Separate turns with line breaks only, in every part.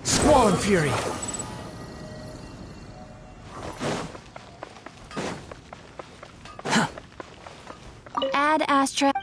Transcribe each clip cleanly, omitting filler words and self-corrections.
Squall and Fury!
Ad Astra.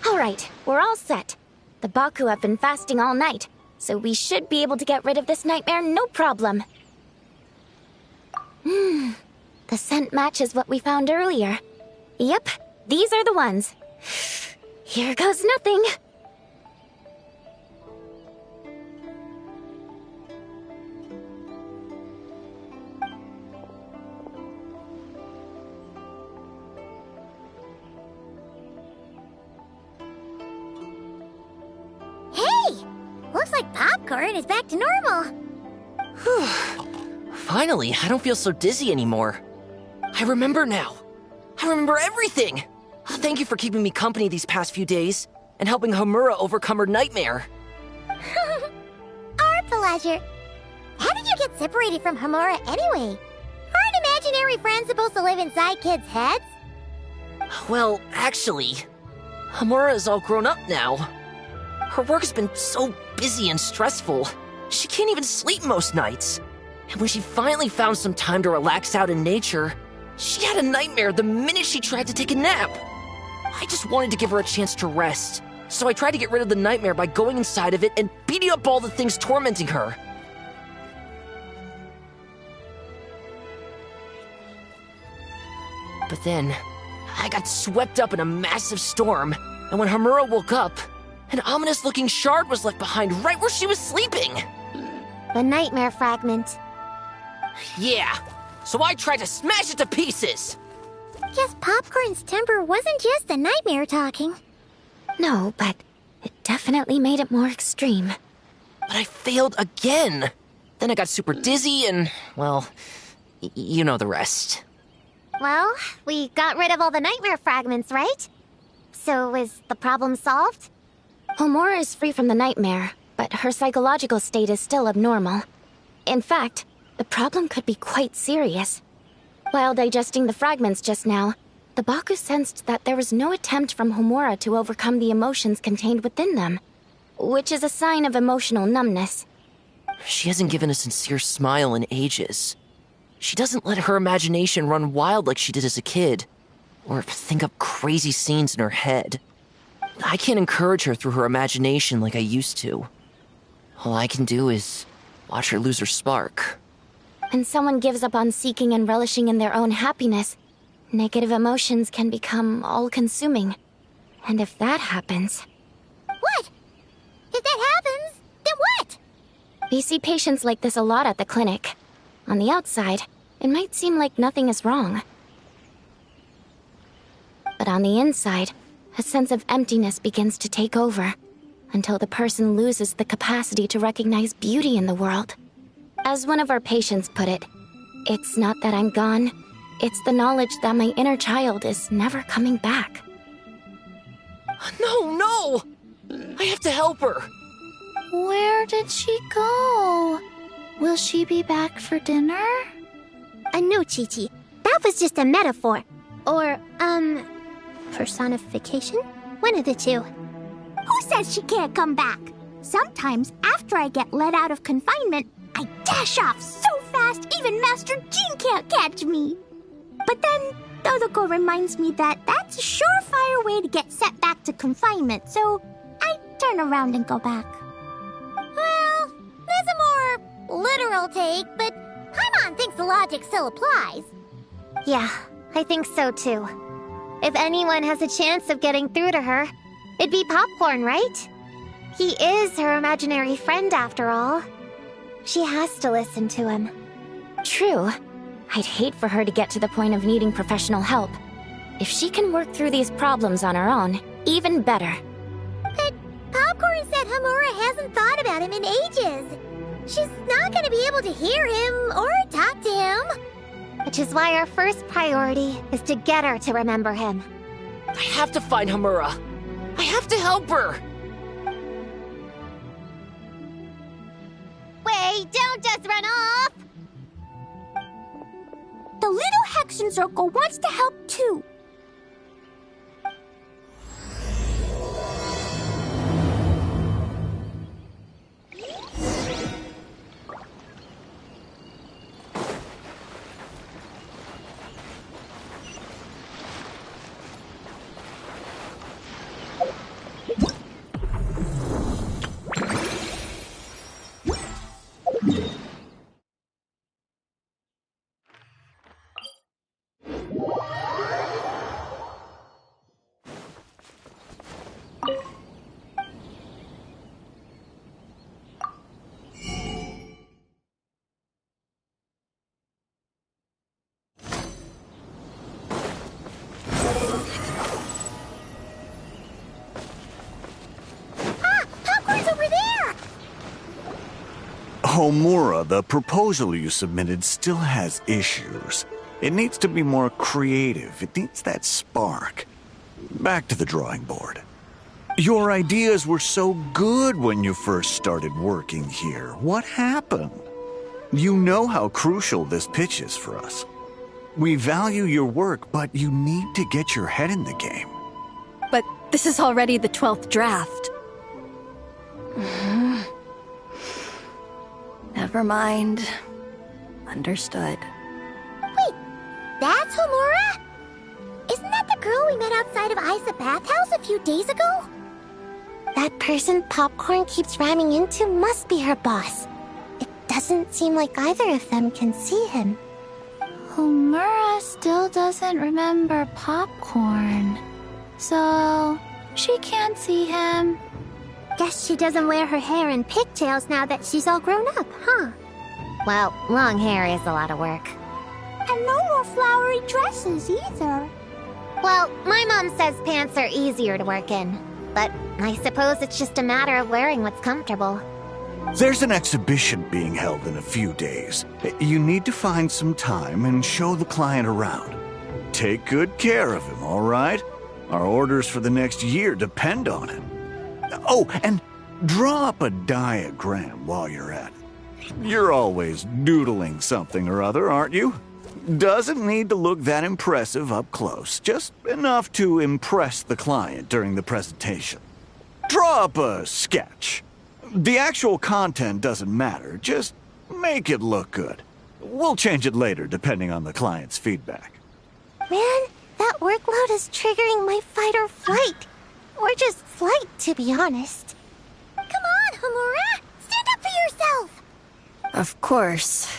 Alright, we're all set. The Baku have been fasting all night, so we should be able to get rid of this nightmare no problem. The scent matches what we found earlier. Yep, these are the ones. Here goes nothing.
Looks like popcorn is back to normal.
Whew. Finally, I don't feel so dizzy anymore. I remember now. I remember everything. Thank you for keeping me company these past few days and helping Homura overcome her nightmare.
Our pleasure. How did you get separated from Homura anyway? Aren't imaginary friends supposed to live inside kids' heads?
Well, actually, Homura is all grown up now. Her work has been so busy and stressful. She can't even sleep most nights. And when she finally found some time to relax out in nature, she had a nightmare the minute she tried to take a nap. I just wanted to give her a chance to rest, so I tried to get rid of the nightmare by going inside of it and beating up all the things tormenting her. But then, I got swept up in a massive storm, and when Homura woke up, an ominous-looking shard was left behind right where she was sleeping.
The nightmare fragment.
Yeah, so I tried to smash it to pieces.
Guess Popcorn's temper wasn't just the nightmare talking.
No, but it definitely made it more extreme.
But I failed again. Then I got super dizzy and, well, you know the rest.
Well, we got rid of all the nightmare fragments, right? So is the problem solved?
Homura is free from the nightmare, but her psychological state is still abnormal. In fact, the problem could be quite serious. While digesting the fragments just now, the Baku sensed that there was no attempt from Homura to overcome the emotions contained within them, which is a sign of emotional numbness.
She hasn't given a sincere smile in ages. She doesn't let her imagination run wild like she did as a kid, or think up crazy scenes in her head. I can't encourage her through her imagination like I used to. All I can do is watch her lose her spark.
When someone gives up on seeking and relishing in their own happiness, negative emotions can become all-consuming. And if that happens...
What? If that happens, then what?
We see patients like this a lot at the clinic. On the outside, it might seem like nothing is wrong. But on the inside, a sense of emptiness begins to take over, until the person loses the capacity to recognize beauty in the world. As one of our patients put it, it's not that I'm gone, it's the knowledge that my inner child is never coming back.
No! I have to help her!
Where did she go? Will she be back for dinner?
No, Chi-Chi. That was just a metaphor. Or, personification? One of the two. Who says she can't come back? Sometimes, after I get let out of confinement, I dash off so fast even Master Jean can't catch me. But then, Dodoko reminds me that that's a surefire way to get sent back to confinement, so I turn around and go back. Well, there's a more literal take, but Paimon thinks the logic still applies.
Yeah, I think so too. If anyone has a chance of getting through to her, it'd be Popcorn, right? He is her imaginary friend after all. She has to listen to him.
True. I'd hate for her to get to the point of needing professional help. If she can work through these problems on her own, even better.
But Popcorn said Hamura hasn't thought about him in ages. She's not gonna be able to hear him or talk to him.
Which is why our first priority is to get her to remember him.
I have to find Hamura. I have to help her!
Wait, don't just run off! The little Hexen Circle wants to help too.
Homura, the proposal you submitted still has issues. It needs to be more creative. It needs that spark. Back to the drawing board. Your ideas were so good when you first started working here. What happened? You know how crucial this pitch is for us. We value your work, but you need to get your head in the game.
But this is already the 12th draft. Never mind. Understood.
Wait, that's Homura? Isn't that the girl we met outside of Isa Bathhouse a few days ago?
That person Popcorn keeps ramming into must be her boss. It doesn't seem like either of them can see him.
Homura still doesn't remember Popcorn. So, she can't see him.
Guess she doesn't wear her hair in pigtails now that she's all grown up, huh?
Well, long hair is a lot of work.
And no more flowery dresses either.
Well, my mom says pants are easier to work in. But I suppose it's just a matter of wearing what's comfortable.
There's an exhibition being held in a few days. You need to find some time and show the client around. Take good care of him, all right? Our orders for the next year depend on it. Oh, and draw up a diagram while you're at it. You're always doodling something or other, aren't you? Doesn't need to look that impressive up close, just enough to impress the client during the presentation. Draw up a sketch. The actual content doesn't matter, just make it look good. We'll change it later depending on the client's feedback.
Man, that workload is triggering my fight or flight. Or just flight, to be honest.
Come on, Homura! Stand up for yourself!
Of course.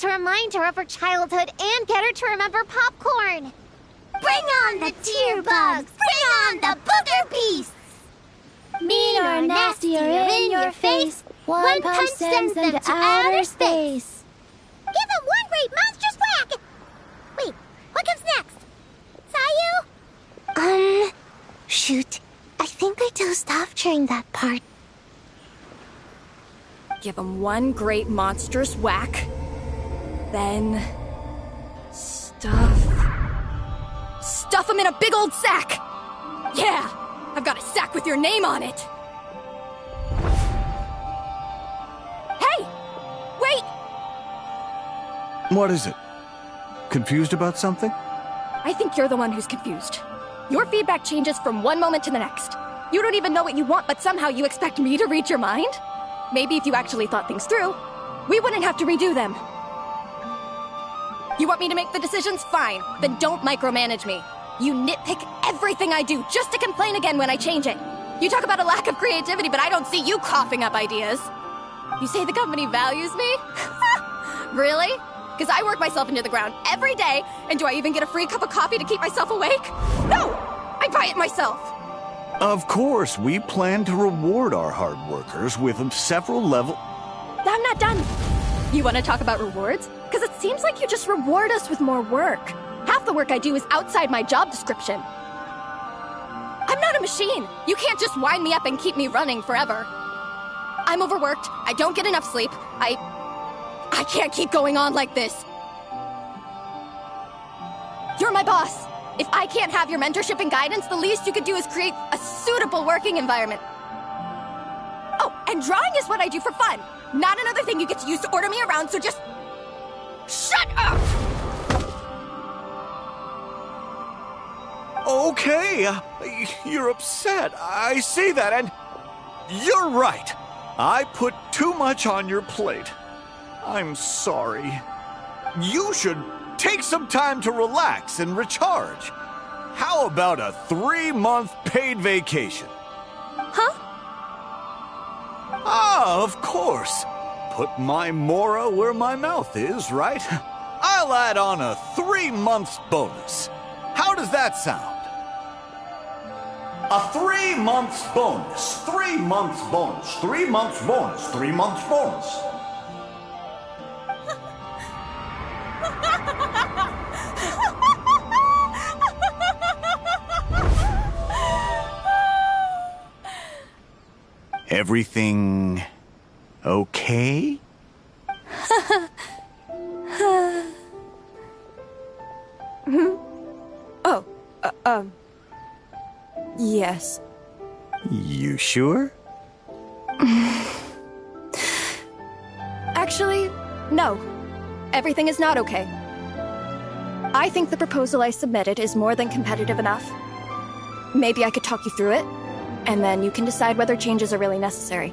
to remind her of her childhood and get her to remember popcorn.
Bring on the tear bugs! Bring on the booger beasts!
Mean or nasty or in your face, one punch sends them to outer space.
Give them one great monstrous whack! Wait, what comes next? Sayu?
Shoot. I think I dozed off during that part.
Give him one great monstrous whack. Then... Stuff him in a big old sack! Yeah! I've got a sack with your name on it! Hey! Wait!
What is it? Confused about something?
I think you're the one who's confused. Your feedback changes from one moment to the next. You don't even know what you want, but somehow you expect me to read your mind? Maybe if you actually thought things through, we wouldn't have to redo them. You want me to make the decisions? Fine. Then don't micromanage me. You nitpick everything I do just to complain again when I change it. You talk about a lack of creativity, but I don't see you coughing up ideas. You say the company values me? Really? Because I work myself into the ground every day, and do I even get a free cup of coffee to keep myself awake? No! I buy it myself!
Of course, we plan to reward our hard workers with several level...
I'm not done. You want to talk about rewards? Because it seems like you just reward us with more work. Half the work I do is outside my job description. I'm not a machine. You can't just wind me up and keep me running forever. I'm overworked. I don't get enough sleep. I can't keep going on like this. You're my boss. If I can't have your mentorship and guidance, the least you could do is create a suitable working environment. Oh, and drawing is what I do for fun. Not another thing you get to use to order me around, so just... shut up!
Okay, you're upset. I see that, and you're right. I put too much on your plate. I'm sorry. You should take some time to relax and recharge. How about a 3-month paid vacation?
Huh?
Ah, of course. Put my Mora where my mouth is, right? I'll add on a 3 months bonus. How does that sound? A 3 months bonus. 3 months bonus. 3 months bonus. 3 months bonus. Everything okay?
Yes.
You sure?
Actually, no. Everything is not okay. I think the proposal I submitted is more than competitive enough. Maybe I could talk you through it, and then you can decide whether changes are really necessary.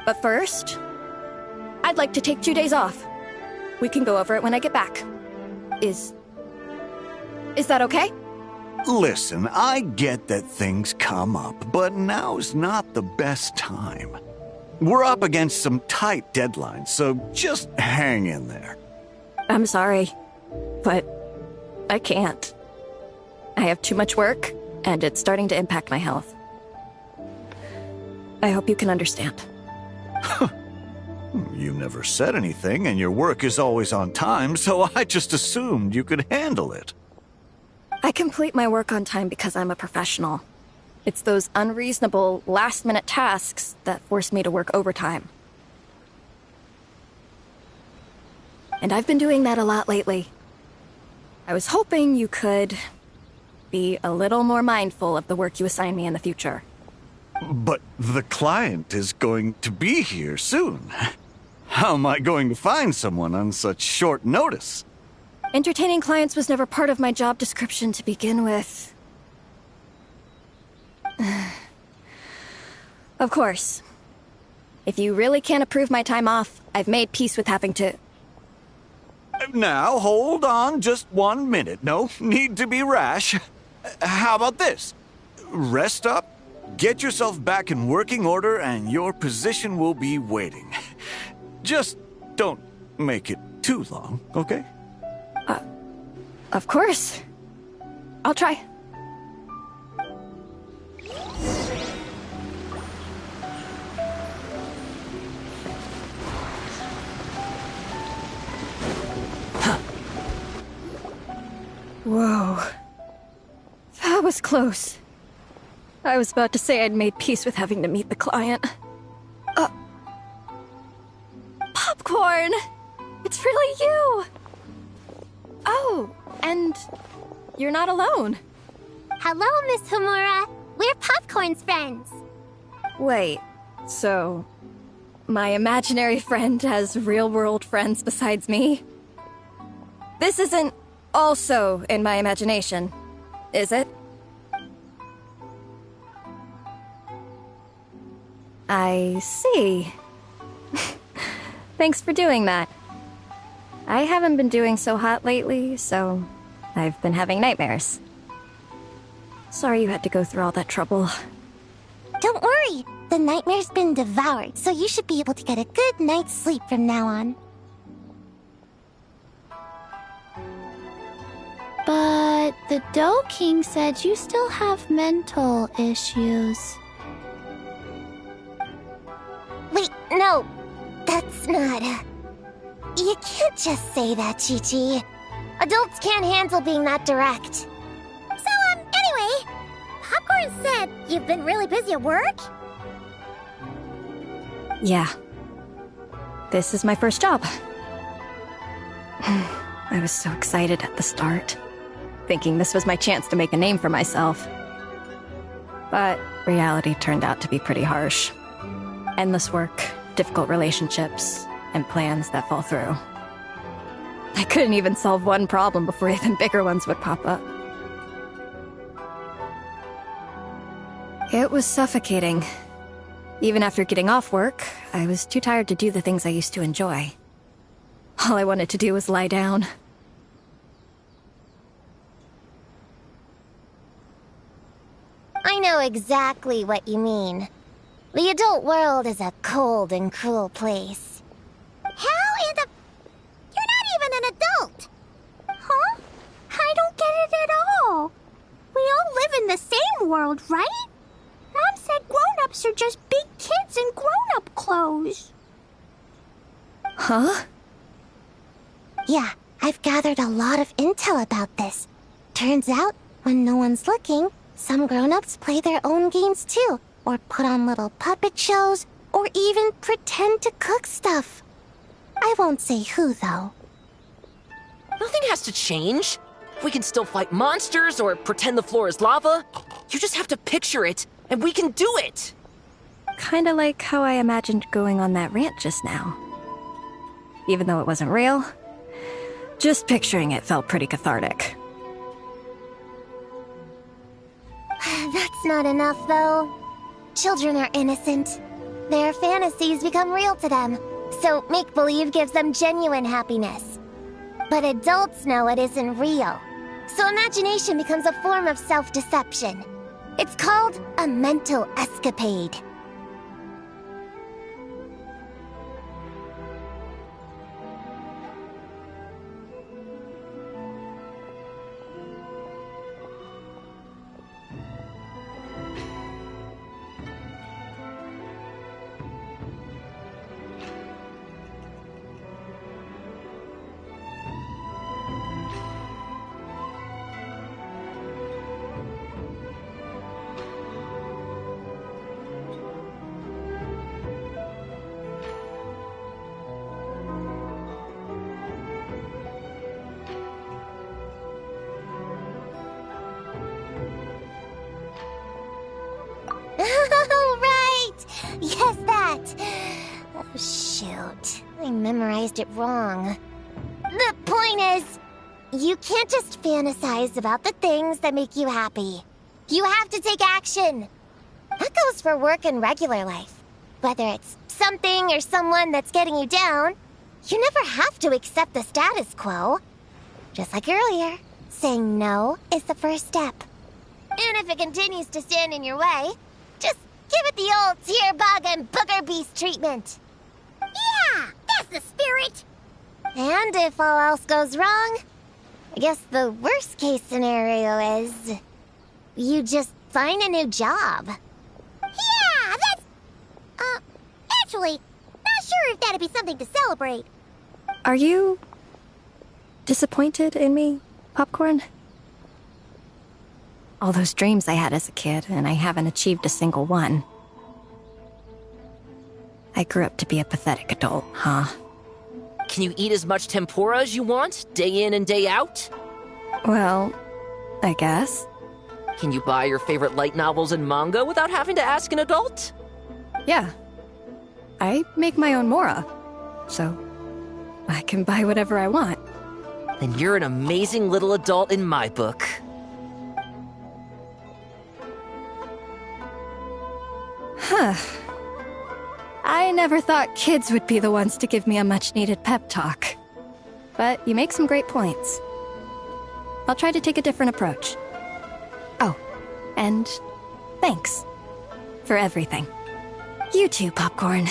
But first, I'd like to take 2 days off. We can go over it when I get back. Is that okay?
Listen, I get that things come up, but now's not the best time. We're up against some tight deadlines, so just hang in there.
I'm sorry, but I can't. I have too much work, and it's starting to impact my health. I hope you can understand.
You never said anything, and your work is always on time, so I just assumed you could handle it.
I complete my work on time because I'm a professional. It's those unreasonable, last-minute tasks that force me to work overtime. And I've been doing that a lot lately. I was hoping you could be a little more mindful of the work you assign me in the future.
But the client is going to be here soon. How am I going to find someone on such short notice?
Entertaining clients was never part of my job description to begin with. Of course. If you really can't approve my time off, I've made peace with having to...
Now, hold on just 1 minute. No need to be rash. How about this? Rest up, get yourself back in working order, and your position will be waiting. Just don't make it too long, okay?
Of course. I'll try. Whoa. That was close. I was about to say I'd made peace with having to meet the client. Popcorn! It's really you! Oh, and you're not alone.
Hello, Miss Homura. We're Popcorn's friends.
Wait, so my imaginary friend has real-world friends besides me? This isn't also in my imagination, is it? I see. Thanks for doing that. I haven't been doing so hot lately, so I've been having nightmares. Sorry you had to go through all that trouble.
Don't worry, the nightmare's been devoured, so you should be able to get a good night's sleep from now on.
But the Dough King said you still have mental issues.
Wait, no, that's not... You can't just say that, Chi-Chi. Adults can't handle being that direct.
So, anyway, Popcorn said you've been really busy at work?
Yeah. This is my first job. I was so excited at the start, thinking this was my chance to make a name for myself. But reality turned out to be pretty harsh. Endless work, difficult relationships, and plans that fall through. I couldn't even solve one problem before even bigger ones would pop up. It was suffocating. Even after getting off work, I was too tired to do the things I used to enjoy. All I wanted to do was lie down.
I know exactly what you mean. The adult world is a cold and cruel place.
How in the... You're not even an adult! Huh? I don't get it at all. We all live in the same world, right? Mom said grown-ups are just big kids in grown-up clothes.
Huh?
Yeah, I've gathered a lot of intel about this. Turns out, when no one's looking, some grown-ups play their own games too, or put on little puppet shows, or even pretend to cook stuff. I won't say who, though.
Nothing has to change. We can still fight monsters or pretend the floor is lava. You just have to picture it, and we can do it!
Kinda like how I imagined going on that rant just now. Even though it wasn't real, just picturing it felt pretty cathartic.
That's not enough, though. Children are innocent. Their fantasies become real to them, so make-believe gives them genuine happiness. But adults know it isn't real, so imagination becomes a form of self-deception. It's called a mental escapade. Oh, right! Yes, that! Oh, shoot. I memorized it wrong. The point is, you can't just fantasize about the things that make you happy. You have to take action. That goes for work and regular life. Whether it's something or someone that's getting you down, you never have to accept the status quo. Just like earlier, saying no is the first step. And if it continues to stand in your way, just give it the old tear bug and booger beast treatment.
Yeah, that's the spirit!
And if all else goes wrong, I guess the worst case scenario is you just find a new job.
Yeah, that's... actually, not sure if that'd be something to celebrate.
Are you disappointed in me, Popcorn? All those dreams I had as a kid, and I haven't achieved a single one. I grew up to be a pathetic adult, huh?
Can you eat as much tempura as you want, day in and day out?
Well, I guess.
Can you buy your favorite light novels and manga without having to ask an adult?
Yeah. I make my own mora, so I can buy whatever I want.
Then you're an amazing little adult in my book.
Huh. I never thought kids would be the ones to give me a much-needed pep talk. But you make some great points. I'll try to take a different approach. Oh, and thanks for everything. You too, Popcorn.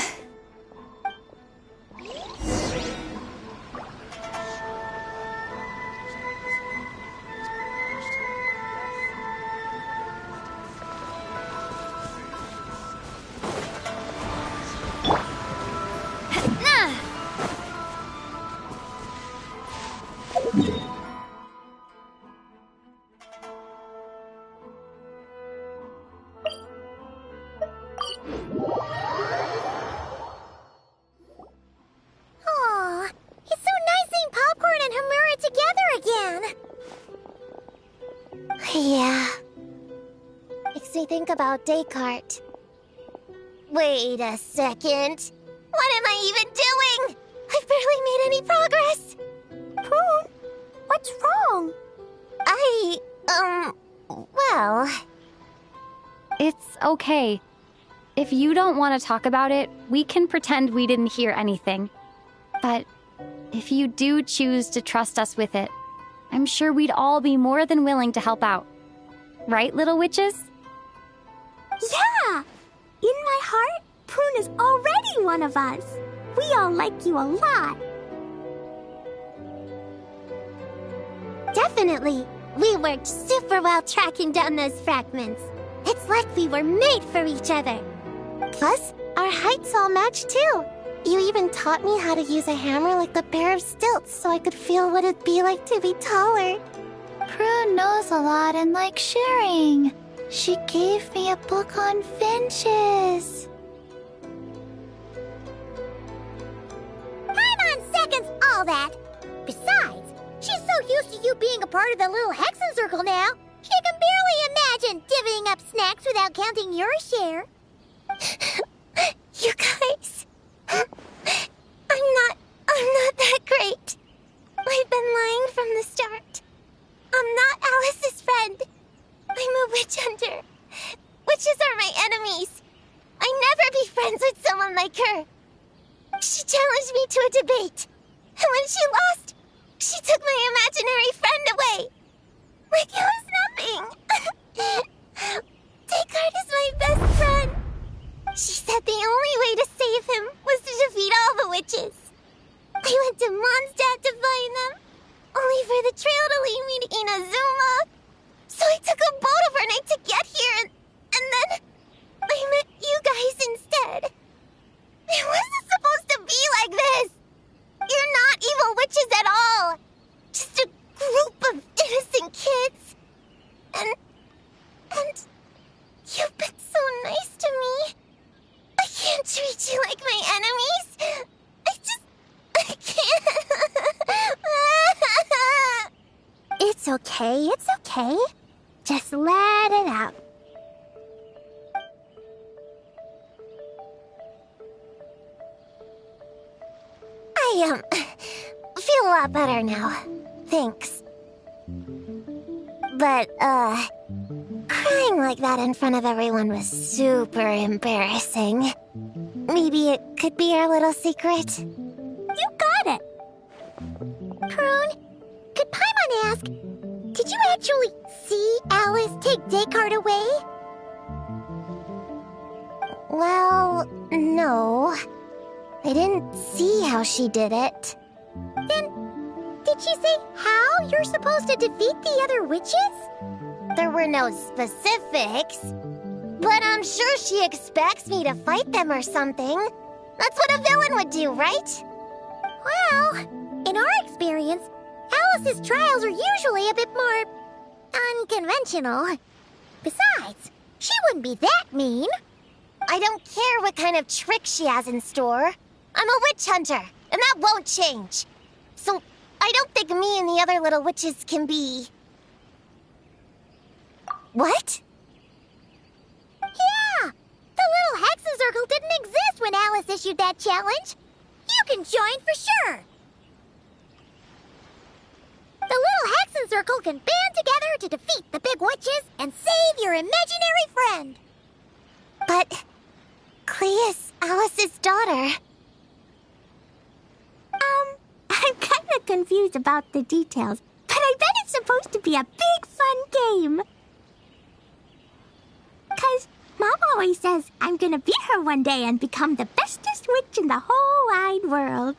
Aw, it's so nice seeing Popcorn and Hamura together again.
Yeah. Makes me think about Descartes. Wait a second. What am I even doing? I've barely made any progress.
Prune, what's wrong?
Well...
It's okay. If you don't want to talk about it, we can pretend we didn't hear anything. But if you do choose to trust us with it, I'm sure we'd all be more than willing to help out. Right, little witches?
Yeah! In my heart, Prune is already one of us. We all like you a lot.
Definitely. We worked super well tracking down those fragments. It's like we were made for each other. Plus, our heights all match too. You even taught me how to use a hammer like the pair of stilts so I could feel what it'd be like to be taller.
Prune knows a lot and likes sharing. She gave me a book on finches.
Time on seconds, all that. Besides, she's so used to you being a part of the little Hexen Circle now, she can barely imagine divvying up snacks without counting your share.
You guys, I'm not that great. I've been lying from the start. I'm not Alice's friend. I'm a witch hunter. Witches are my enemies. I'd never be friends with someone like her. She challenged me to a debate, and when she lost, she took my imaginary friend away. Like it was nothing. Descartes is my best friend. She said the only way to save him was to defeat all the witches. I went to Mondstadt to find them, only for the trail to lead me to Inazuma. So I took a boat overnight to get here, and then I met you guys instead. It wasn't supposed to be like this. You're not evil witches at all. Just a group of innocent kids. And you've been so nice to me. I can't treat you like my enemies. I can't.
It's okay. Just let it out.
I, feel a lot better now. Thanks. But, crying like that in front of everyone was super embarrassing. Maybe it could be our little secret?
You got it. Prune, could Paimon ask, did you actually see Alice take Descartes away?
Well, no. I didn't see how she did it.
Did she say how you're supposed to defeat the other witches?
There were no specifics. But I'm sure she expects me to fight them or something. That's what a villain would do, right?
Well, in our experience, Alice's trials are usually a bit more unconventional. Besides, she wouldn't be that mean.
I don't care what kind of trick she has in store. I'm a witch hunter, and that won't change. So, I don't think me and the other little witches can be... What?
Yeah! The little Hexen Circle didn't exist when Alice issued that challenge. You can join for sure. The little Hexen Circle can band together to defeat the big witches and save your imaginary friend.
But... Clea's Alice's daughter.
I'm kinda confused about the details, but I bet it's supposed to be a big fun game. 'Cause Mom always says I'm gonna beat her one day and become the bestest witch in the whole wide world.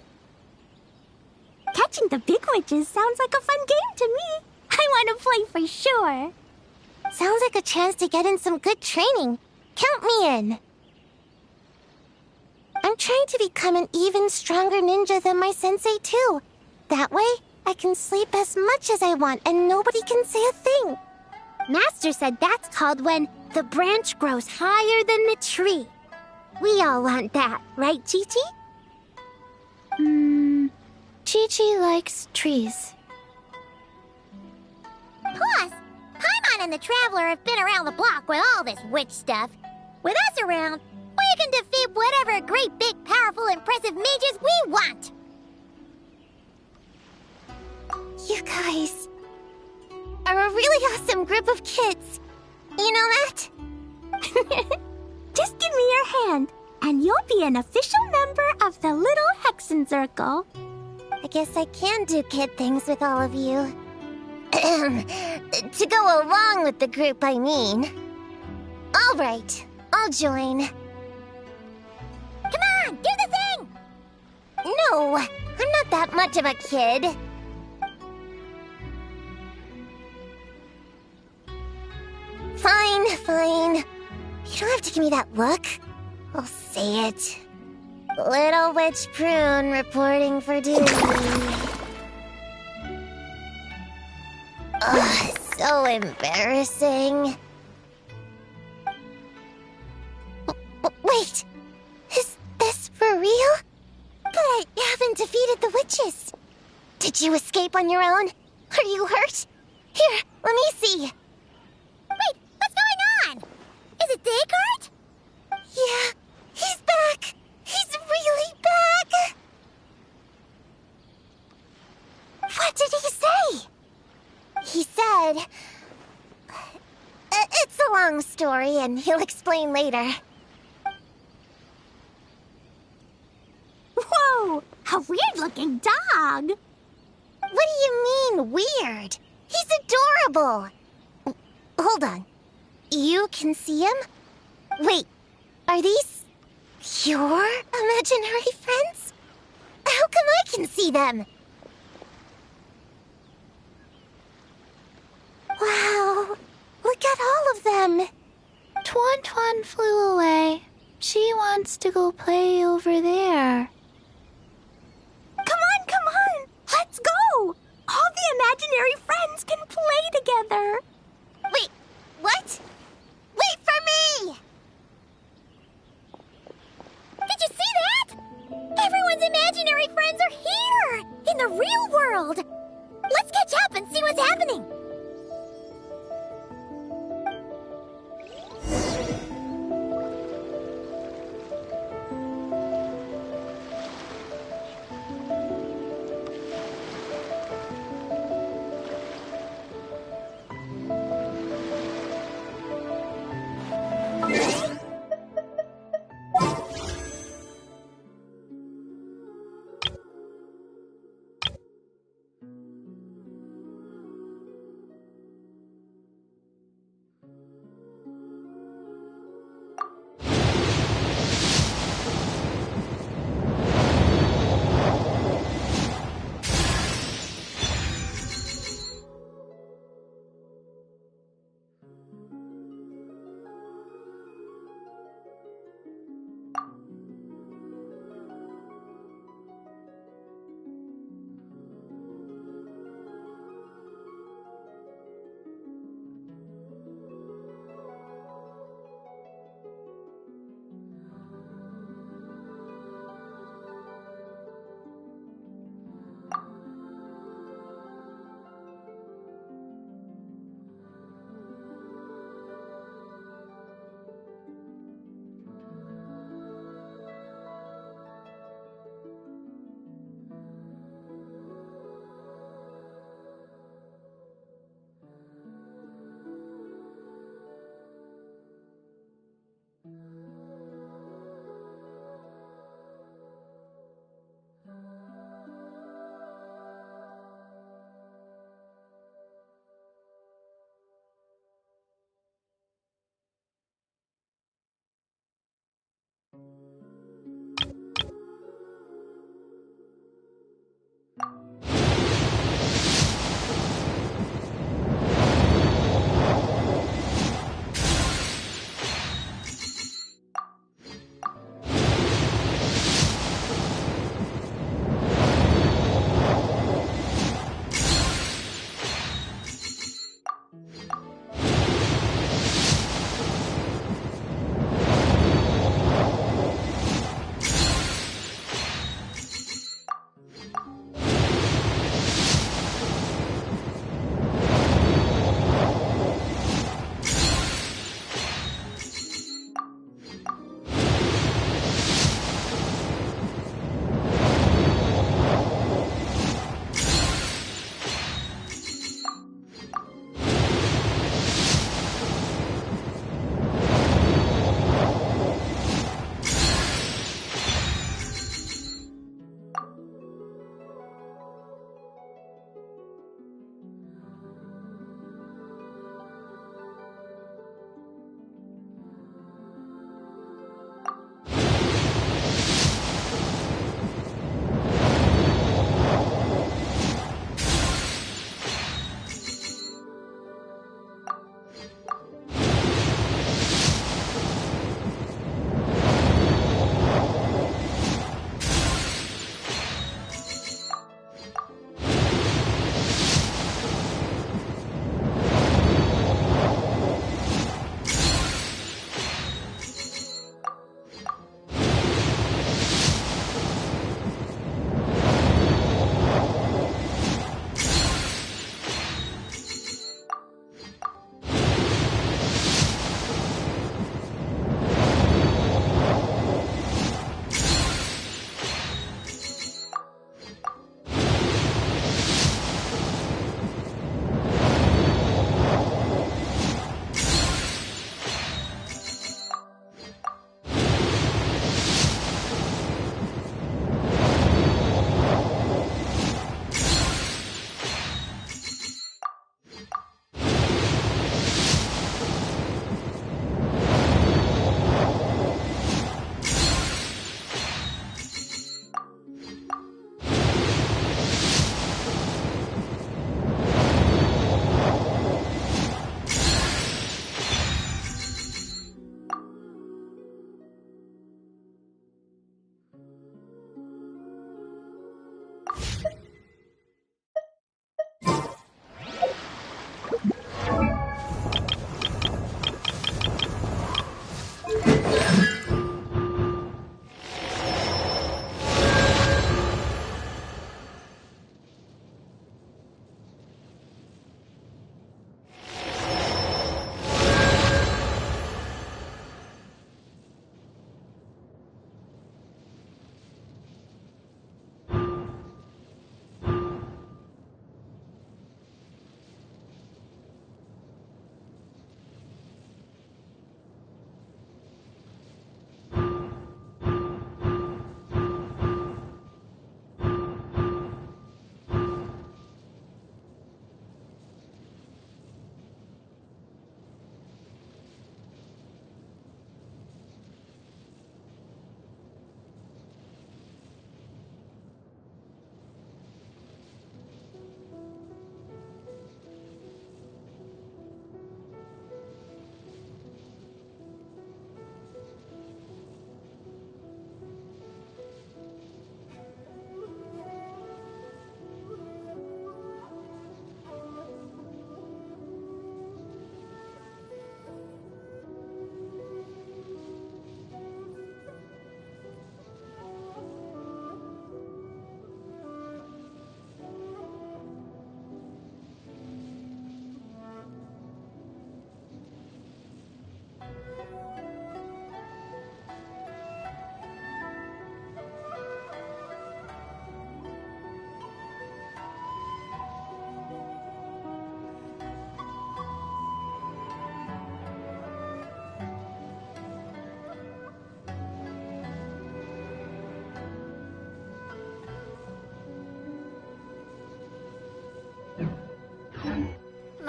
Catching the big witches sounds like a fun game to me. I want to play for sure.
Sounds like a chance to get in some good training. Count me in. I'm trying to become an even stronger ninja than my sensei, too. That way, I can sleep as much as I want and nobody can say a thing.
Master said that's called when the branch grows higher than the tree. We all want that, right, Chi-Chi?
Chi-Chi likes trees.
Plus, Paimon and the Traveler have been around the block with all this witch stuff. With us around, we can defeat whatever great, big, powerful, impressive mages we want.
You guys are a really awesome group of kids. You know that?
Just give me your hand, and you'll be an official member of the Little Hexen Circle.
I guess I can do kid things with all of you. To go along with the group, I mean. All right, I'll join.
Come on, do the thing!
No, I'm not that much of a kid. Fine. You don't have to give me that look. I'll say it. Little Witch Prune reporting for duty. Ugh, so embarrassing. Wait, is this for real? But I haven't defeated the witches. Did you escape on your own? Are you hurt? Here, let me see.
Wait, what's going on? Is it Descartes?
Yeah, he's back. He's really back. What did he say? He said... It's a long story, and he'll explain later.
Whoa, a weird-looking dog.
What do you mean, weird? He's adorable. Hold on. You can see him? Wait, are these your imaginary friends? How come I can see them? Wow, look at all of them.
Tuan flew away. She wants to go play over there.
Come on! Let's go! All the imaginary friends can play together!
Wait, what? Wait for me!
Did you see that? Everyone's imaginary friends are here! In the real world! Let's catch up and see what's happening!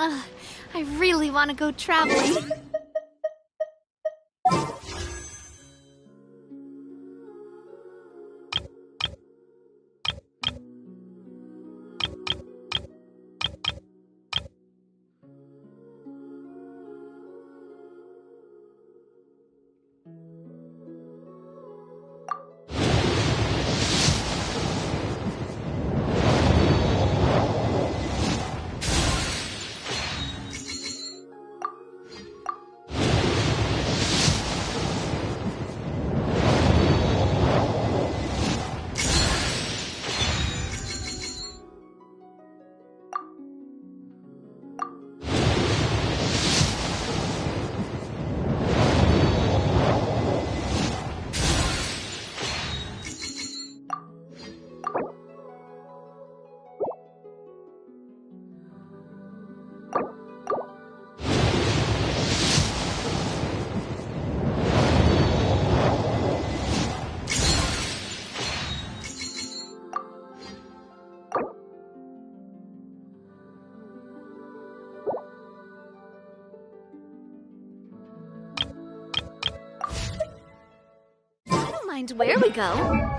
Ugh, I really want to go traveling. I don't mind where we go.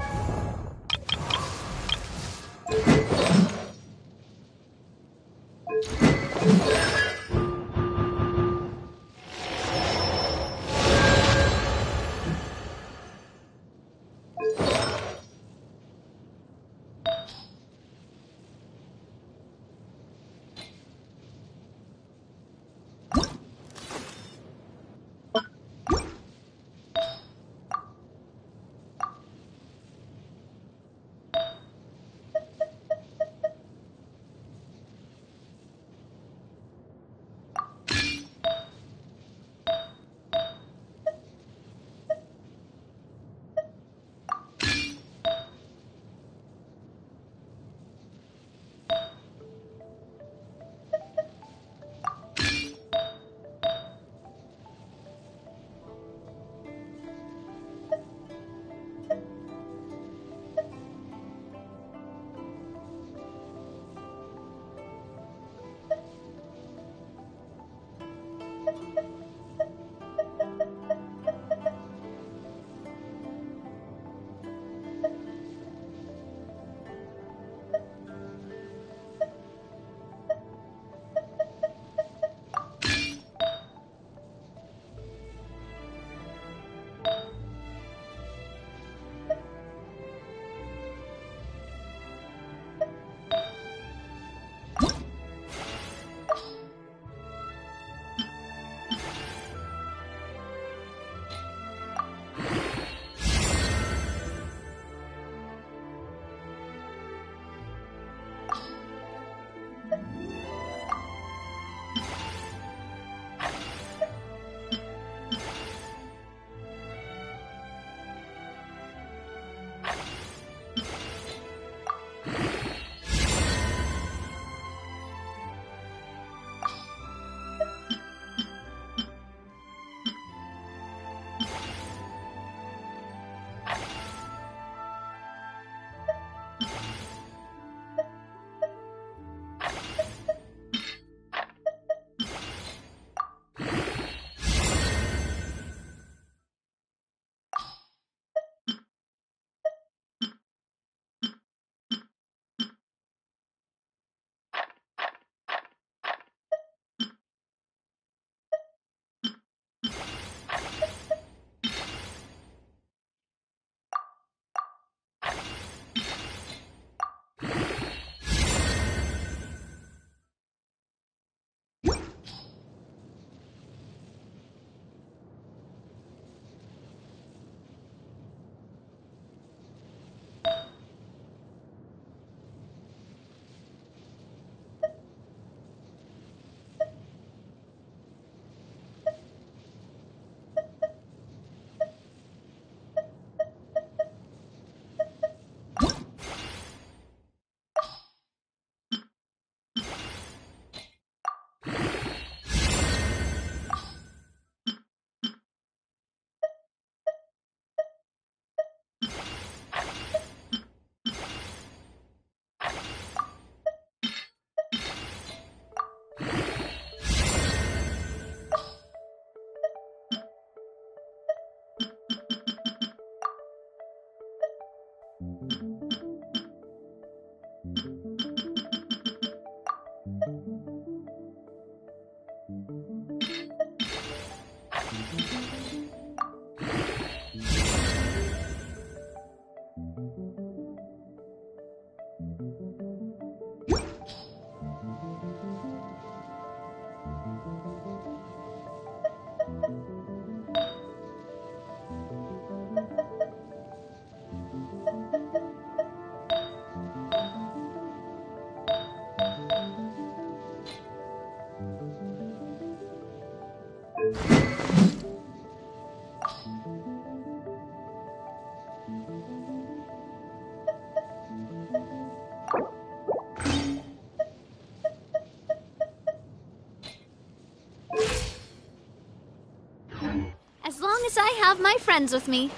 guess I have my friends with me.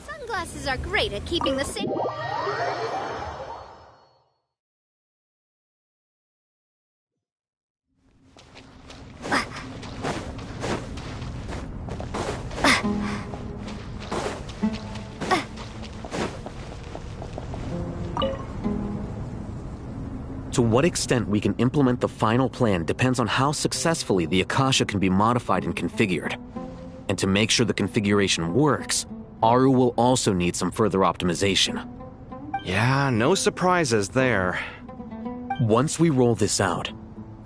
Sunglasses are great at keeping the same.
To what extent we can implement the final plan depends on how successfully the Akasha can be modified and configured. And to make sure the configuration works, Aru will also need some further optimization.
Yeah, no surprises there.
Once we roll this out,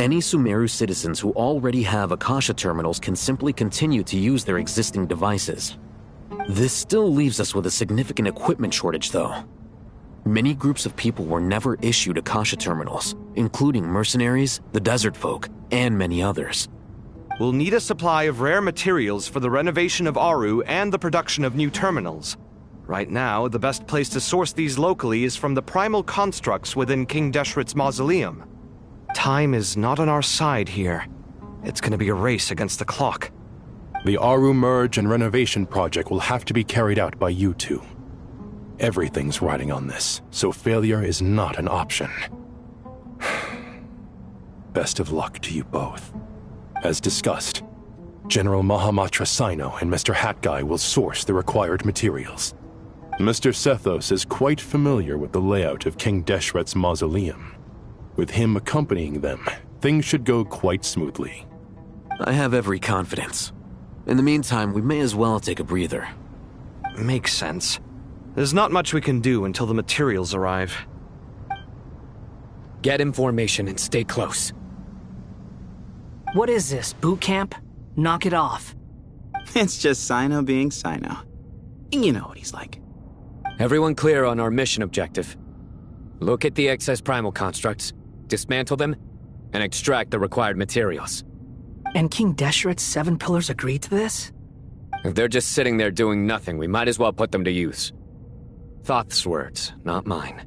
any Sumeru citizens who already have Akasha terminals can simply continue to use their existing devices. This still leaves us with a significant equipment shortage, though. Many groups of people were never issued Akasha terminals, including mercenaries, the desert folk, and many others.
We'll need a supply of rare materials for the renovation of Aru and the production of new terminals. Right now, the best place to source these locally is from the primal constructs within King Deshret's mausoleum. Time is not on our side here. It's gonna be a race against the clock.
The Aru merge and renovation project will have to be carried out by you two. Everything's riding on this, so failure is not an option. Best of luck to you both. As discussed, General Mahamatra Sino and Mr. Hat Guy will source the required materials. Mr. Sethos is quite familiar with the layout of King Deshret's mausoleum. With him accompanying them, things should go quite smoothly.
I have every confidence. In the meantime, we may as well take a breather.
Makes sense. There's not much we can do until the materials arrive.
Get information and stay close.
What is this, boot camp? Knock it off.
It's just Sino being Sino. You know what he's like.
Everyone clear on our mission objective. Look at the excess primal constructs, dismantle them, and extract the required materials.
And King Deshret's 7 pillars agreed to this?
If they're just sitting there doing nothing, we might as well put them to use. Thoth's words, not mine.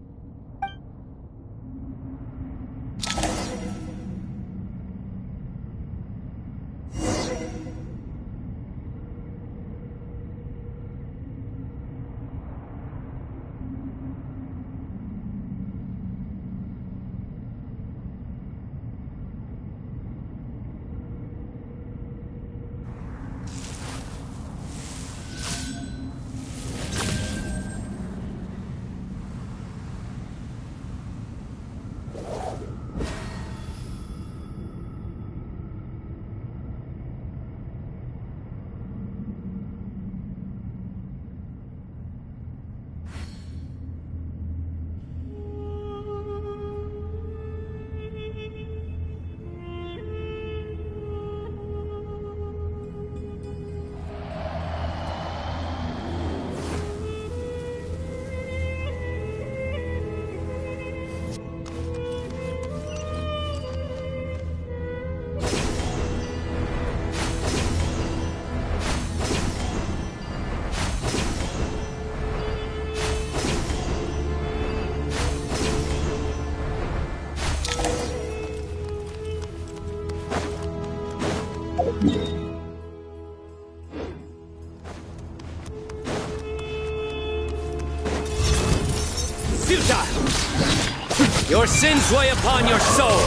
Your sins weigh upon your soul!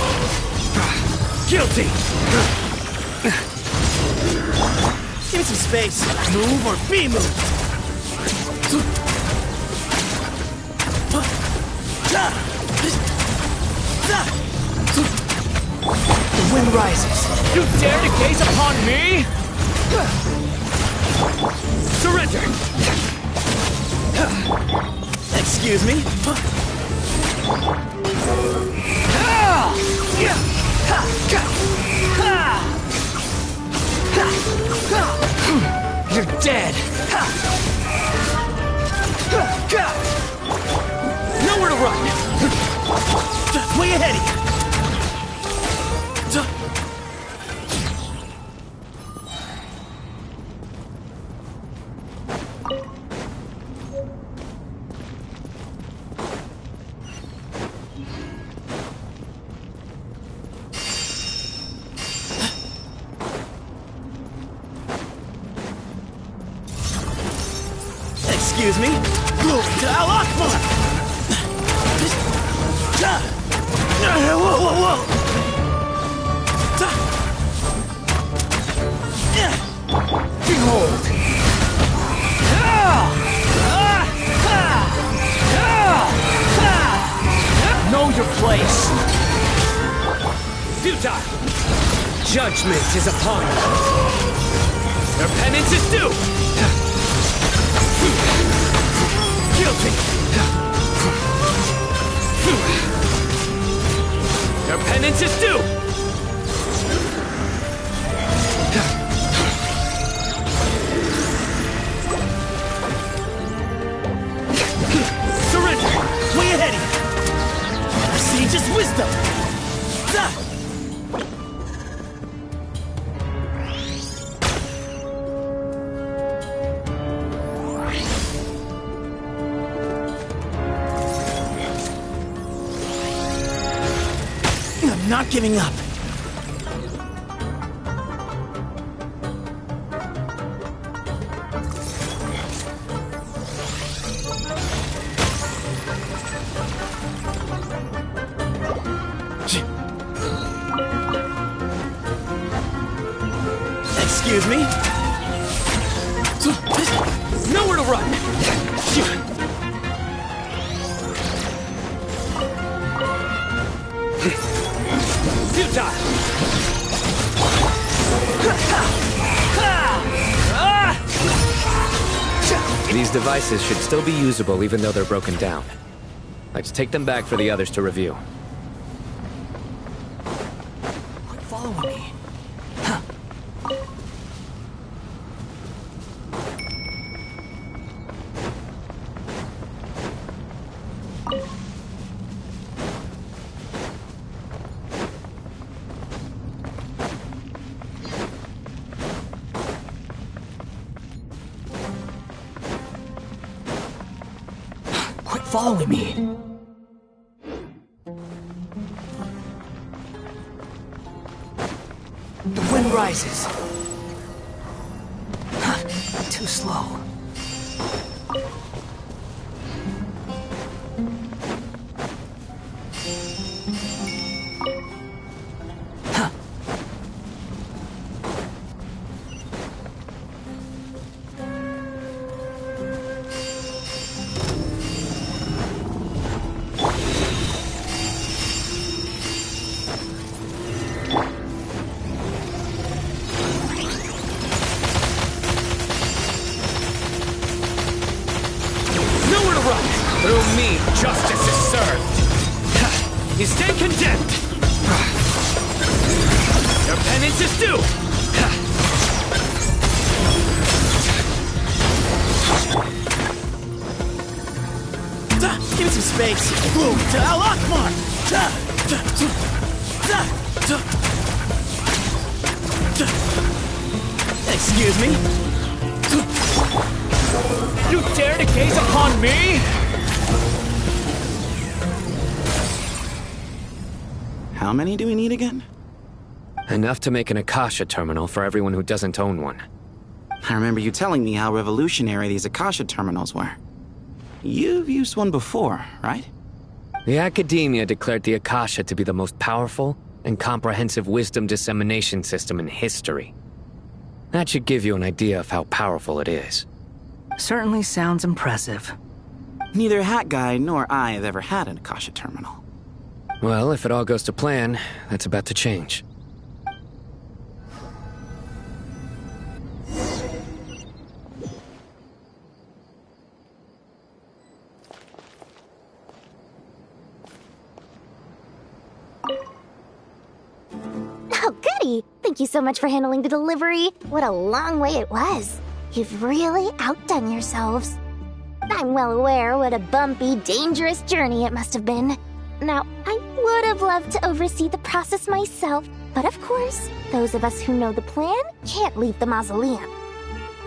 Guilty!
Give me some space. Move or be moved. The wind rises.
You dare to gaze upon me? Surrender!
Excuse me?
You're dead!
Nowhere to run! Way ahead of you! Excuse me? Glory to Al Akbar! Whoa, whoa, whoa! Behold! Know your place!
Futile! Judgment is upon you! Their penance is due! Guilty! Their penance is due!
Surrender! Way ahead of you! Our sage's wisdom! I'm not giving up. Excuse me? Nowhere to run!
Futile! These devices should still be usable even though they're broken down. Let's take them back for the others to review.
Quit following me. Quit following me. The wind rises. Too slow.
Through me, justice is served. You stand condemned. Your penance is due.
Give me some space. Glory to Al Akbar! Excuse me? You dare to gaze upon me?
How many do we need again?
Enough to make an Akasha terminal for everyone who doesn't own one.
I remember you telling me how revolutionary these Akasha terminals were. You've used one before, right?
The Academia declared the Akasha to be the most powerful and comprehensive wisdom dissemination system in history. That should give you an idea of how powerful it is.
Certainly sounds impressive.
Neither Hat Guy nor I have ever had an Akasha terminal.
Well, if it all goes to plan, that's about to change.
Oh, goody! Thank you so much for handling the delivery. What a long way it was. You've really outdone yourselves.
I'm well aware what a bumpy, dangerous journey it must have been. Now, I would have loved to oversee the process myself, but of course, those of us who know the plan can't leave the mausoleum.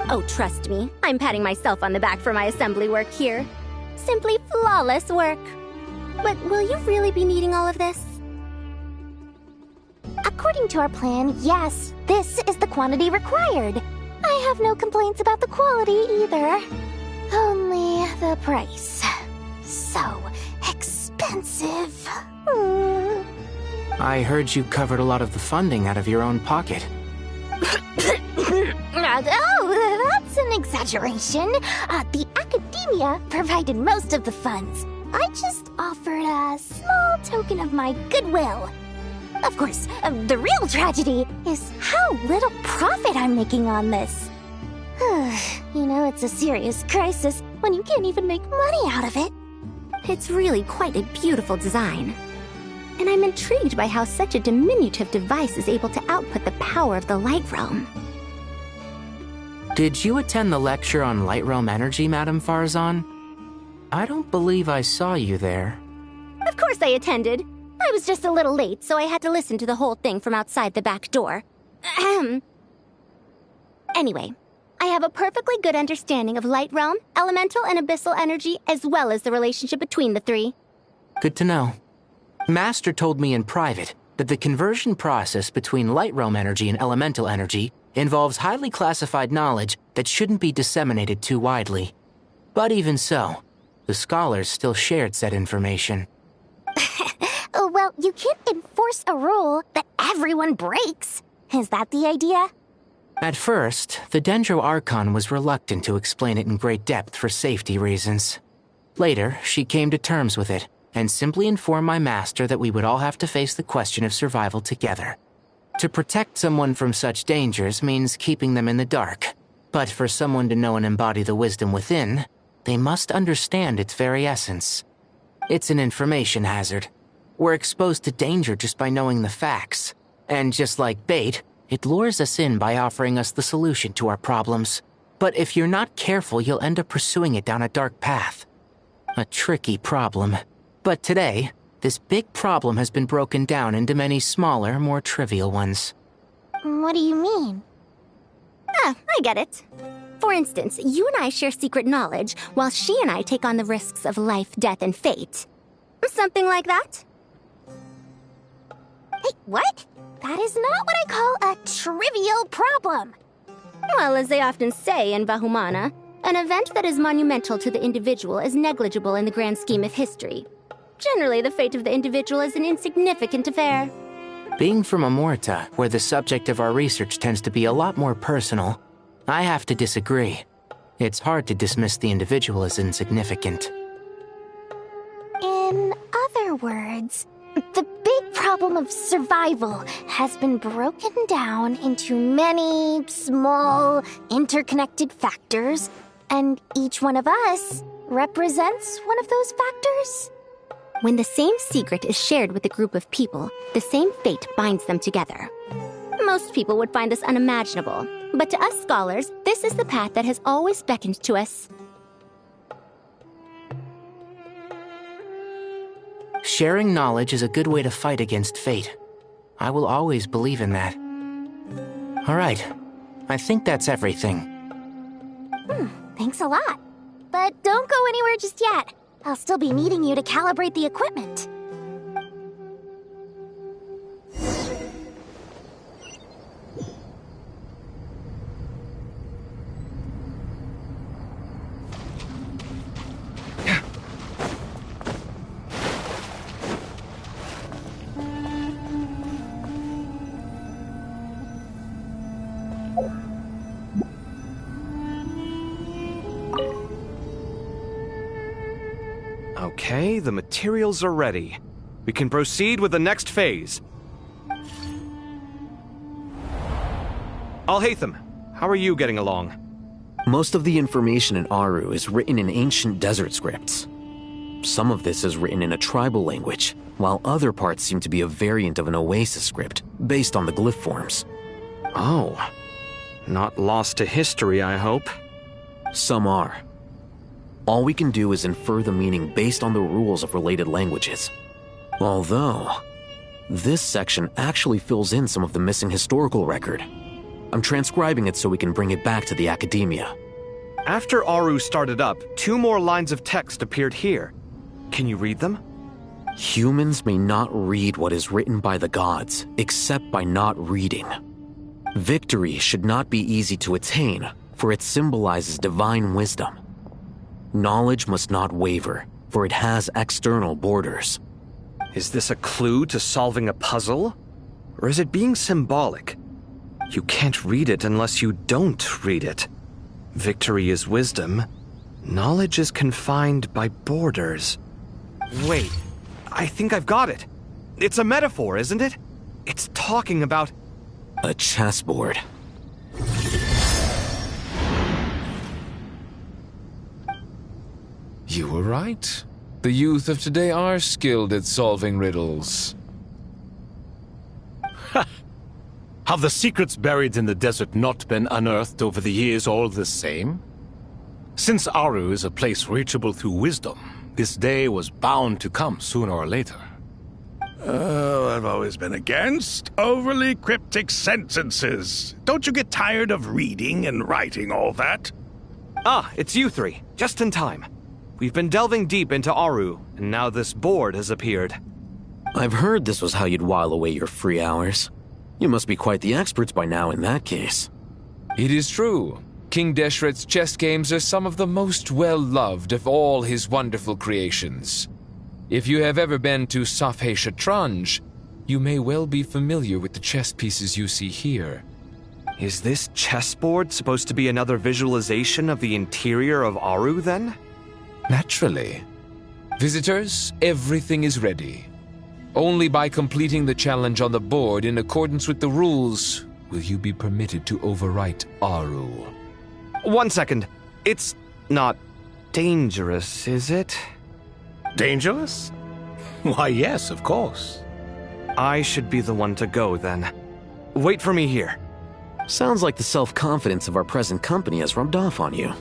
Oh, trust me, I'm patting myself on the back for my assembly work here. Simply flawless work. But will you really be needing all of this?
According to our plan, yes, this is the quantity required. I have no complaints about the quality either. Only the price. So expensive.
I heard you covered a lot of the funding out of your own pocket.
Oh, that's an exaggeration. The academia provided most of the funds. I just offered a small token of my goodwill. Of course, the real tragedy is how little profit I'm making on this. You know, it's a serious crisis when you can't even make money out of it.
It's really quite a beautiful design. And I'm intrigued by how such a diminutive device is able to output the power of the Light Realm.
Did you attend the lecture on Light Realm energy, Madame Farzan? I don't believe I saw you there.
Of course I attended. I was just a little late, so I had to listen to the whole thing from outside the back door. Anyway, I have a perfectly good understanding of Light Realm, elemental and abyssal energy, as well as the relationship between the three.
Good to know. Master told me in private that the conversion process between Light Realm energy and elemental energy involves highly classified knowledge that shouldn't be disseminated too widely. But even so, the scholars still shared said information.
Well, you can't enforce a rule that everyone breaks. Is that the idea?
At first, the Dendro Archon was reluctant to explain it in great depth for safety reasons. Later, she came to terms with it, and simply informed my master that we would all have to face the question of survival together. To protect someone from such dangers means keeping them in the dark, but for someone to know and embody the wisdom within, they must understand its very essence. It's an information hazard. We're exposed to danger just by knowing the facts, and just like bait, it lures us in by offering us the solution to our problems. But if you're not careful, you'll end up pursuing it down a dark path. A tricky problem. But today, this big problem has been broken down into many smaller, more trivial ones.
What do you mean?
I get it. For instance, you and I share secret knowledge, while she and I take on the risks of life, death, and fate. Something like that?
Hey, what? That is not what I call a trivial problem.
Well, as they often say in Vahumana, an event that is monumental to the individual is negligible in the grand scheme of history. Generally, the fate of the individual is an insignificant affair.
Being from Amurta, where the subject of our research tends to be a lot more personal, I have to disagree. It's hard to dismiss the individual as insignificant.
In other words, the big problem of survival has been broken down into many small, interconnected factors, and each one of us represents one of those factors.
When the same secret is shared with a group of people, the same fate binds them together. Most people would find this unimaginable, but to us scholars, this is the path that has always beckoned to us.
Sharing knowledge is a good way to fight against fate. I will always believe in that. All right, I think that's everything.
Thanks a lot. But don't go anywhere just yet. I'll still be needing you to calibrate the equipment.
Okay, the materials are ready. We can proceed with the next phase. Alhaitham, how are you getting along?
Most of the information in Aru is written in ancient desert scripts. Some of this is written in a tribal language, while other parts seem to be a variant of an Oasis script, based on the glyph forms.
Oh. Not lost to history, I hope.
Some are. all we can do is infer the meaning based on the rules of related languages. Although, this section actually fills in some of the missing historical record. I'm transcribing it so we can bring it back to the Academia.
After Aru started up, 2 more lines of text appeared here. Can you read them?
Humans may not read what is written by the gods, except by not reading. Victory should not be easy to attain, for it symbolizes divine wisdom. Knowledge must not waver, for it has external borders.
Is this a clue to solving a puzzle? Or is it being symbolic? You can't read it unless you don't read it. Victory is wisdom. Knowledge is confined by borders. Wait, I think I've got it. It's a metaphor, isn't it? It's talking about...
a chessboard.
You were right. The youth of today are skilled at solving riddles.
Have the secrets buried in the desert not been unearthed over the years all the same? Since Aru is a place reachable through wisdom, this day was bound to come sooner or later.
Oh, I've always been against overly cryptic sentences. Don't you get tired of reading and writing all that?
Ah, it's you 3. Just in time. We've been delving deep into Aru, and now this board has appeared.
I've heard this was how you'd while away your free hours. You must be quite the experts by now in that case.
It is true. King Deshret's chess games are some of the most well-loved of all his wonderful creations. If you have ever been to Safhe Shatranj, you may well be familiar with the chess pieces you see here.
Is this chessboard supposed to be another visualization of the interior of Aru, then?
Naturally. Visitors, everything is ready. Only by completing the challenge on the board in accordance with the rules will you be permitted to overwrite Aru.
1 second. It's not dangerous, is it?
Dangerous? Why, yes, of course.
I should be the one to go, then. Wait for me here.
Sounds like the self-confidence of our present company has rubbed off on you.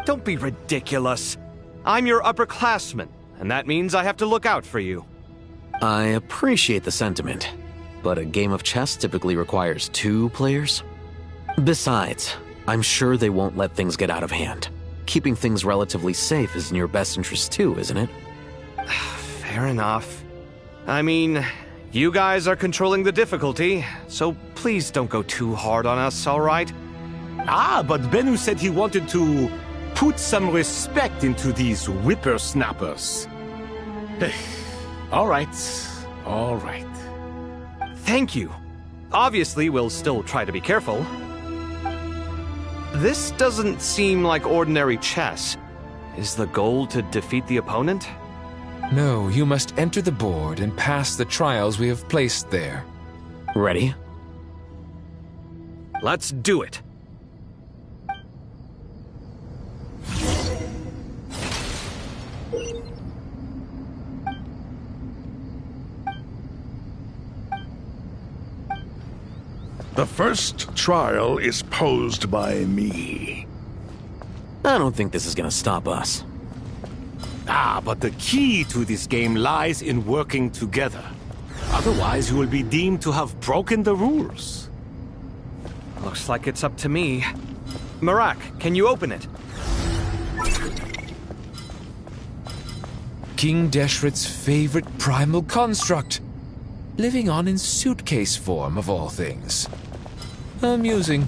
Don't be ridiculous. I'm your upperclassman, and that means I have to look out for you.
I appreciate the sentiment, but a game of chess typically requires 2 players. Besides, I'm sure they won't let things get out of hand. Keeping things relatively safe is in your best interest too, isn't it?
Fair enough. I mean, you guys are controlling the difficulty, so please don't go too hard on us, all right?
Ah, but Bennu said he wanted to put some respect into these whippersnappers. All right, all right.
Thank you. Obviously, we'll still try to be careful. This doesn't seem like ordinary chess. Is the goal to defeat the opponent?
No, you must enter the board and pass the trials we have placed there.
Ready?
Let's do it.
The first trial is posed by me.
I don't think this is gonna stop us.
Ah, but the key to this game lies in working together. Otherwise, you will be deemed to have broken the rules.
Looks like it's up to me. Marak, can you open it?
King Deshret's favorite primal construct. Living on in suitcase form, of all things. Amusing.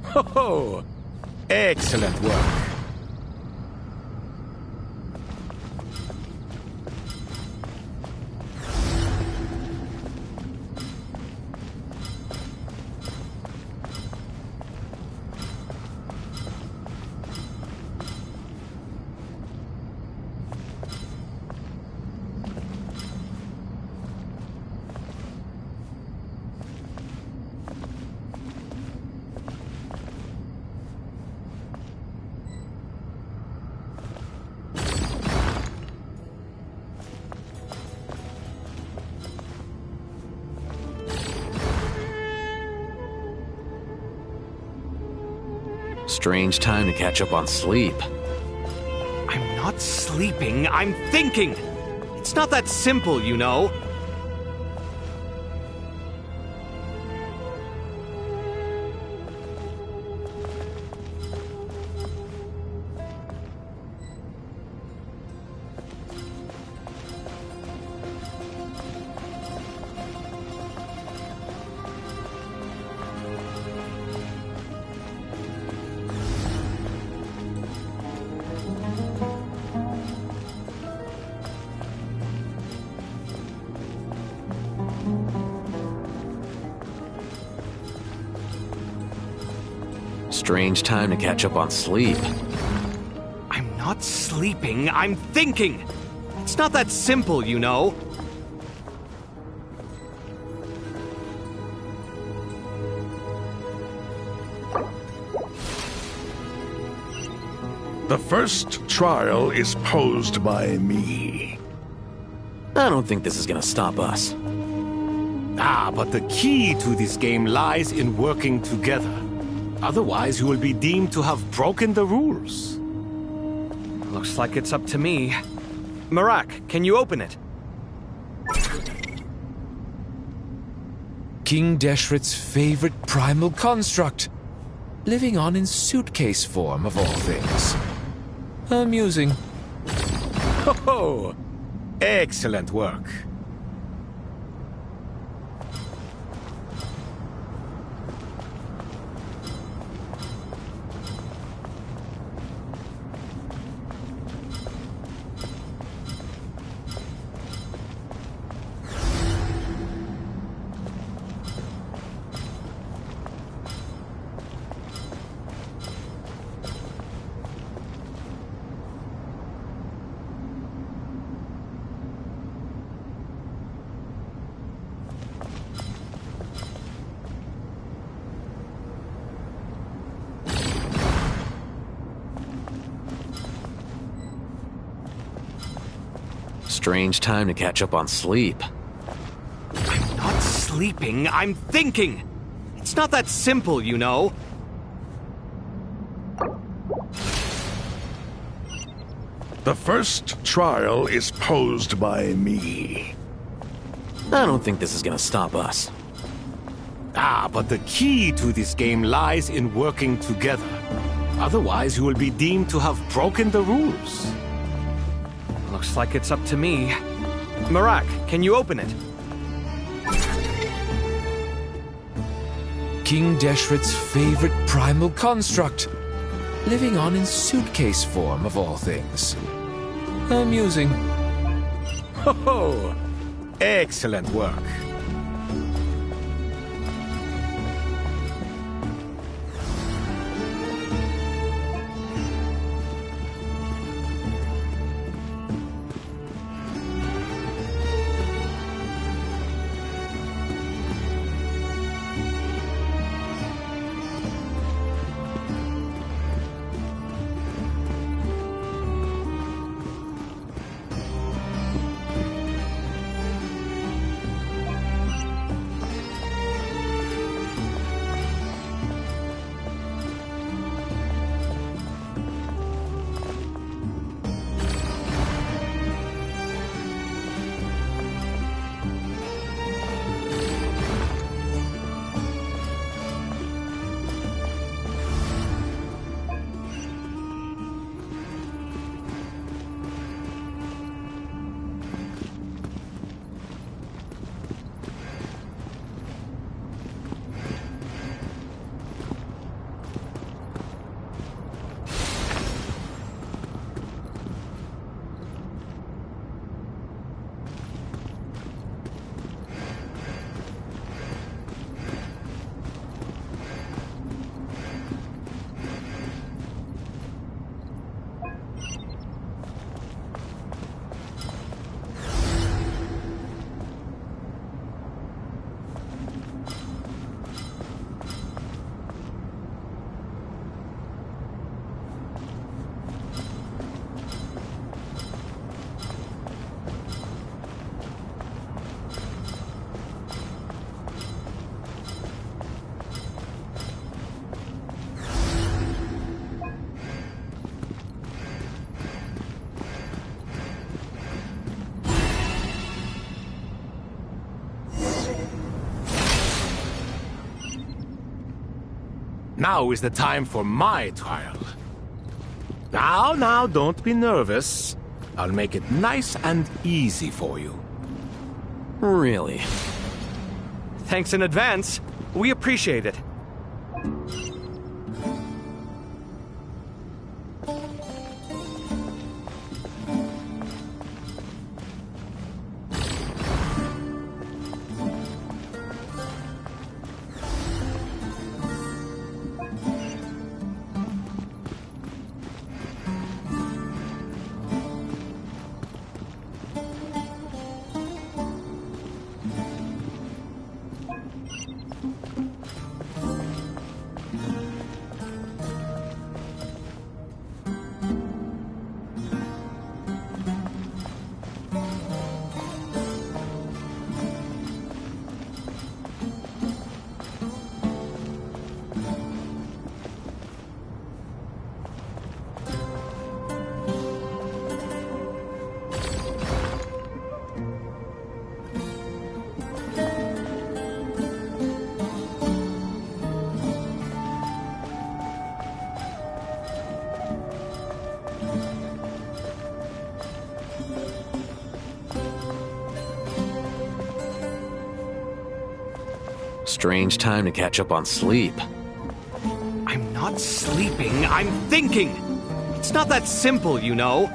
Ho-ho! Excellent work.
Strange time to catch up on sleep.
not sleeping, I'm thinking! It's not that simple, you know.
Strange time to catch up on sleep.
I'm not sleeping, I'm thinking! It's not that simple, you know.
The first trial is posed by me.
I don't think this is gonna stop us.
But the key to this game lies in working together. Otherwise, you will be deemed to have broken the rules.
Looks like it's up to me. Marak, can you open it?
King Deshret's favorite primal construct, living on in suitcase form of all things. Amusing.
Ho-ho! Excellent work.
Strange time to catch up on sleep.
I'm not sleeping, I'm thinking! It's not that simple, you know.
The first trial is posed by me.
I don't think this is gonna stop us.
But the key to this game lies in working together. Otherwise, you will be deemed to have broken the rules.
Looks like it's up to me. Marak, can you open it?
King Deshret's favorite primal construct, living on in suitcase form of all things. Amusing.
Ho-ho! Excellent work. Now is the time for my trial. Now, don't be nervous. I'll make it nice and easy for you.
Really?
Thanks in advance. We appreciate it.
Strange time to catch up on sleep.
I'm not sleeping, I'm thinking! It's not that simple, you know.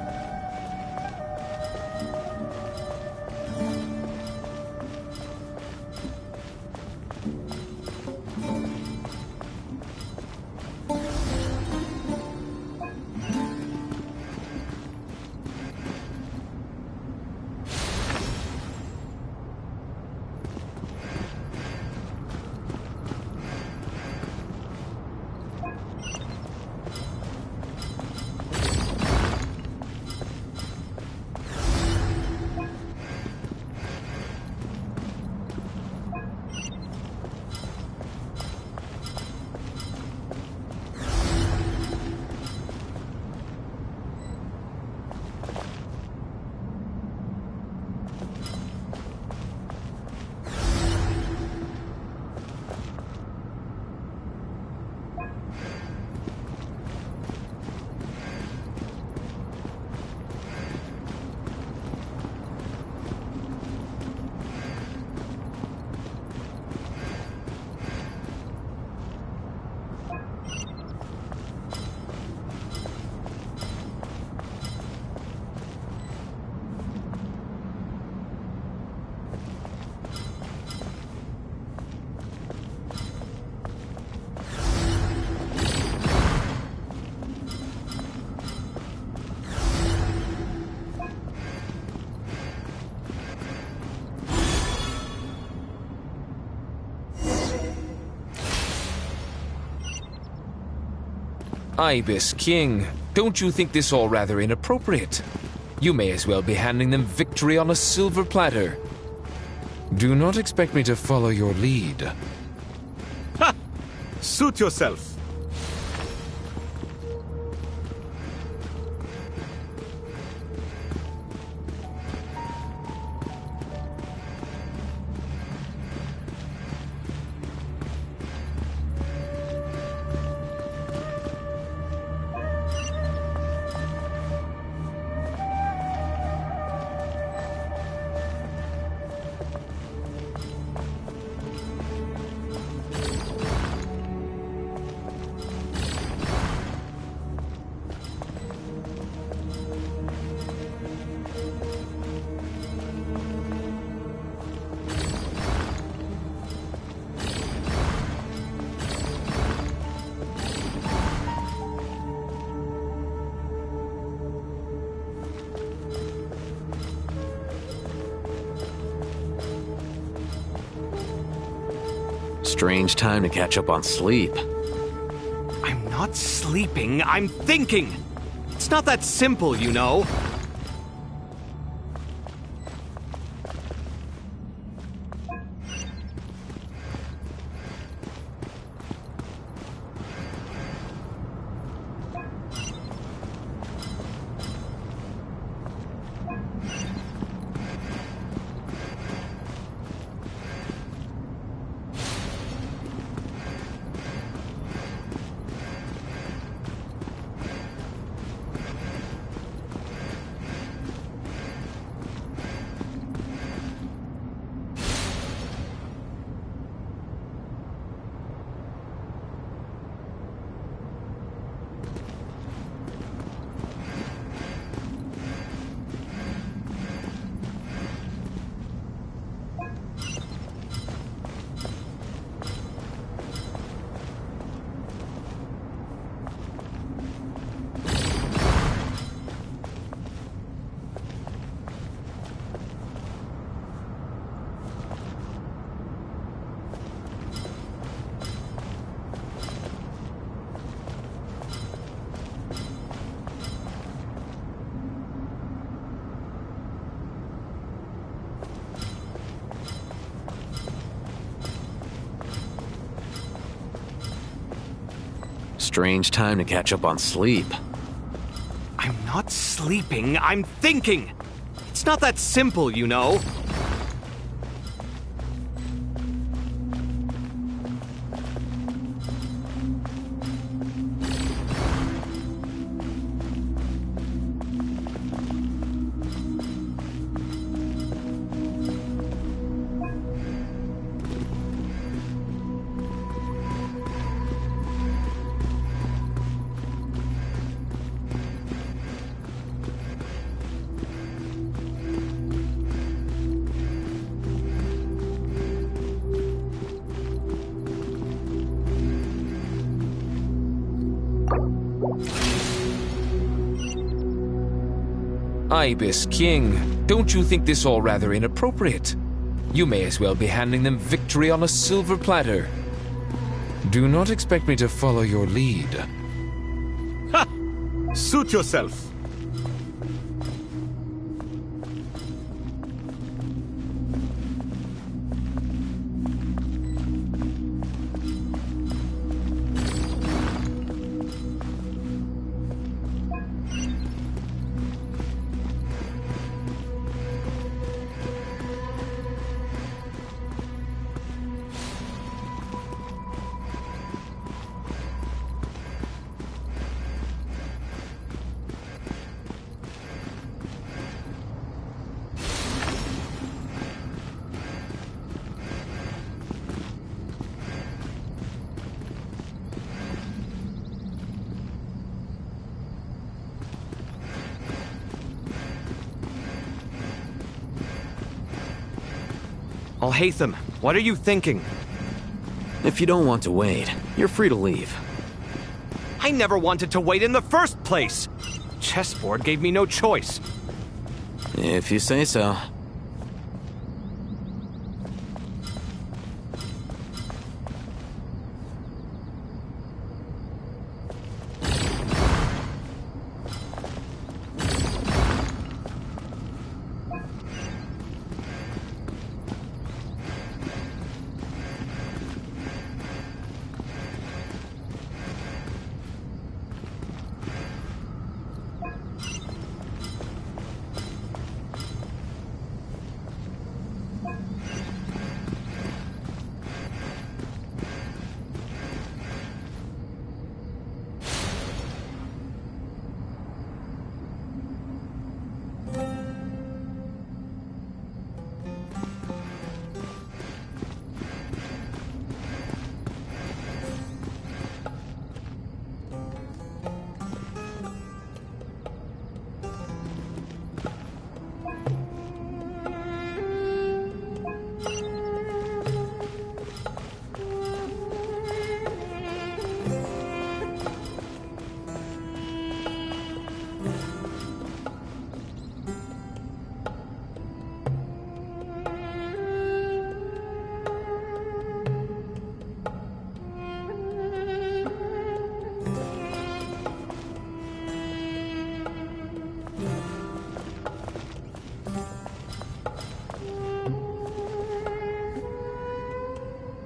Ibis King, don't you think this all rather inappropriate? You may as well be handing them victory on a silver platter. Do not expect me to follow your lead.
Ha! Suit yourself.
Strange time to catch up on sleep.
I'm not sleeping, I'm thinking! It's not that simple, you know.
Strange time to catch up on sleep.
I'm not sleeping, I'm thinking! It's not that simple, you know.
Ibis King, don't you think this all rather inappropriate? You may as well be handing them victory on a silver platter. Do not expect me to follow your lead.
Ha! Suit yourself.
Alhaitham, what are you thinking?
If you don't want to wait, you're free to leave.
I never wanted to wait in the first place! Chessboard gave me no choice.
If you say so.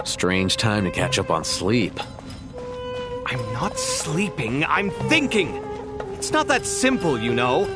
Strange time to catch up on sleep.
I'm not sleeping, I'm thinking! It's not that simple, you know.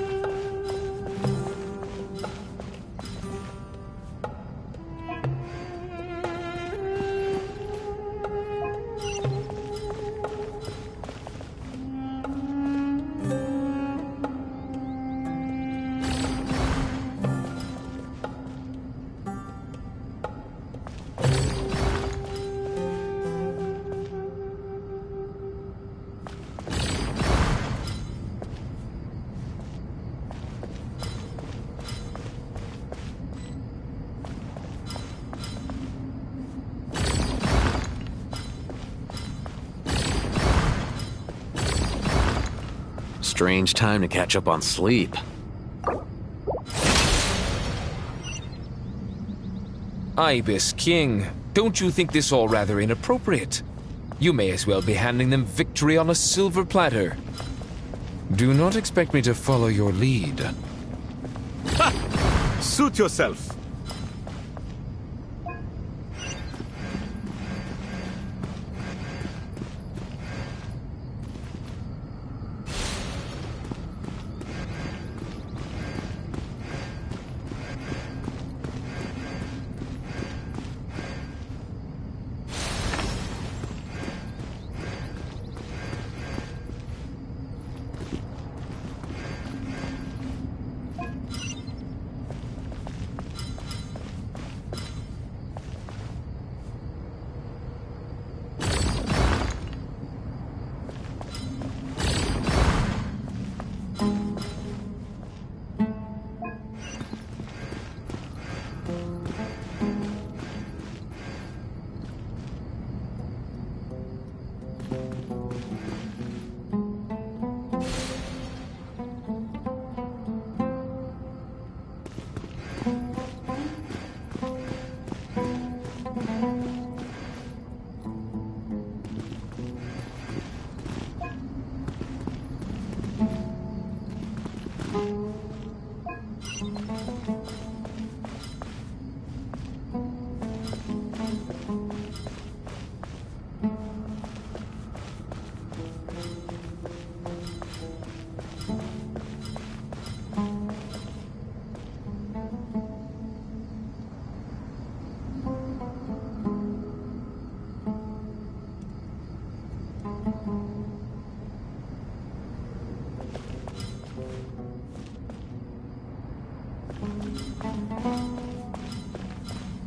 Strange time to catch up on sleep.
Ibis King, don't you think this all rather inappropriate? You may as well be handing them victory on a silver platter. Do not expect me to follow your lead.
Ha! Suit yourself.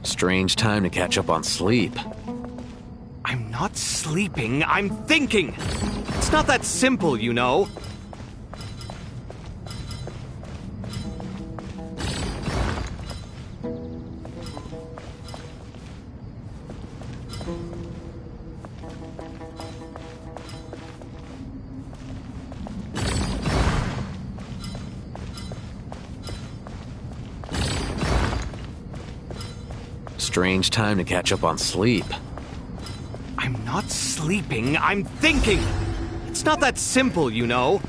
Strange time to catch up on sleep.
I'm not sleeping, I'm thinking! It's not that simple, you know.
Strange time to catch up on sleep.
I'm not sleeping, I'm thinking! It's not that simple, you know.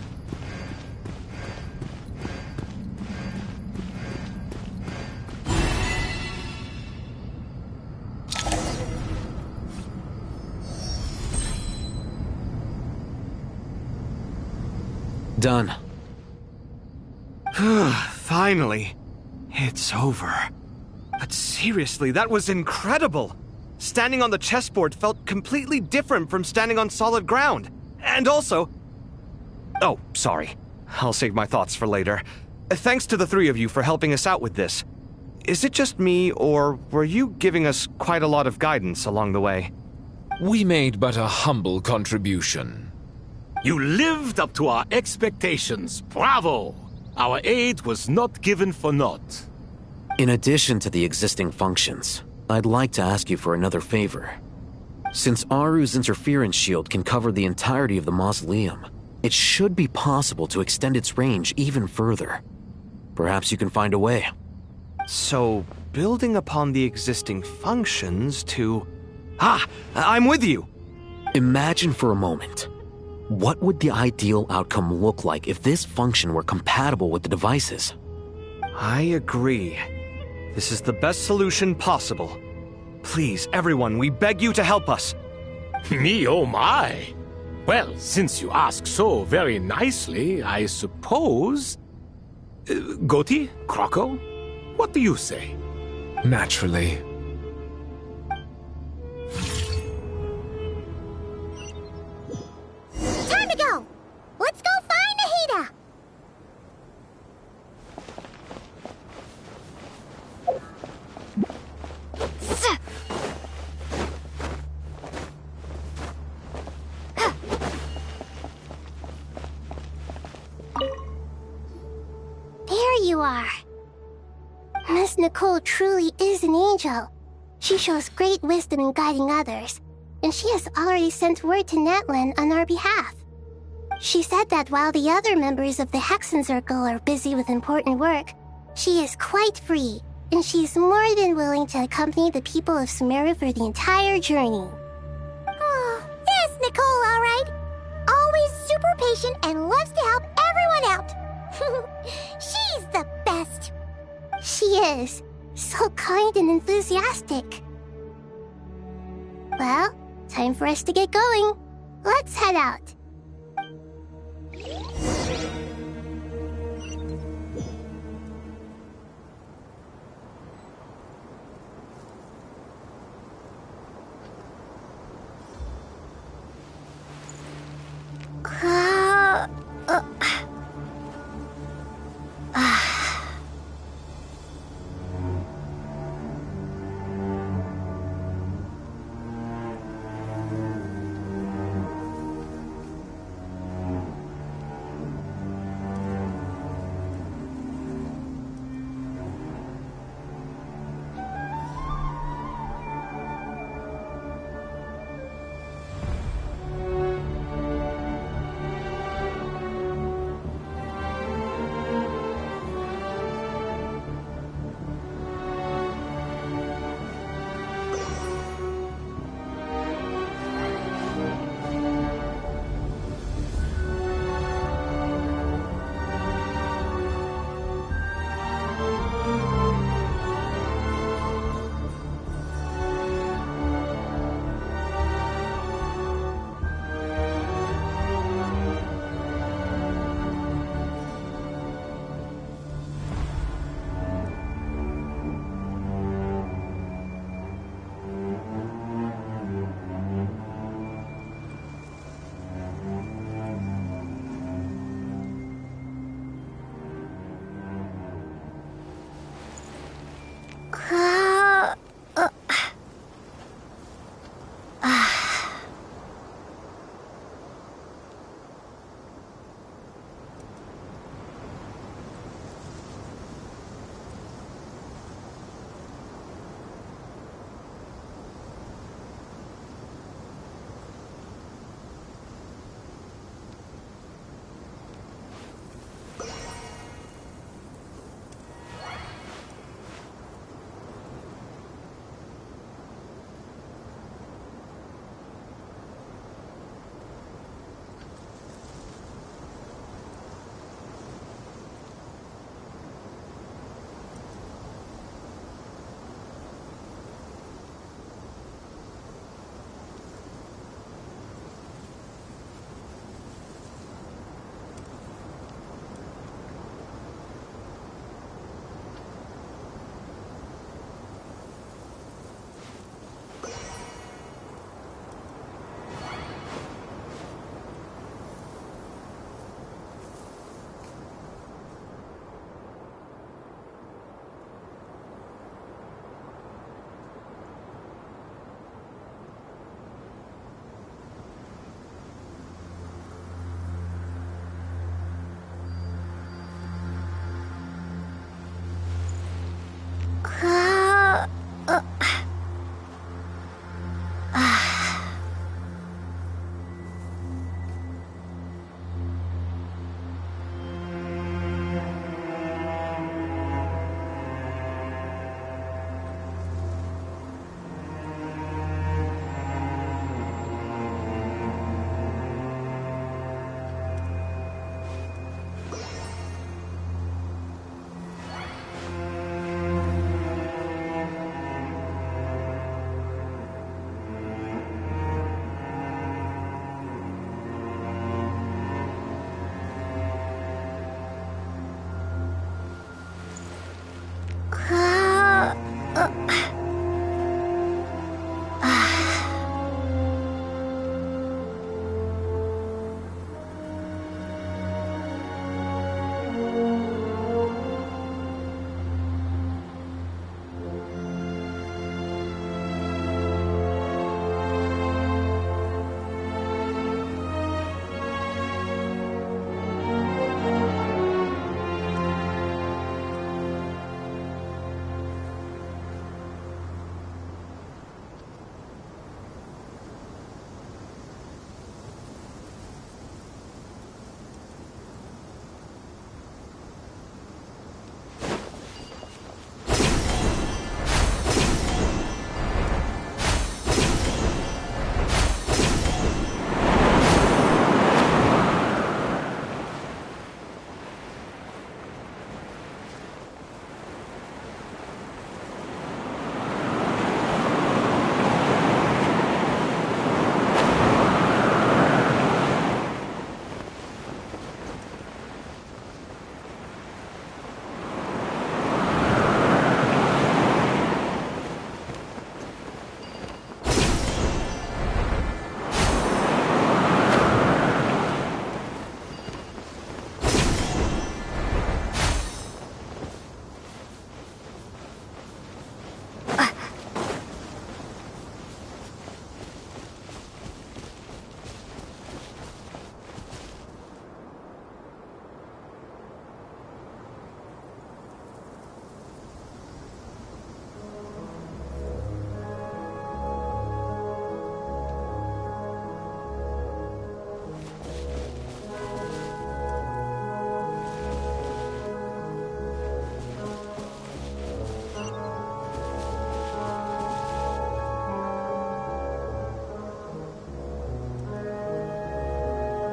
Done.
Finally. It's over. But seriously, that was incredible! Standing on the chessboard felt completely different from standing on solid ground. And also... Oh, sorry. I'll save my thoughts for later. Thanks to the three of you for helping us out with this. Is it just me, or were you giving us quite a lot of guidance along the way?
We made but a humble contribution.
You lived up to our expectations. Bravo! Our aid was not given for naught.
In addition to the existing functions, I'd like to ask you for another favor. Since Aru's interference shield can cover the entirety of the mausoleum, it should be possible to extend its range even further. Perhaps you can find a way.
So, building upon the existing functions to... I'm with you!
Imagine for a moment. What would the ideal outcome look like if this function were compatible with the devices?
I agree. This is the best solution possible. Please, everyone, we beg you to help us.
Me, oh my! Well, since you ask so very nicely, I suppose... Goti? Kroko? What do you say?
Naturally.
Time to go! Let's go find Nahida! There you are. Miss Nicole truly is an angel. She shows great wisdom in guiding others, and she has already sent word to Natlan on our behalf. She said that while the other members of the Hexen Circle are busy with important work, she is quite free, and she's more than willing to accompany the people of Sumeru for the entire journey. Oh, that's Nicole, all right. Always super patient and loves to help everyone out. She's the best. She is. So kind and enthusiastic. Well, time for us to get going. Let's head out.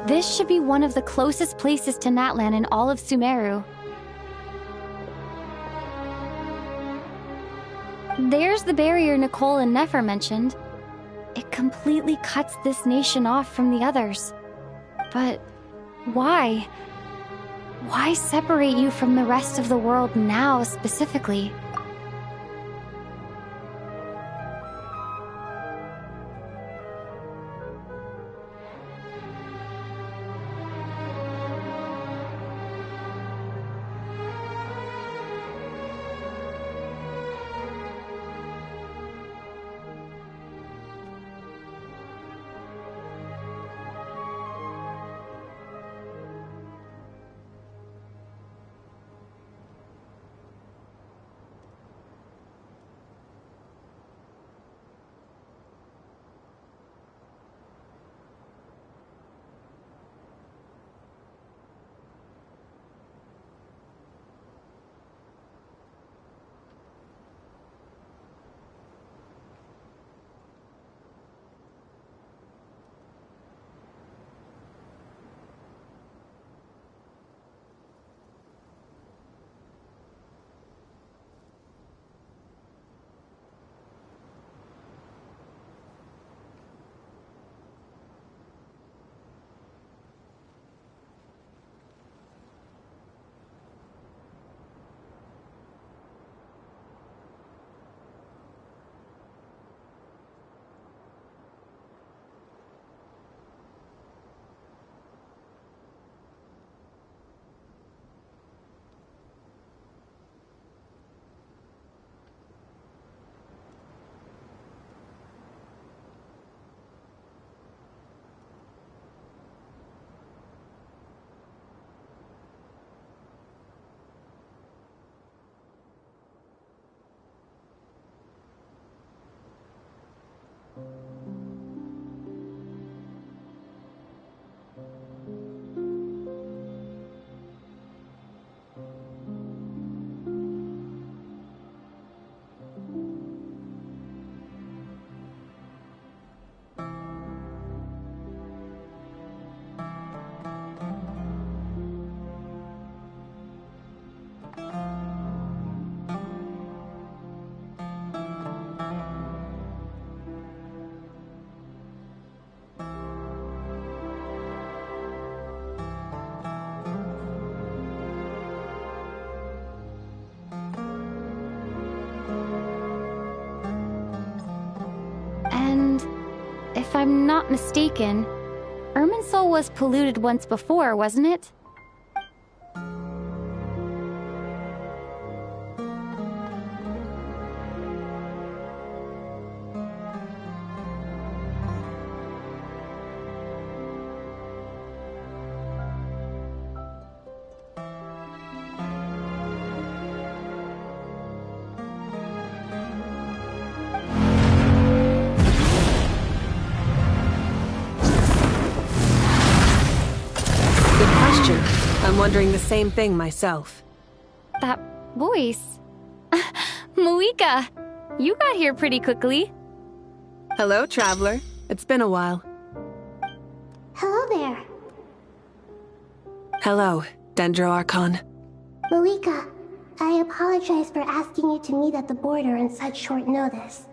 This should be one of the closest places to Natlan in all of Sumeru. There's the barrier Nicole and Nefer mentioned. It completely cuts this nation off from the others. But why? Why separate you from the rest of the world now, specifically? If I'm not mistaken, Irminsul was polluted once before, wasn't it?
I'm wondering the same thing myself.
That voice. Malika, you got here pretty quickly.
Hello, Traveler. It's been a while.
Hello there.
Hello, Dendro Archon.
Malika, I apologize for asking you to meet at the border on such short notice.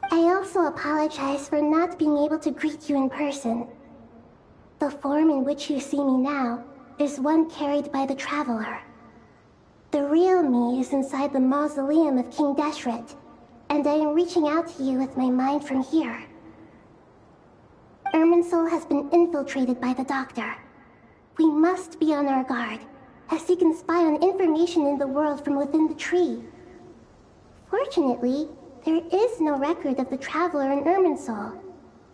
I also apologize for not being able to greet you in person. The form in which you see me now is one carried by the Traveler. The real me is inside the mausoleum of King Deshret, and I am reaching out to you with my mind from here. Irminsul has been infiltrated by the Doctor. We must be on our guard, as he can spy on information in the world from within the tree. Fortunately, there is no record of the Traveler in Irminsul,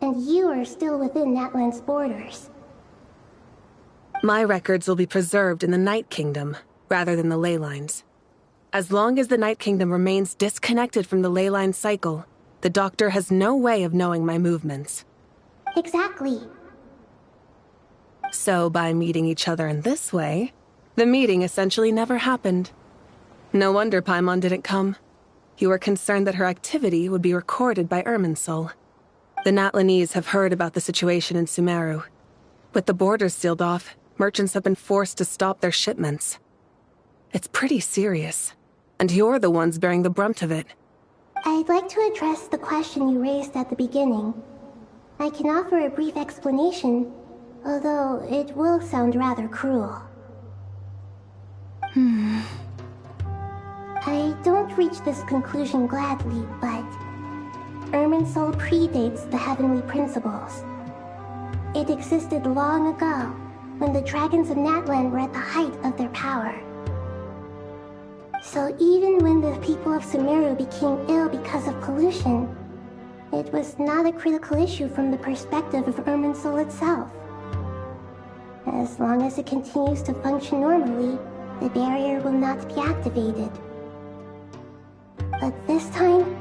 and you are still within Natlan's borders.
My records will be preserved in the Night Kingdom, rather than the ley lines. As long as the Night Kingdom remains disconnected from the ley line cycle, the Doctor has no way of knowing my movements.
Exactly.
So by meeting each other in this way, the meeting essentially never happened. No wonder Paimon didn't come. You were concerned that her activity would be recorded by Irminsul. The Natlanese have heard about the situation in Sumeru. With the borders sealed off, merchants have been forced to stop their shipments. It's pretty serious, and you're the ones bearing the brunt of it.
I'd like to address the question you raised at the beginning. I can offer a brief explanation, although it will sound rather cruel. I don't reach this conclusion gladly, but Irminsul predates the Heavenly Principles. It existed long ago, when the dragons of Natlan were at the height of their power. So even when the people of Sumeru became ill because of pollution, it was not a critical issue from the perspective of Irminsul itself. As long as it continues to function normally, the barrier will not be activated. But this time,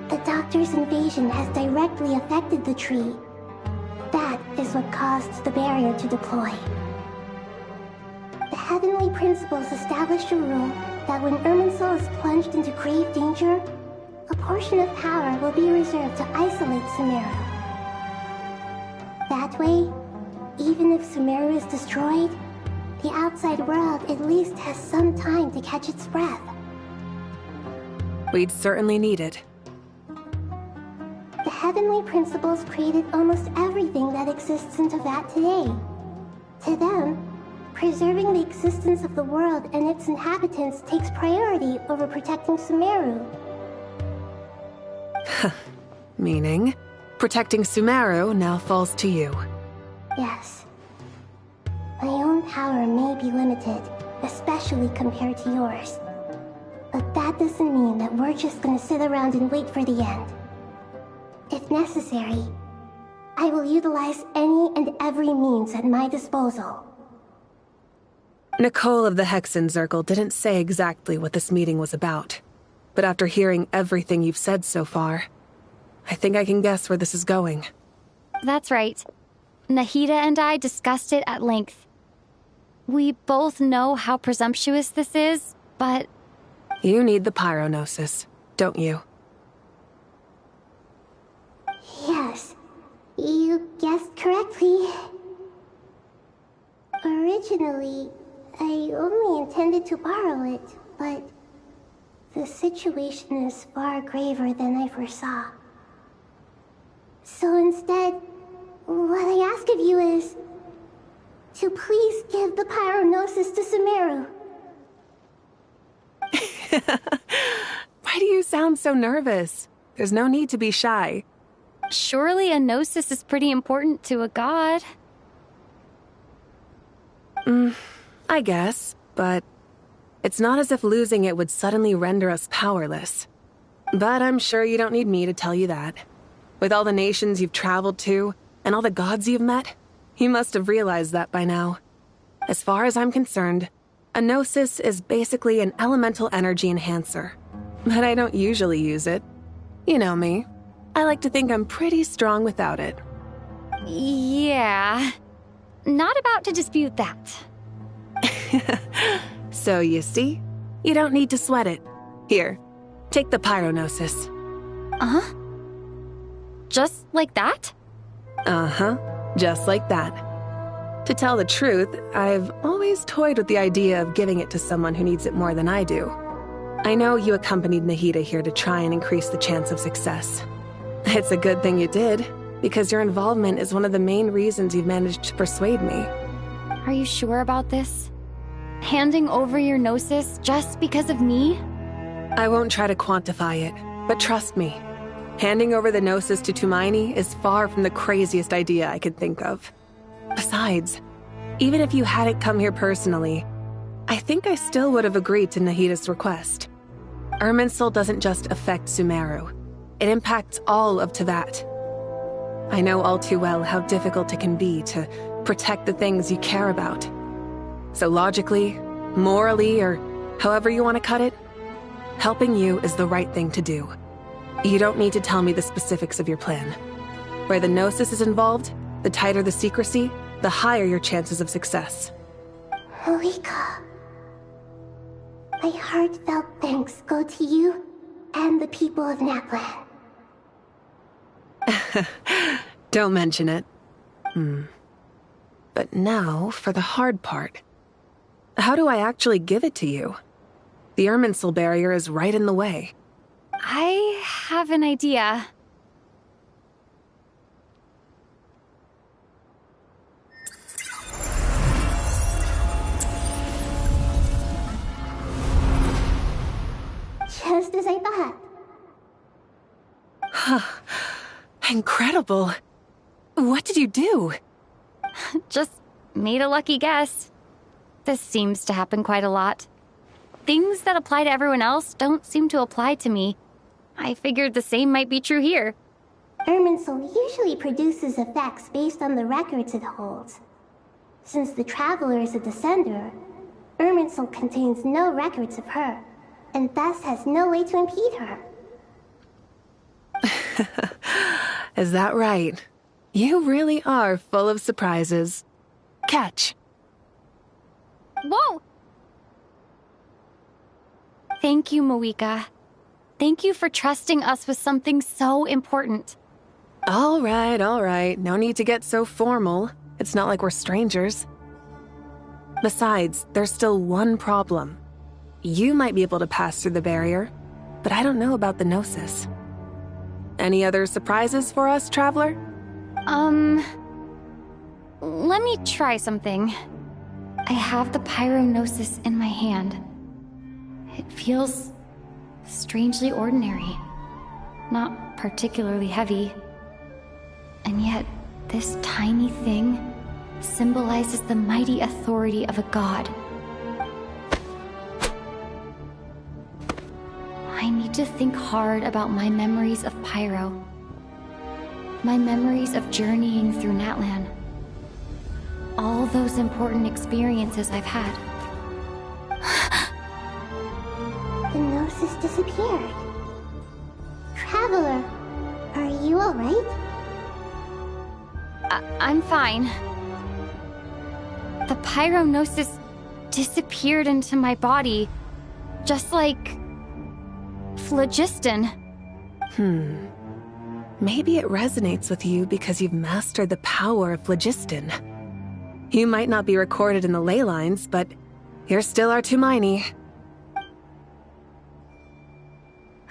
the Doctor's invasion has directly affected the tree. That is what caused the barrier to deploy. The Heavenly Principles established a rule that when Irminsul is plunged into grave danger, a portion of power will be reserved to isolate Sumeru. That way, even if Sumeru is destroyed, the outside world at least has some time to catch its breath.
We'd certainly need it.
The Heavenly Principles created almost everything that exists in Teyvat today. To them, preserving the existence of the world and its inhabitants takes priority over protecting Sumeru.
Meaning, protecting Sumeru now falls to you.
Yes. My own power may be limited, especially compared to yours. But that doesn't mean that we're just gonna sit around and wait for the end. If necessary, I will utilize any and every means at my disposal.
Nicole of the Hexen Circle didn't say exactly what this meeting was about. But after hearing everything you've said so far, I think I can guess where this is going.
That's right. Nahida and I discussed it at length. We both know how presumptuous this is, but...
You need the Pyronosis, don't you?
Yes, you guessed correctly. Originally, I only intended to borrow it, but the situation is far graver than I foresaw. So instead, what I ask of you is to please give the Pyronosis to Sumeru.
Why do you sound so nervous? There's no need to be shy.
Surely a gnosis is pretty important to a god.
I guess, but it's not as if losing it would suddenly render us powerless. But I'm sure you don't need me to tell you that. With all the nations you've traveled to, and all the gods you've met, you must have realized that by now. As far as I'm concerned, a gnosis is basically an elemental energy enhancer. But I don't usually use it. You know me. I like to think I'm pretty strong without it.
Yeah. Not about to dispute that.
So you see, you don't need to sweat it. Here, take the Pyronosis.
Uh-huh. Just like that?
Uh-huh, just like that. To tell the truth, I've always toyed with the idea of giving it to someone who needs it more than I do. I know you accompanied Nahida here to try and increase the chance of success. It's a good thing you did, because your involvement is one of the main reasons you've managed to persuade me.
Are you sure about this? Handing over your gnosis just because of me?
I won't try to quantify it, but trust me. Handing over the gnosis to Tumaini is far from the craziest idea I could think of. Besides, even if you hadn't come here personally, I think I still would have agreed to Nahida's request. Irminsul doesn't just affect Sumeru. It impacts all of Teyvat. I know all too well how difficult it can be to protect the things you care about. So logically, morally, or however you want to cut it, helping you is the right thing to do. You don't need to tell me the specifics of your plan. Where the gnosis is involved, the tighter the secrecy, the higher your chances of success.
Moika, my heartfelt thanks go to you and the people of Natlan.
Don't mention it. But now for the hard part. How do I actually give it to you? The Irminsul barrier is right in the way.
I have an idea.
Just as I thought.
Incredible. What did you do?
Just made a lucky guess. This seems to happen quite a lot. Things that apply to everyone else don't seem to apply to me. I figured the same might be true here.
Irminsul usually produces effects based on the records it holds. Since the Traveler is a Descender, Irminsul contains no records of her, and thus has no way to impede her.
Is that right? You really are full of surprises. Catch.
Whoa! Thank you, Moika. Thank you for trusting us with something so important.
All right. No need to get so formal. It's not like we're strangers. Besides, there's still one problem. You might be able to pass through the barrier, but I don't know about the Gnosis. Any other surprises for us, Traveler?
Let me try something. I have the Pyronosis in my hand. It feels strangely ordinary, not particularly heavy. And yet, this tiny thing symbolizes the mighty authority of a god. I need to think hard about my memories of Pyro. My memories of journeying through Natlan. All those important experiences I've had.
The Gnosis disappeared. Traveler, are you alright?
I'm fine. The Pyronosis disappeared into my body, just like phlogiston.
Maybe it resonates with you because you've mastered the power of phlogiston. You might not be recorded in the ley lines, but you're still our Tumaini.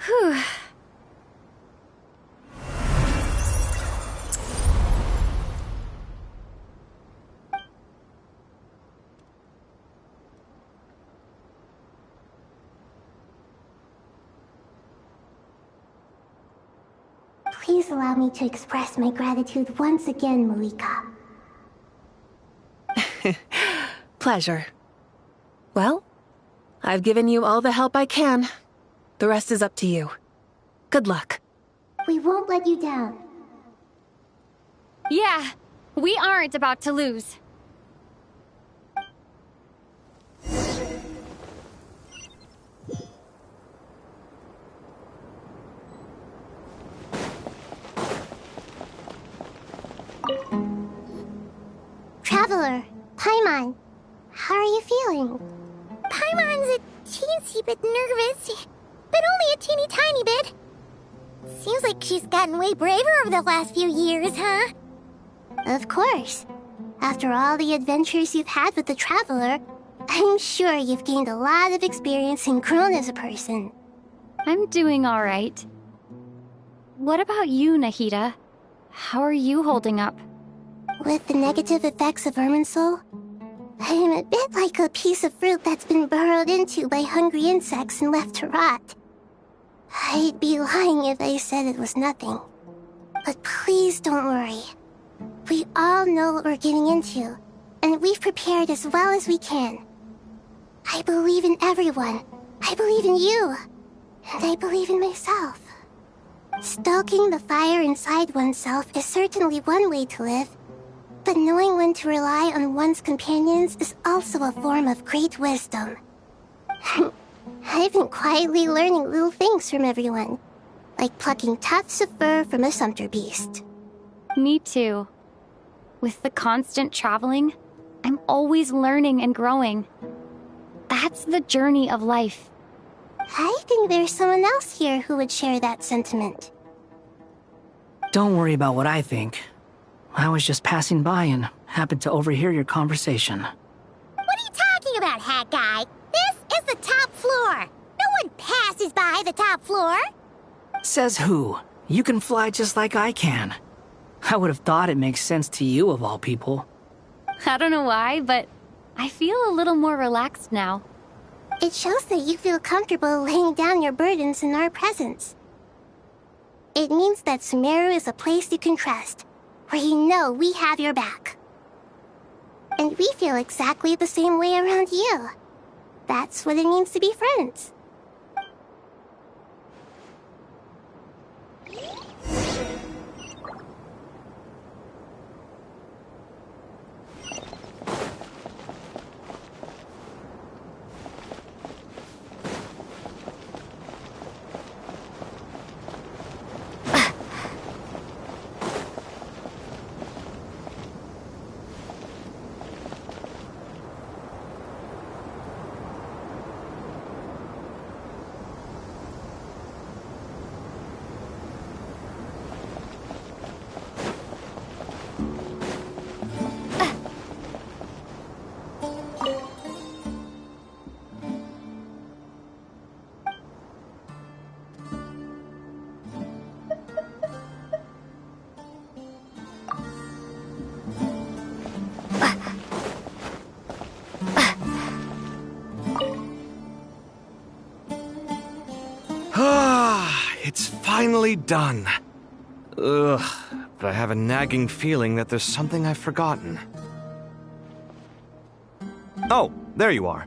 Whew.
Please allow me to express my gratitude once again, Malika.
Pleasure. Well, I've given you all the help I can. The rest is up to you. Good luck.
We won't let you down.
Yeah, we aren't about to lose.
Traveler, Paimon, how are you feeling? Paimon's a teensy bit nervous, but only a teeny tiny bit. Seems like she's gotten way braver over the last few years, huh?
Of course. After all the adventures you've had with the Traveler, I'm sure you've gained a lot of experience and grown as a person.
I'm doing all right. What about you, Nahida? How are you holding up?
With the negative effects of Irminsul, I'm a bit like a piece of fruit that's been burrowed into by hungry insects and left to rot. I'd be lying if I said it was nothing. But please don't worry. We all know what we're getting into, and we've prepared as well as we can. I believe in everyone. I believe in you. And I believe in myself. Stoking the fire inside oneself is certainly one way to live, but knowing when to rely on one's companions is also a form of great wisdom. I've been quietly learning little things from everyone, like plucking tufts of fur from a sumpter beast.
Me too. With the constant traveling, I'm always learning and growing. That's the journey of life.
I think there's someone else here who would share that sentiment.
Don't worry about what I think. I was just passing by and happened to overhear your conversation.
What are you talking about, Hat Guy? This is the top floor. No one passes by the top floor.
Says who? You can fly just like I can. I would have thought it makes sense to you of all people.
I don't know why, but I feel a little more relaxed now.
It shows that you feel comfortable laying down your burdens in our presence. It means that Sumeru is a place you can trust, where you know we have your back. And we feel exactly the same way around you. That's what it means to be friends.
It's finally done. Ugh, but I have a nagging feeling that there's something I've forgotten. Oh, there you are.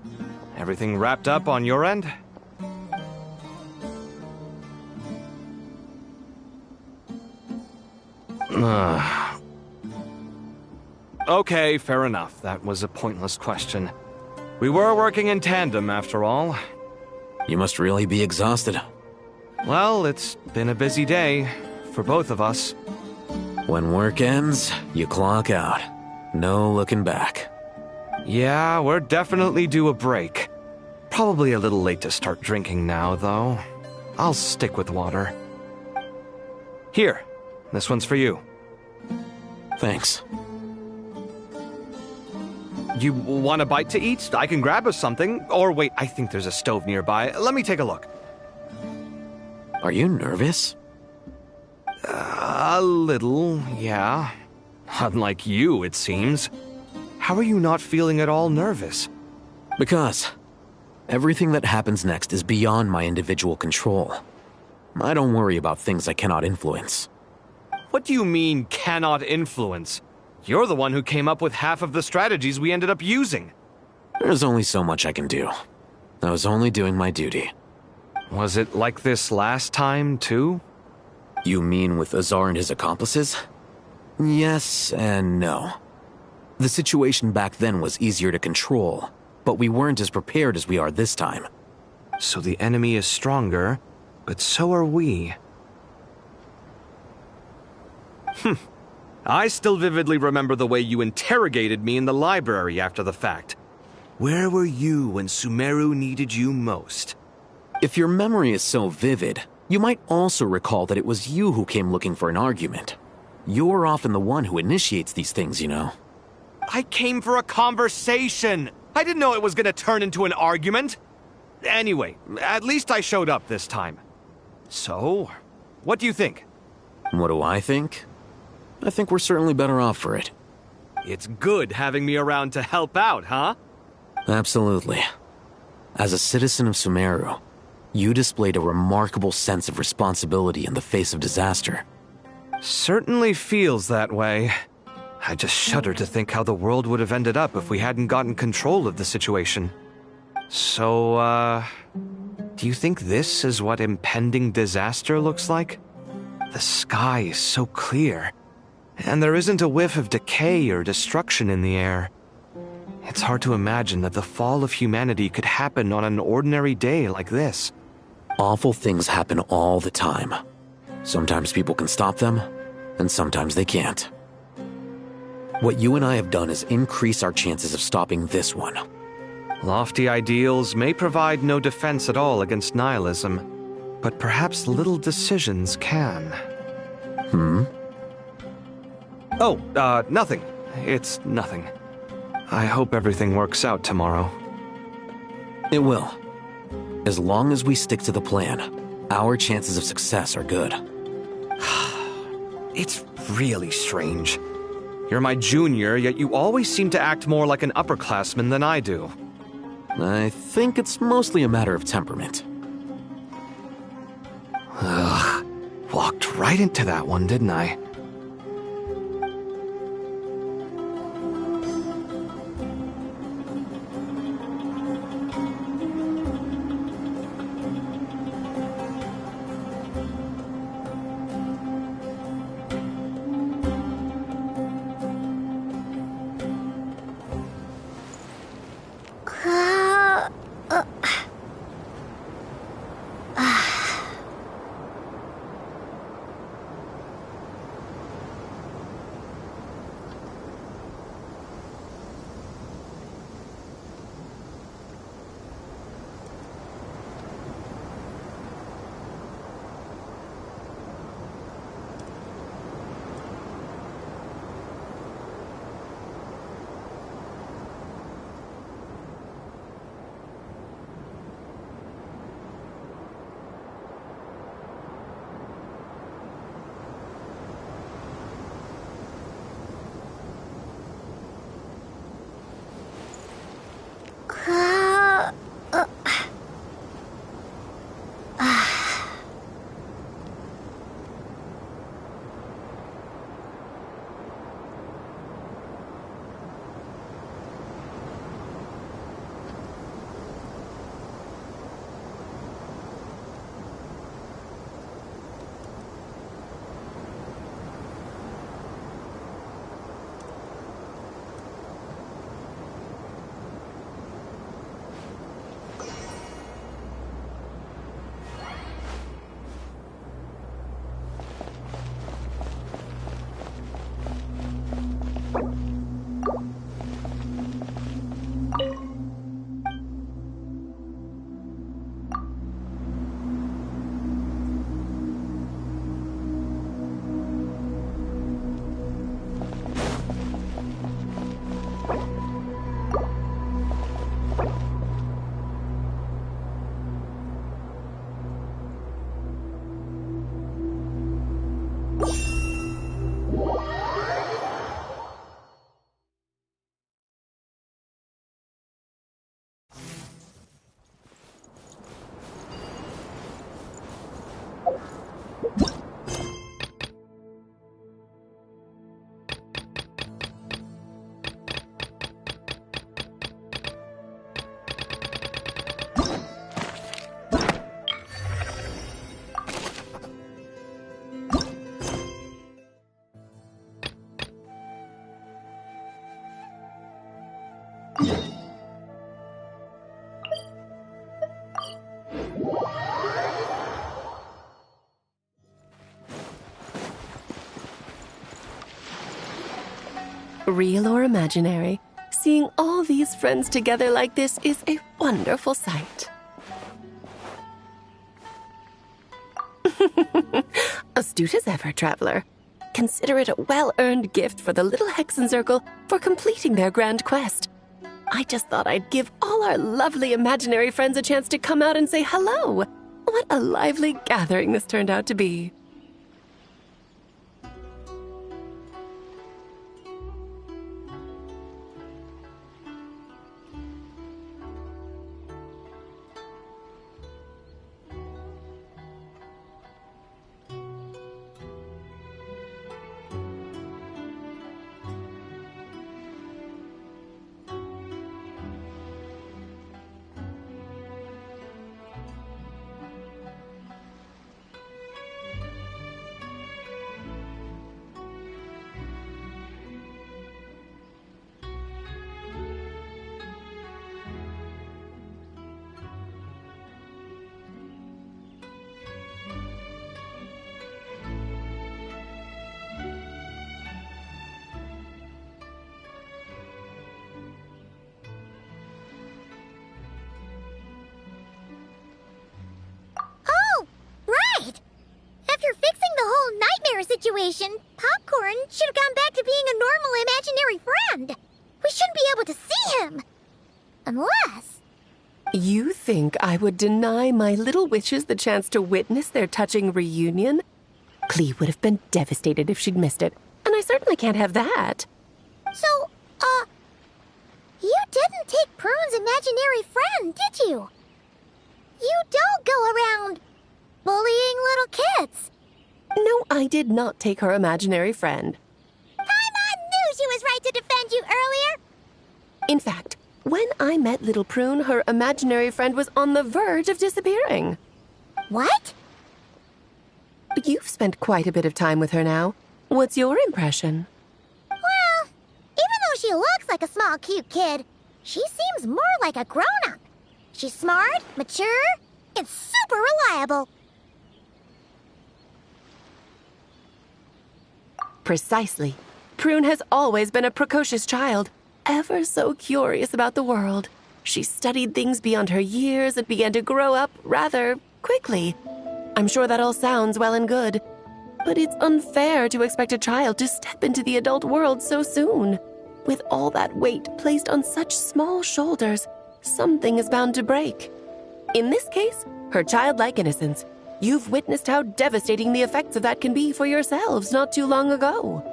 Everything wrapped up on your end? Okay, fair enough. That was a pointless question. We were working in tandem, after all.
You must really be exhausted.
Well, it's been a busy day for both of us.
When work ends, you clock out. No looking back.
Yeah, we're definitely due a break. Probably a little late to start drinking now, though. I'll stick with water. Here, this one's for you.
Thanks.
You want a bite to eat? I can grab us something. Or wait, I think there's a stove nearby. Let me take a look.
Are you nervous?
A little, yeah. Unlike you, it seems. How are you not feeling at all nervous?
Because everything that happens next is beyond my individual control. I don't worry about things I cannot influence.
What do you mean, cannot influence? You're the one who came up with half of the strategies we ended up using.
There's only so much I can do. I was only doing my duty.
Was it like this last time, too?
You mean with Azar and his accomplices? Yes and no. The situation back then was easier to control, but we weren't as prepared as we are this time.
So the enemy is stronger, but so are we. I still vividly remember the way you interrogated me in the library after the fact. Where were you when Sumeru needed you most?
If your memory is so vivid, you might also recall that it was you who came looking for an argument. You're often the one who initiates these things, you know.
I came for a conversation! I didn't know it was gonna turn into an argument! Anyway, at least I showed up this time. So, what do you think?
What do I think? I think we're certainly better off for it.
It's good having me around to help out, huh?
Absolutely. As a citizen of Sumeru, you displayed a remarkable sense of responsibility in the face of disaster.
Certainly feels that way. I just shudder to think how the world would have ended up if we hadn't gotten control of the situation. So, do you think this is what impending disaster looks like? The sky is so clear, and there isn't a whiff of decay or destruction in the air. It's hard to imagine that the fall of humanity could happen on an ordinary day like this.
Awful things happen all the time. Sometimes people can stop them, and sometimes they can't. What you and I have done is increase our chances of stopping this one.
Lofty ideals may provide no defense at all against nihilism, but perhaps little decisions can. Oh, nothing. It's nothing. I hope everything works out tomorrow.
It will. As long as we stick to the plan, our chances of success are good.
It's really strange. You're my junior, yet you always seem to act more like an upperclassman than I do.
I think it's mostly a matter of temperament.
Ugh. Walked right into that one, didn't I?
Real or imaginary, seeing all these friends together like this is a wonderful sight. Astute as ever, traveler. Consider it a well-earned gift for the Little Hexencircle for completing their grand quest. I just thought I'd give all our lovely imaginary friends a chance to come out and say hello. What a lively gathering this turned out to be.
Situation, Popcorn should have gone back to being a normal imaginary friend. We shouldn't be able to see him. Unless...
You think I would deny my little witches the chance to witness their touching reunion? Klee would have been devastated if she'd missed it, and I certainly can't have that.
So, you didn't take Prune's imaginary friend, did you? You don't go around bullying little kids.
No, I did not take her imaginary friend.
Paimon knew she was right to defend you earlier.
In fact, when I met Little Prune, her imaginary friend was on the verge of disappearing.
What?
You've spent quite a bit of time with her now. What's your impression?
Well, even though she looks like a small, cute kid, she seems more like a grown-up. She's smart, mature, and super reliable.
Precisely. Prune has always been a precocious child, ever so curious about the world. She studied things beyond her years and began to grow up rather quickly. I'm sure that all sounds well and good, but it's unfair to expect a child to step into the adult world so soon. With all that weight placed on such small shoulders, something is bound to break. In this case, her childlike innocence. You've witnessed how devastating the effects of that can be for yourselves not too long ago.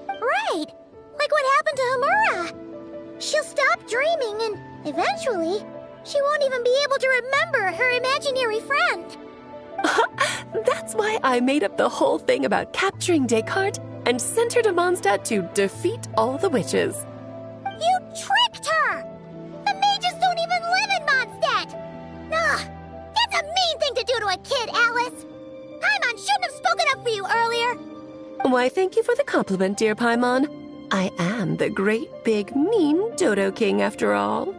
Right, like what happened to Hamura. She'll stop dreaming and, eventually, she won't even be able to remember her imaginary friend.
That's why I made up the whole thing about capturing Descartes and sent her to Mondstadt to defeat all the witches.
You tricked her! The mages don't even live in Mondstadt! Ugh, that's a mean thing to do to a kid, Alice! Paimon shouldn't have spoken up for you earlier!
Why, thank you for the compliment, dear Paimon. I am the great, big, mean Dodo King, after all.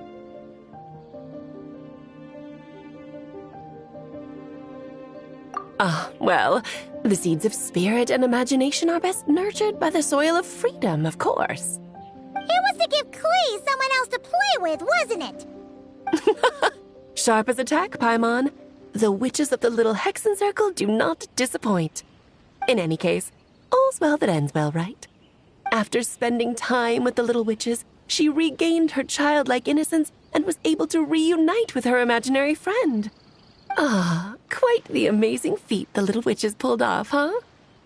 Well, the seeds of spirit and imagination are best nurtured by the soil of freedom, of course.
It was to give Klee someone else to play with, wasn't it?
Sharp as a tack, Paimon. The witches of the Little Hexencircle do not disappoint. In any case, all's well that ends well, right? After spending time with the little witches, she regained her childlike innocence and was able to reunite with her imaginary friend. Quite the amazing feat the little witches pulled off, huh?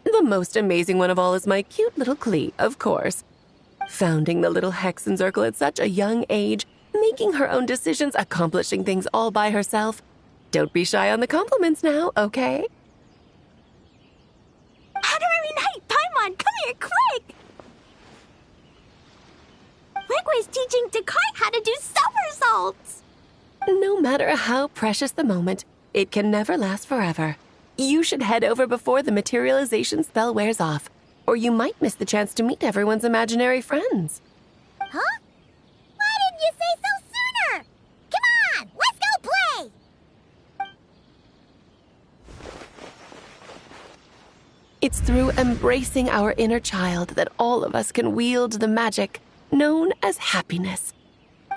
The most amazing one of all is my cute little Klee, of course. Founding the Little Hexencircle at such a young age, making her own decisions, accomplishing things all by herself. Don't be shy on the compliments now, okay?
Honorary Knight, Paimon, come here, quick! Liquid's teaching Descartes how to do somersaults!
No matter how precious the moment, it can never last forever. You should head over before the materialization spell wears off, or you might miss the chance to meet everyone's imaginary friends.
Huh? Why didn't you say so sooner? Come on, let's go play!
It's through embracing our inner child that all of us can wield the magic known as happiness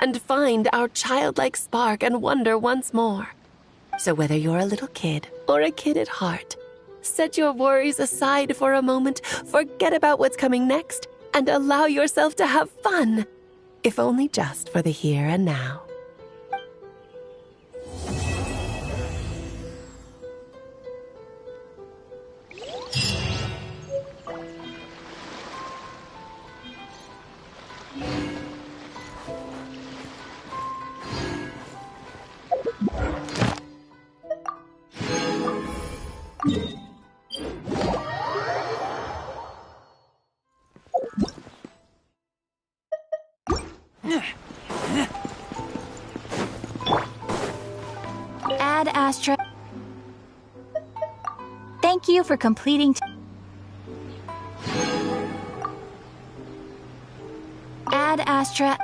and find our childlike spark and wonder once more. So whether you're a little kid or a kid at heart, set your worries aside for a moment, forget about what's coming next, and allow yourself to have fun, if only just for the here and now.
Ad Astra. Thank you for completing. Ad Astra.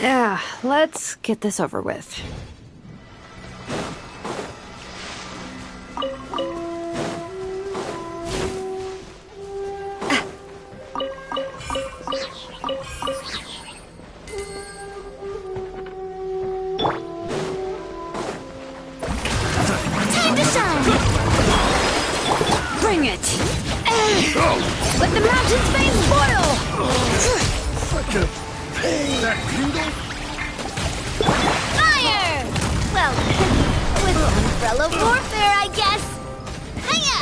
Yeah, let's get this over with.
Time to shine! Bring it! Let the mountain's veins boil!
Such a pain, that needle.
Fire! Well, with umbrella warfare, I guess. Hiya!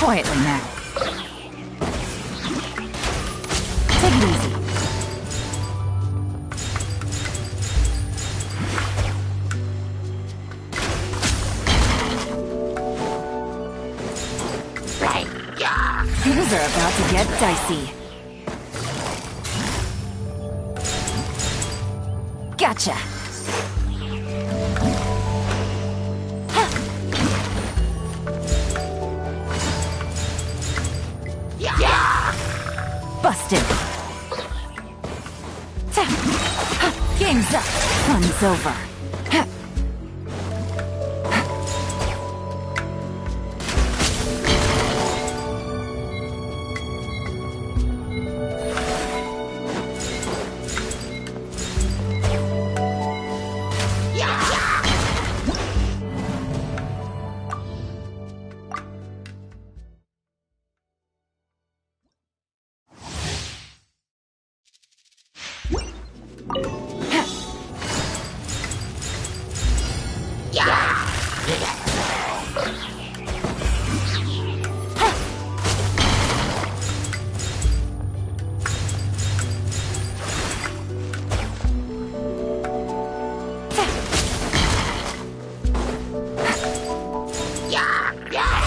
Quietly now. Take it easy. Things are about to get dicey. Gotcha. Busted. Game's up. Fun's over.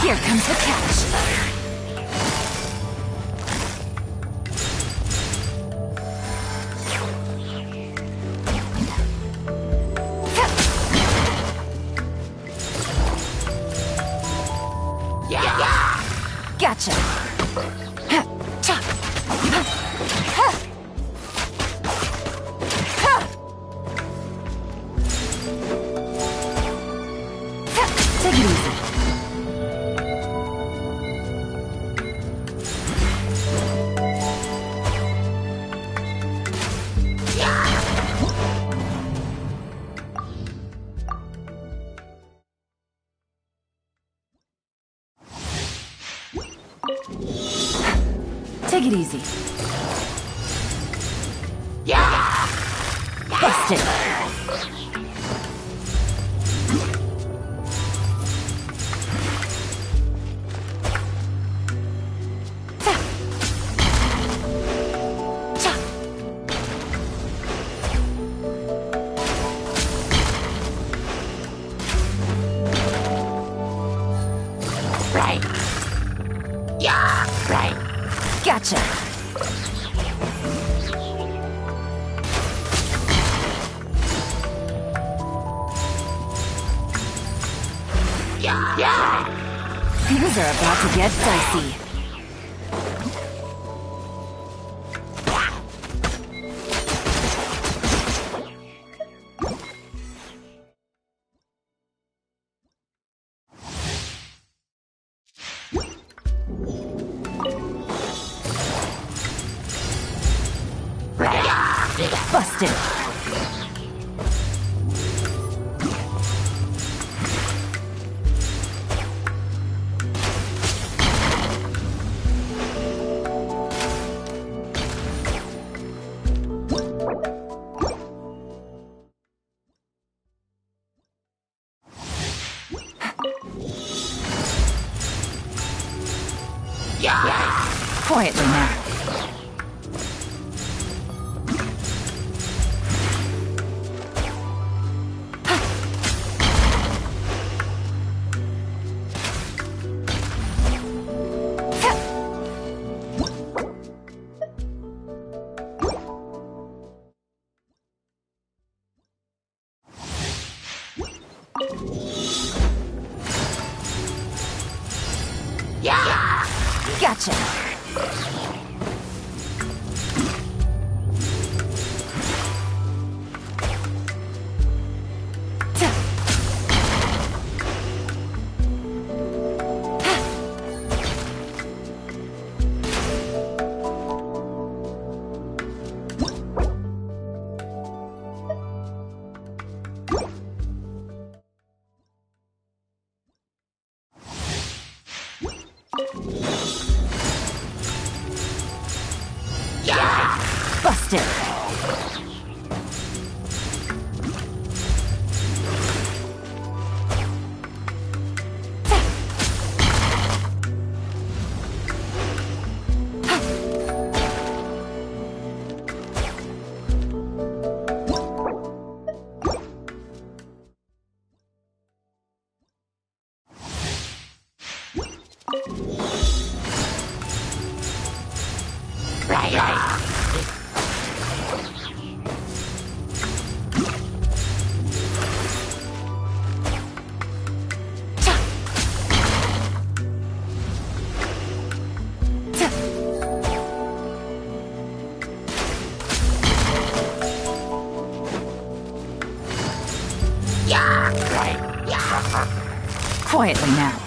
Here comes the catch. Gotcha. Take it easy. Take it easy. Yeah! Busted!
Right. Yeah, right.
Gotcha!
Yeah.
Things are about to get dicey. Busted! Quietly now. Gotcha! Busted! Quietly now.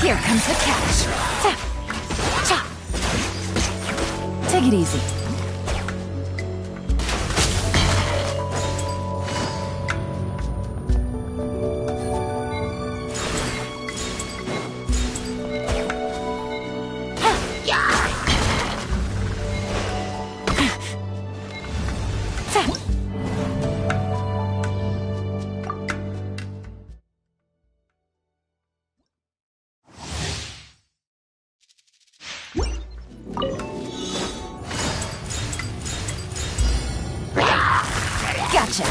Here comes the catch. Take it easy. Gotcha.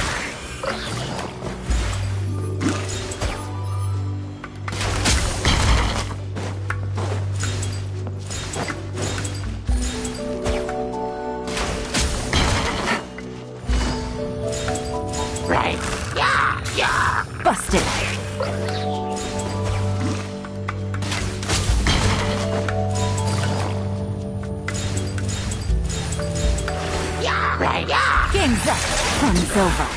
Right. Yeah.
Busted.
Right.
Game's up. Fun's over.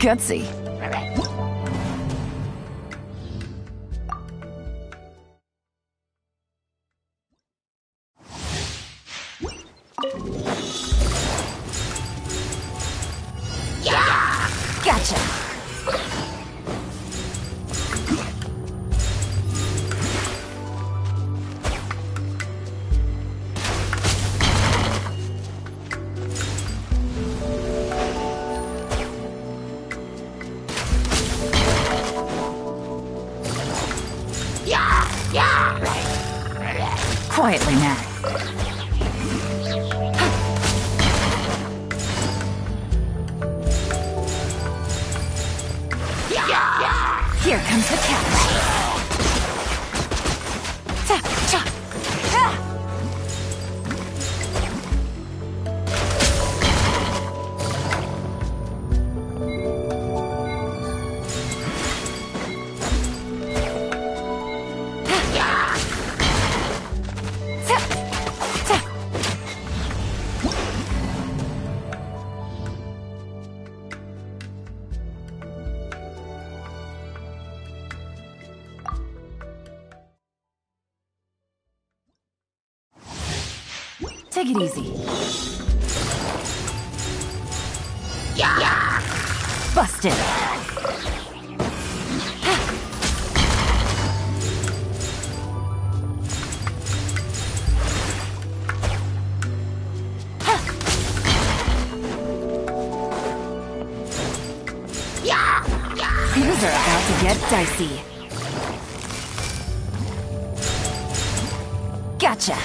Gutsy. Gotcha. Quietly now. Here comes the catch. Tap, chop. Take it easy. Busted. Things are about to get dicey. Gotcha.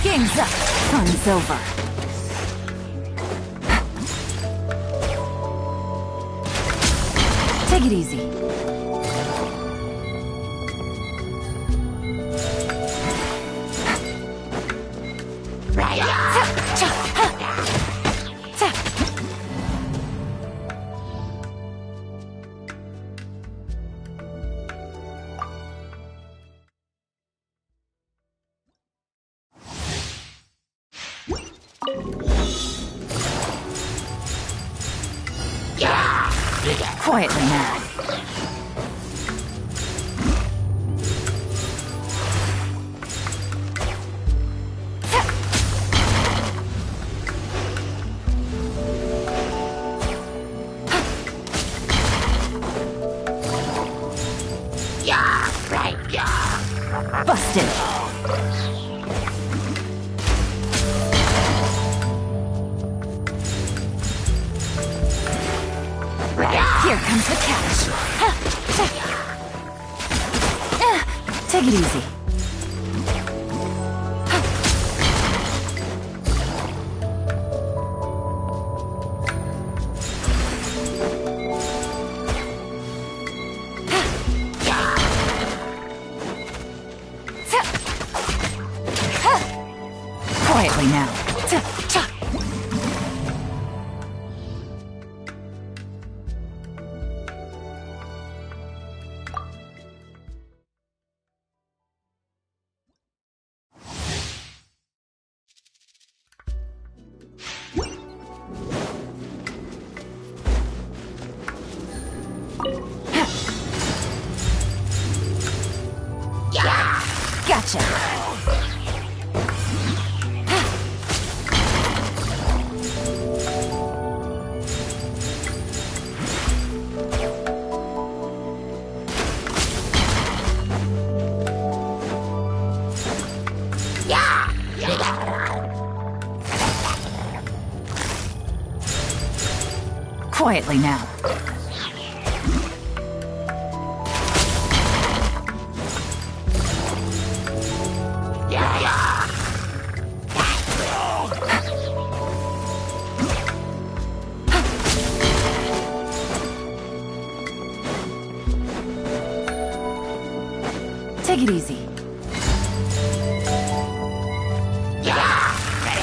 Game's up. Fun's over. Take it easy. Quietly now. Busted. Here comes the catch. Take it easy. Quietly now. Gotcha. Quietly now. Take it easy.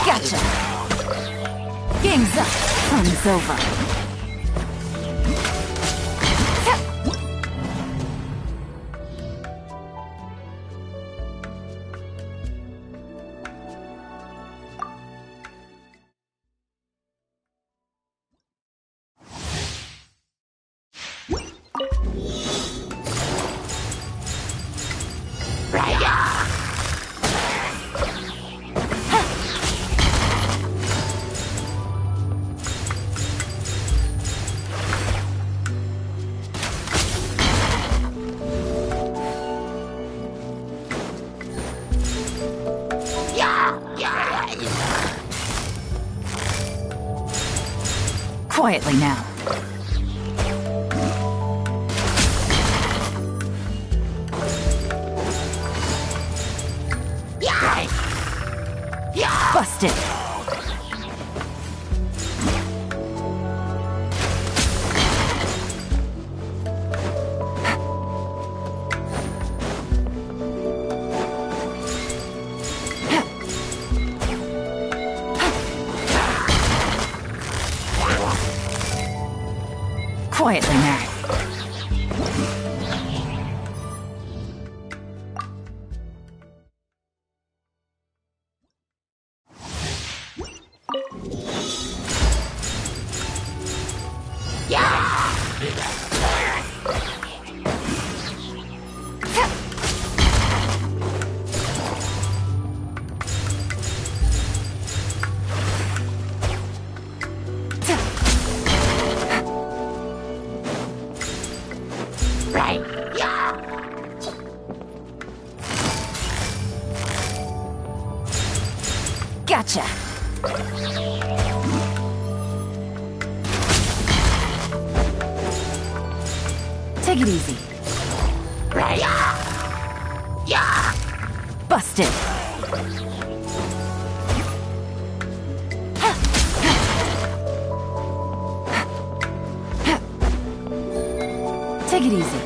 Gotcha. Game's up. Fun's over. Quietly now. Busted. Quietly now. Gotcha. Take it easy. Busted. Take it easy.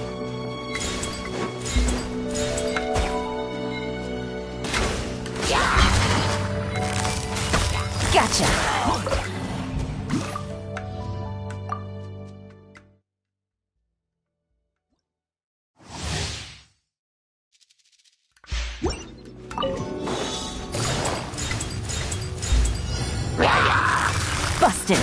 Gotcha. Busted.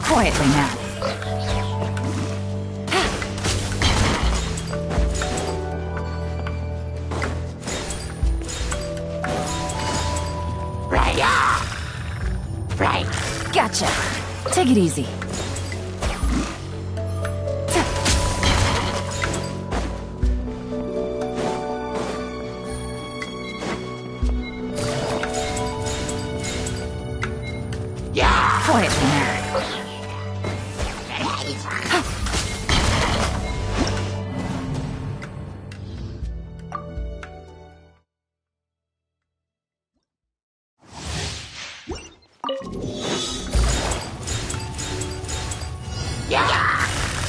Quietly now. Gotcha. Take it easy. Quietly now.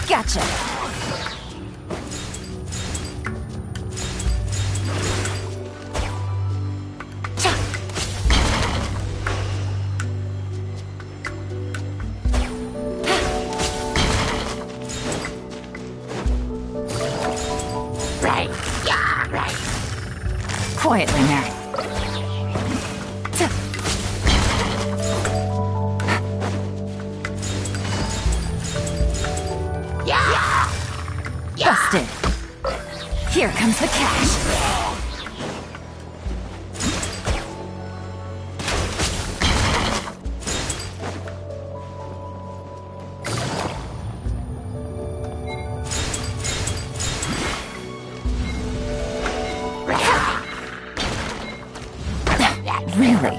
Gotcha. Quietly now. Busted. Here comes the cash. Really?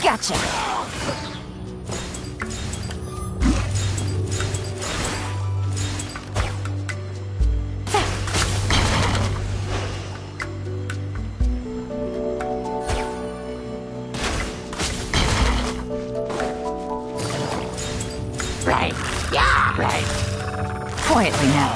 Gotcha. Quietly now.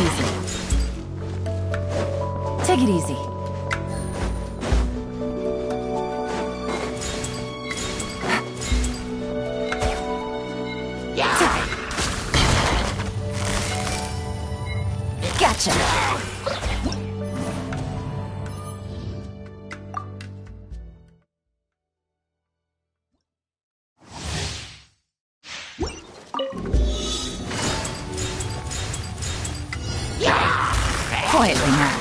easy. Take it easy. Gotcha. Quietly now.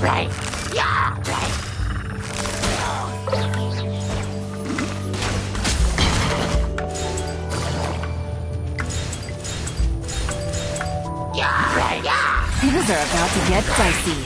Right. Yeah, right. Yeah, right. Yeah.
Things are about to get dicey.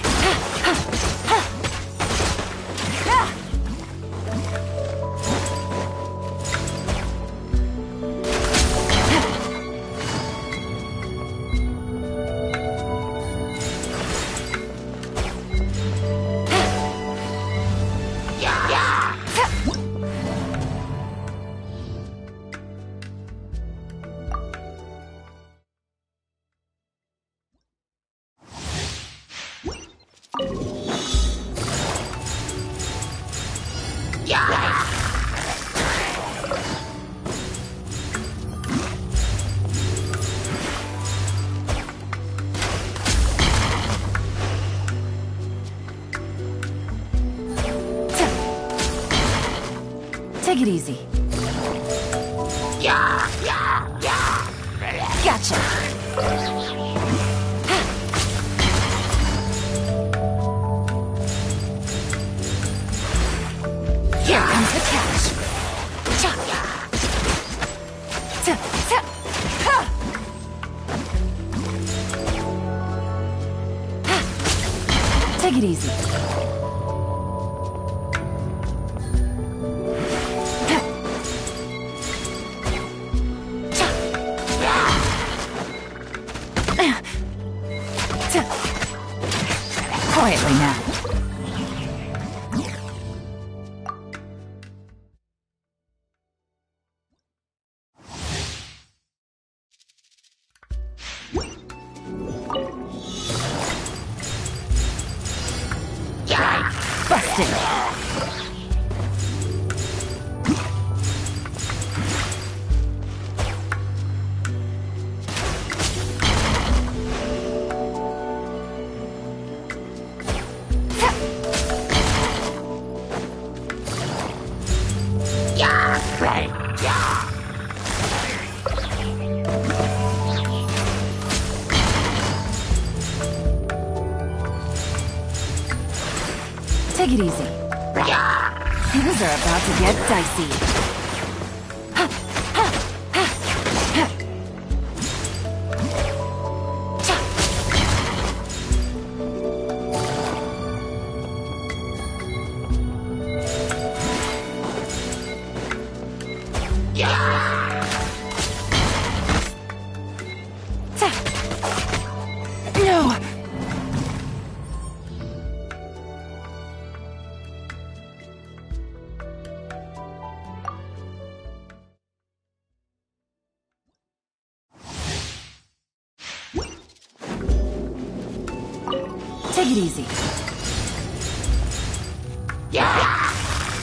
Take it easy.
Yeah.
Gotcha. Here comes the catch. Take it easy. Quietly now. Busted. Take it easy. Things are about to get dicey. No! Take it easy.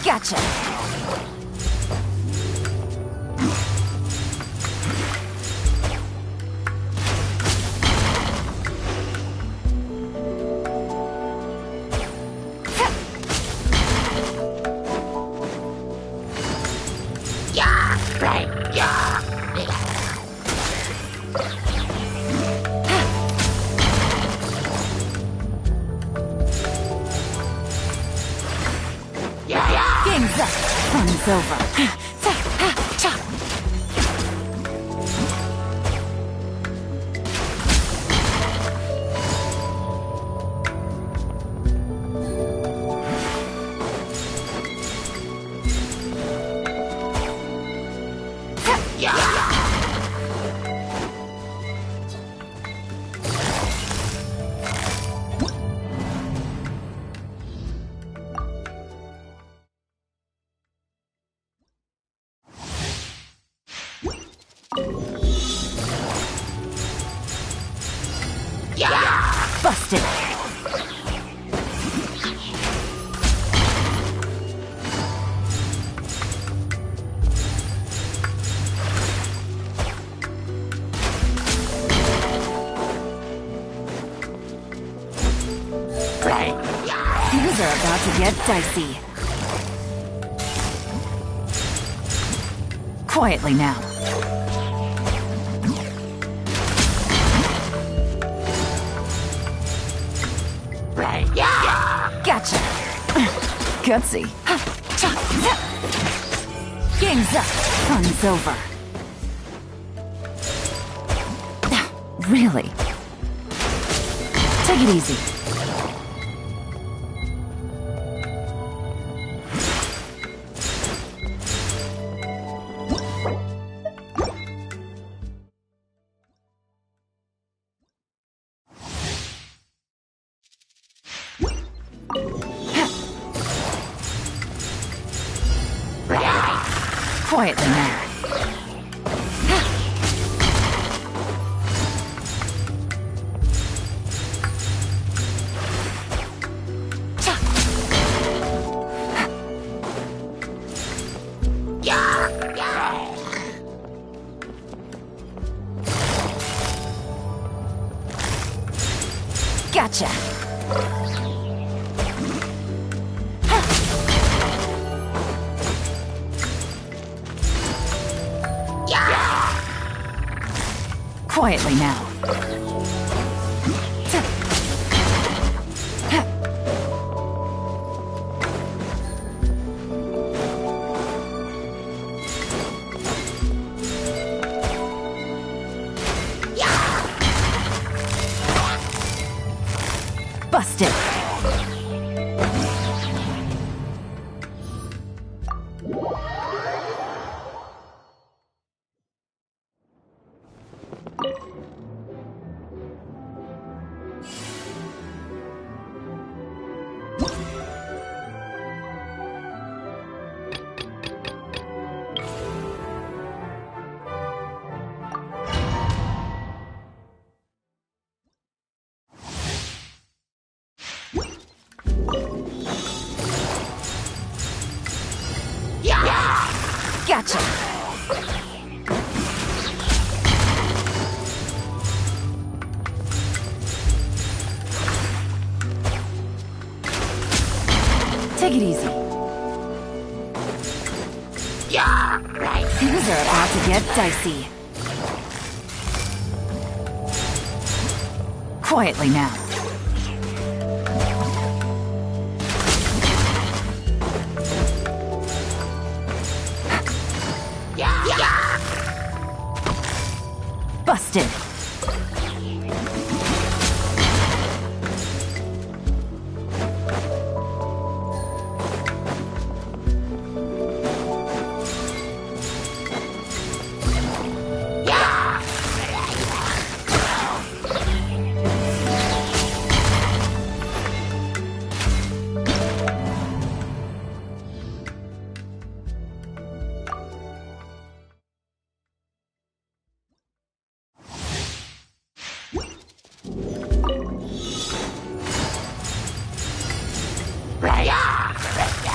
Gotcha. Game's up. Fun's over. Busted! Things are about to get dicey. Quietly now. Gotcha. Gutsy. Game's up. Fun's over. Really? Take it easy. Quietly now. Gotcha. Quietly now. Busted. Gotcha. Take it easy.
Yeah, right.
Things are about to get dicey. Quietly now. Busted.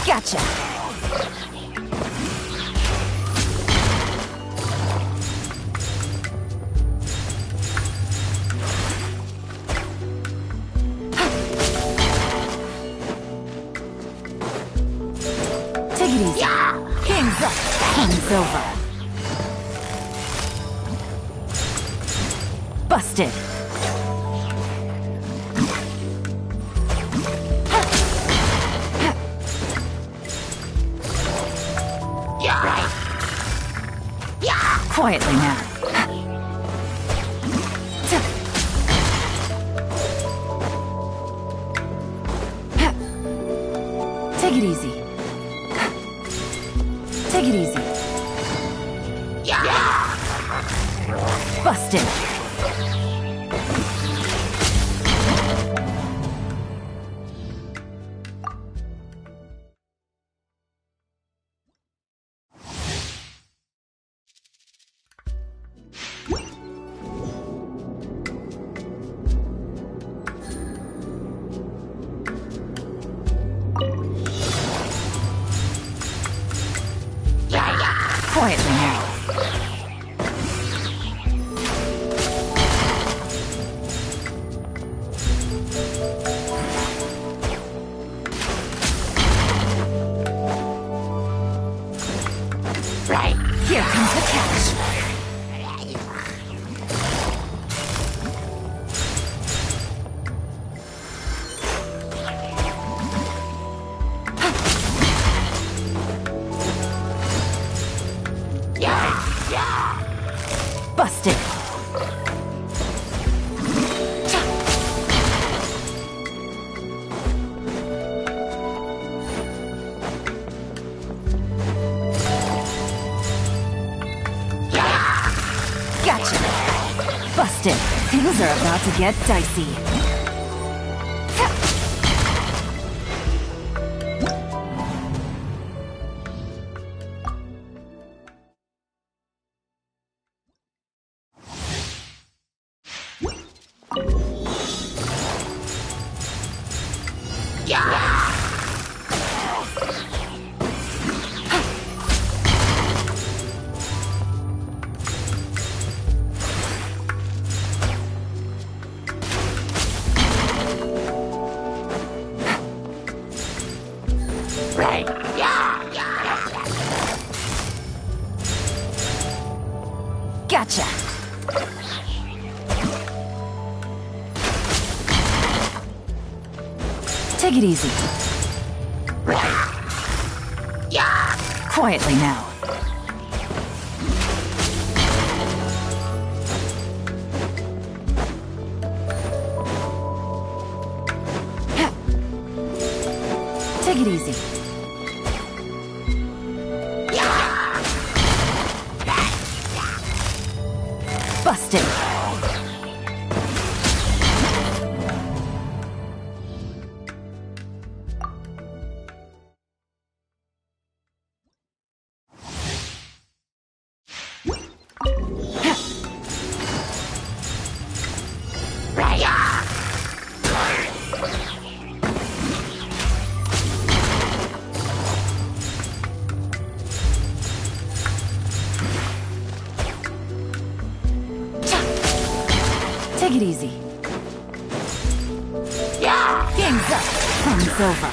Gotcha. Take it easy. Game's up. Fun's over. Busted. Quietly now. Take it easy. Take it easy. Busted. Quietly now.
Right.
Here comes the catch. Busted. Gotcha. Busted. Things are about to get dicey.
Right.
Gotcha. Take it easy. Quietly now. Take it easy. Busted. Take it easy. Game's up. Fun's over.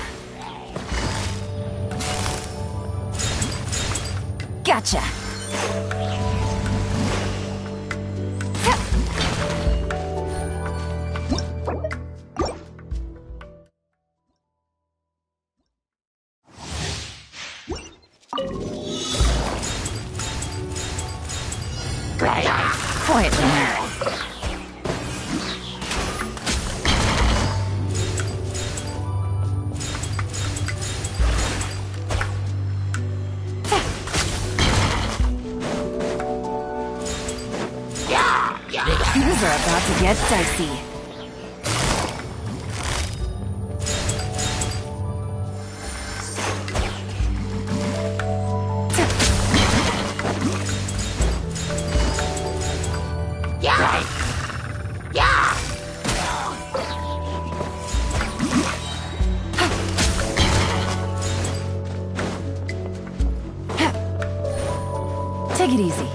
Gotcha. Quietly now. Things are about to get dicey. Take it easy.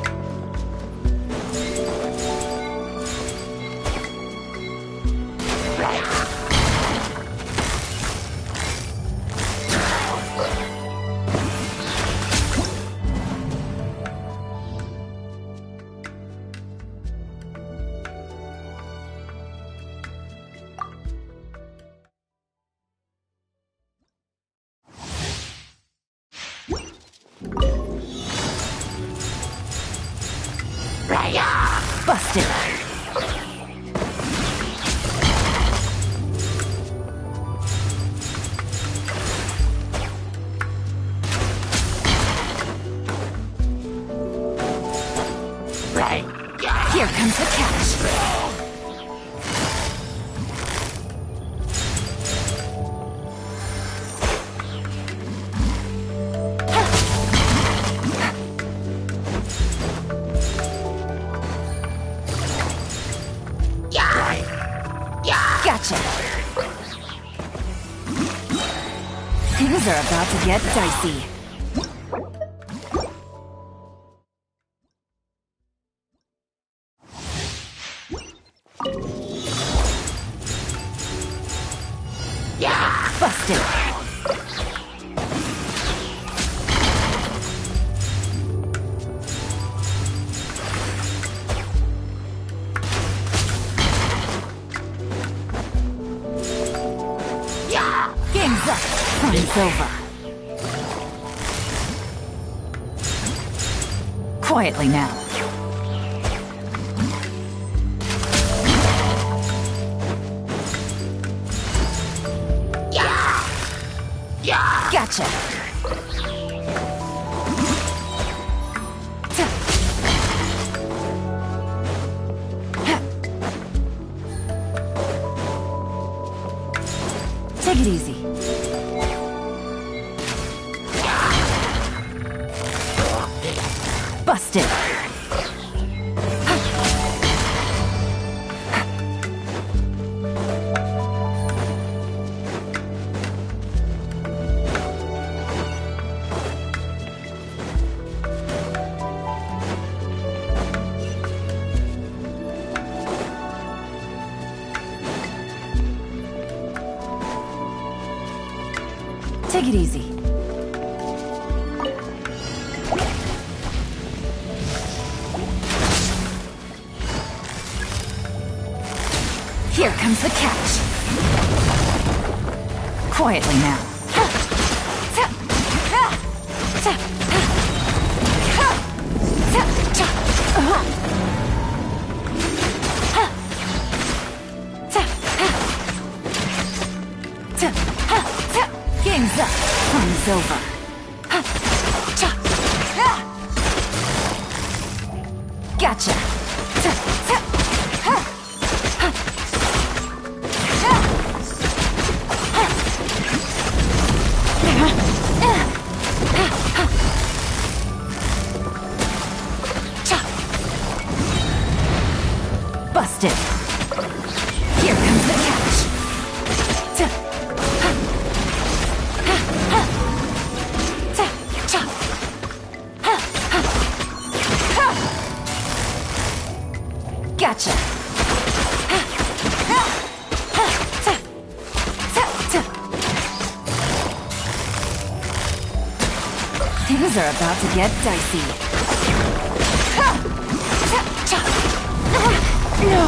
Busted. Here comes the catch. Gotcha. Things are about to get dicey. Busted. Game's up. Fun's over. Quietly now. Gotcha. Take it easy. Busted. Take it easy. Here comes the catch. Quietly now. Game's up. Fun's over. Gotcha. Busted. Here comes the catch. Gotcha. Things are about to get dicey. No!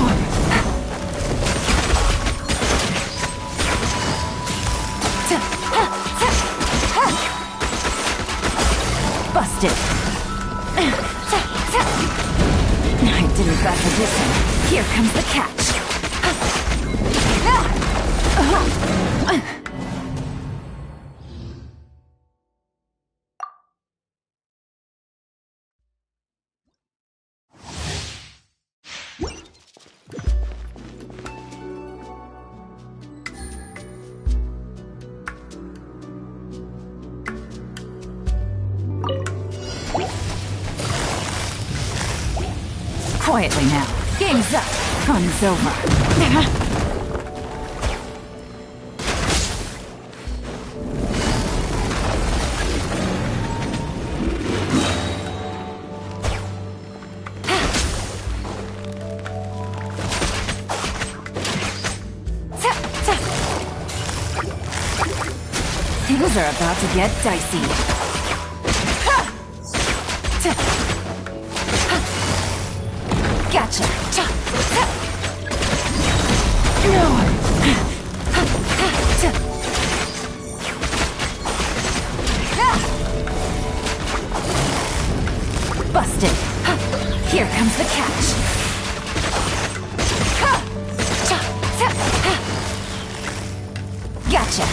Busted. I didn't factor this in. Here comes the catch. Quietly now. Game's up. Fun's over. Things are about to get dicey. Gotcha. No. Busted. Here comes the catch. Gotcha.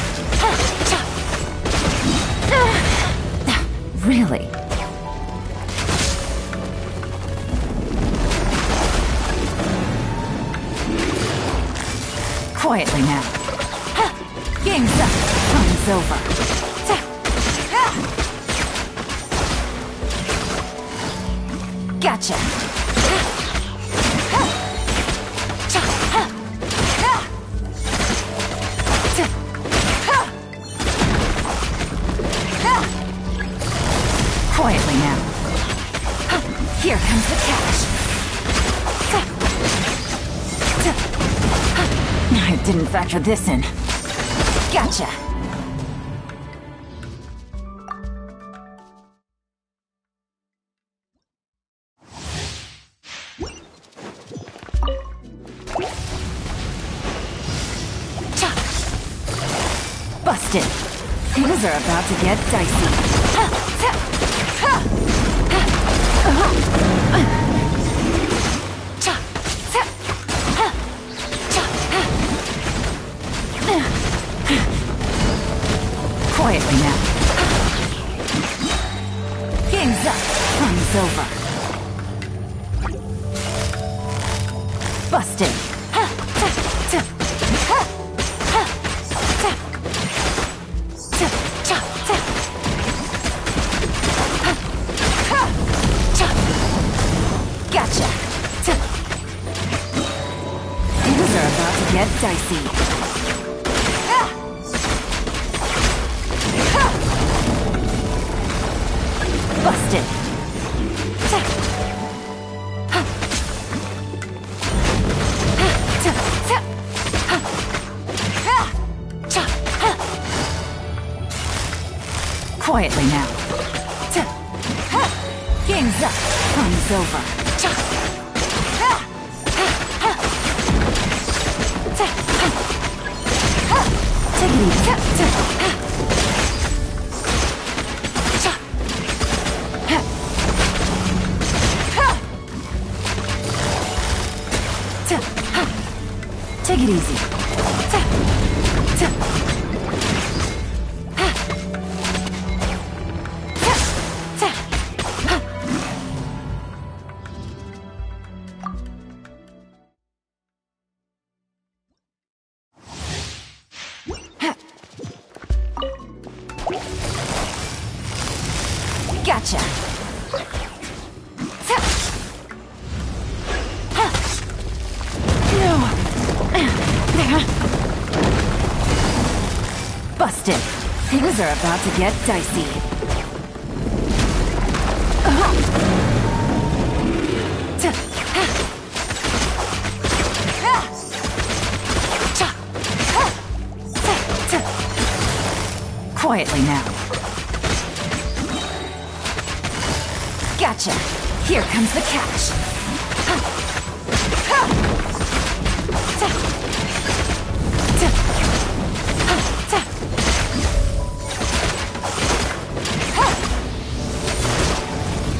Really? Quietly now. Game's up. Fun's over. Gotcha. Quietly now. Here comes the catch. I didn't factor this in. Gotcha. Busted. Things are about to get dicey. Quietly now. Game's up. Fun's over. Busted. Gotcha. Things are about to get dicey. Busted. Quietly now. Game's up. Fun's over. Take it easy. Take it easy. Gotcha. Busted. Things are about to get dicey. Quietly now. Gotcha. Here comes the catch.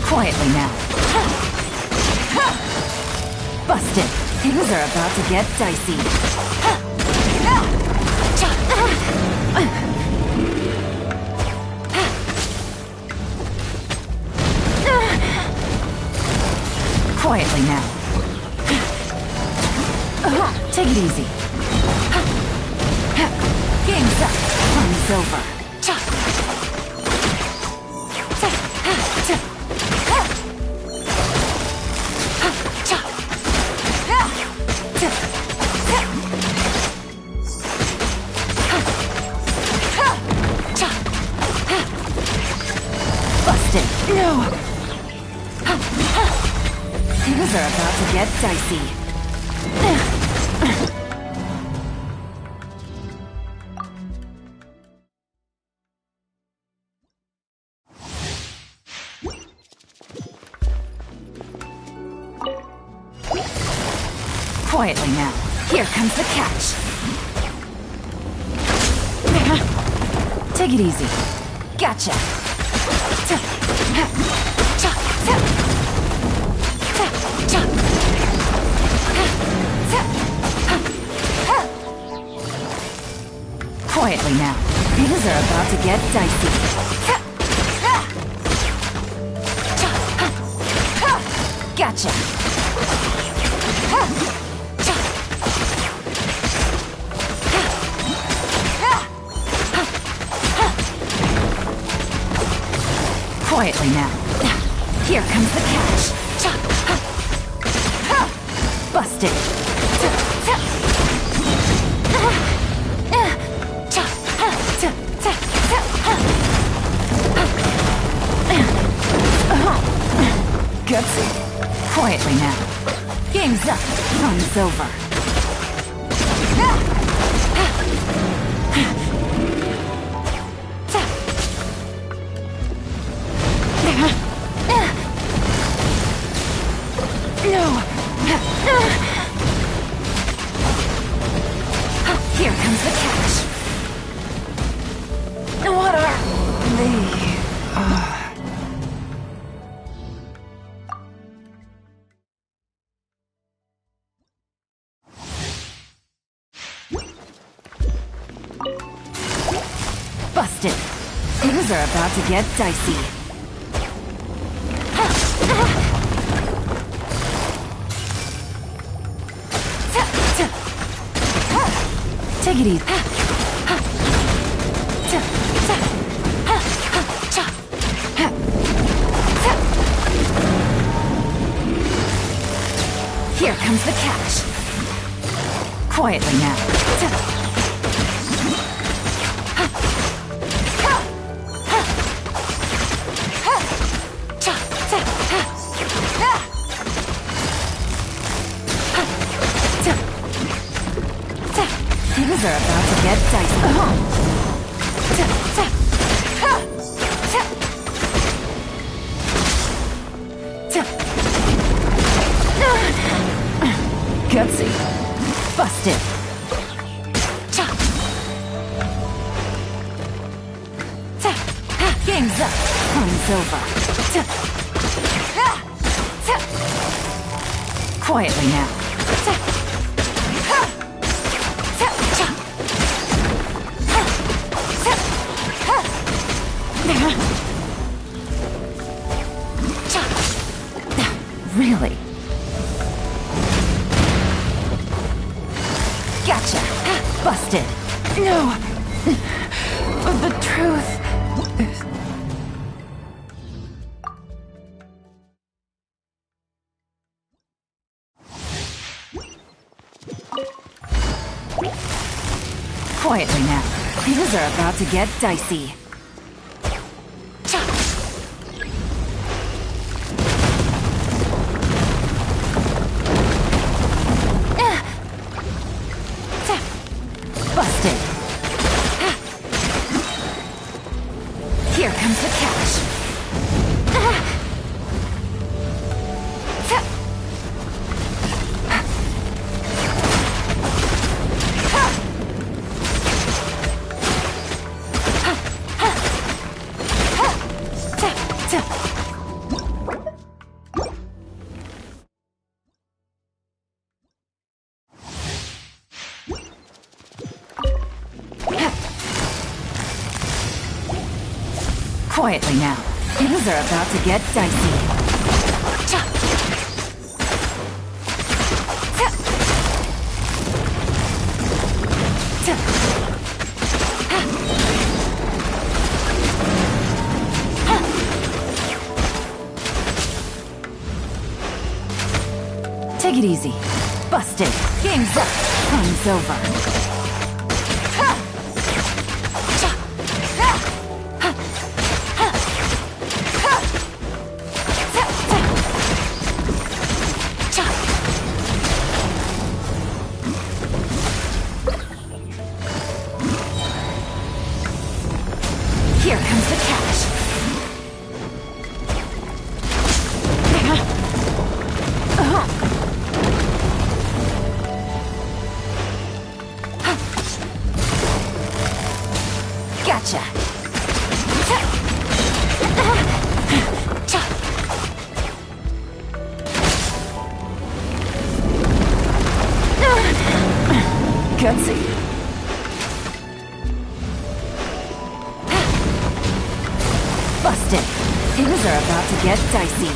Quietly now. Busted. Things are about to get dicey. Quietly now. Take it easy. Game's up. Fun's over. Busted. No! Things are about to get dicey. Quietly now. Here comes the catch. Take it easy. Gotcha. Quietly now. Things are about to get dicey. Gotcha. Quietly now. Here comes the catch. Busted. Gutsy. Quietly now. Game's up. Fun's over. No! Here comes the catch. Busted. Things are about to get dicey. Take it easy. Here comes the catch. Quietly now. Things are about to get dicey. Gutsy. Busted. Game's up. Time's over. Quietly now. Really? Gotcha. Busted. No. But the truth. Quietly now. Things are about to get dicey. Busted. Here comes the catch. Quietly now. Things are about to get dicey. Take it easy. Busted. Game's up. Time's over. Here comes the catch. Gotcha. Gutsy. Busted. Things are about to get dicey.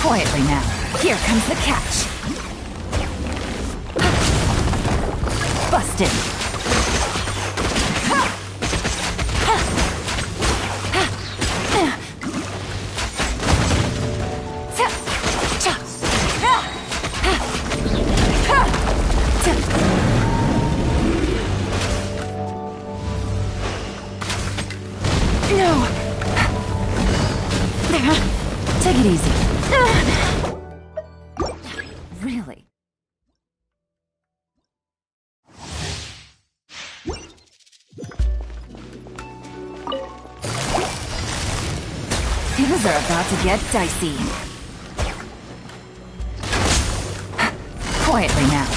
Quietly now. Here comes the catch. Busted. No. Take it easy. Really? Things are about to get dicey. Quietly now.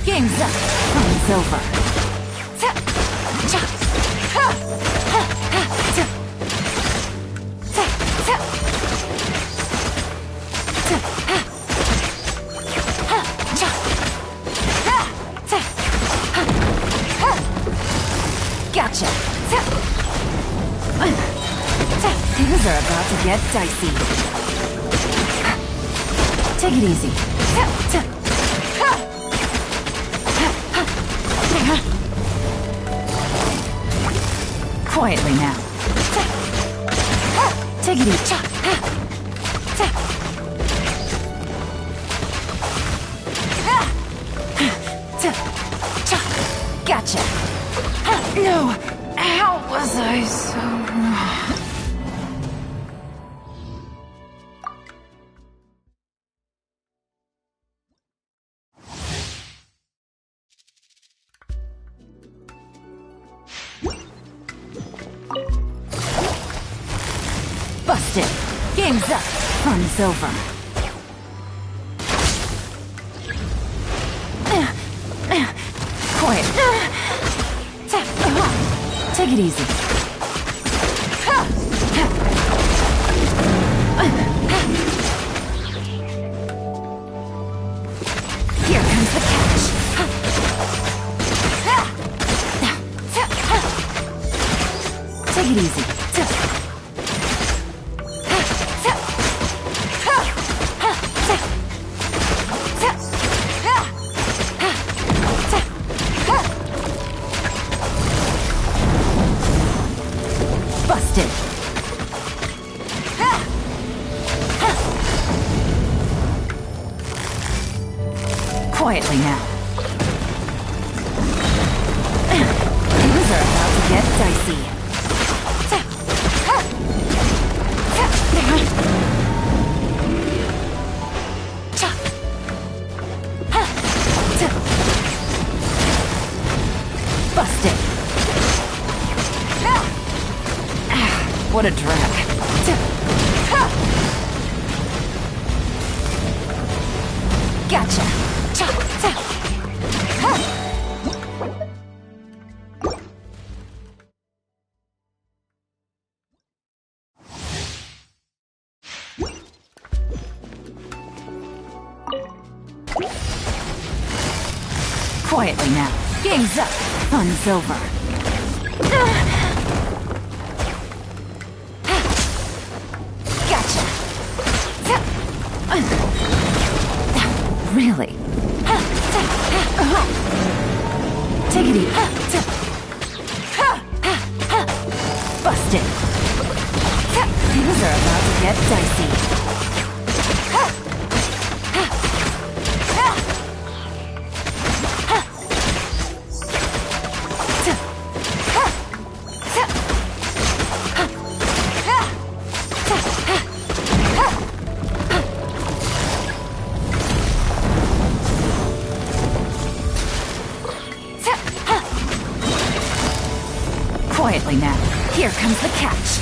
Game's up. Fun's over. Gotcha. Things are about to get dicey. Take it easy. Quietly now. Take it easy. Gotcha. No, how was I so wrong? Busted. Game's up. Fun's over. Quiet. Take it easy. Here comes the catch. Take it easy. Busted. Quietly now. Things are about to get dicey. Busted. What a drag. Gotcha. Quietly now. Game's up. Fun's over. Gotcha. Really? Take it easy. Busted. Things are about to get dicey. Quietly now. Here comes the catch.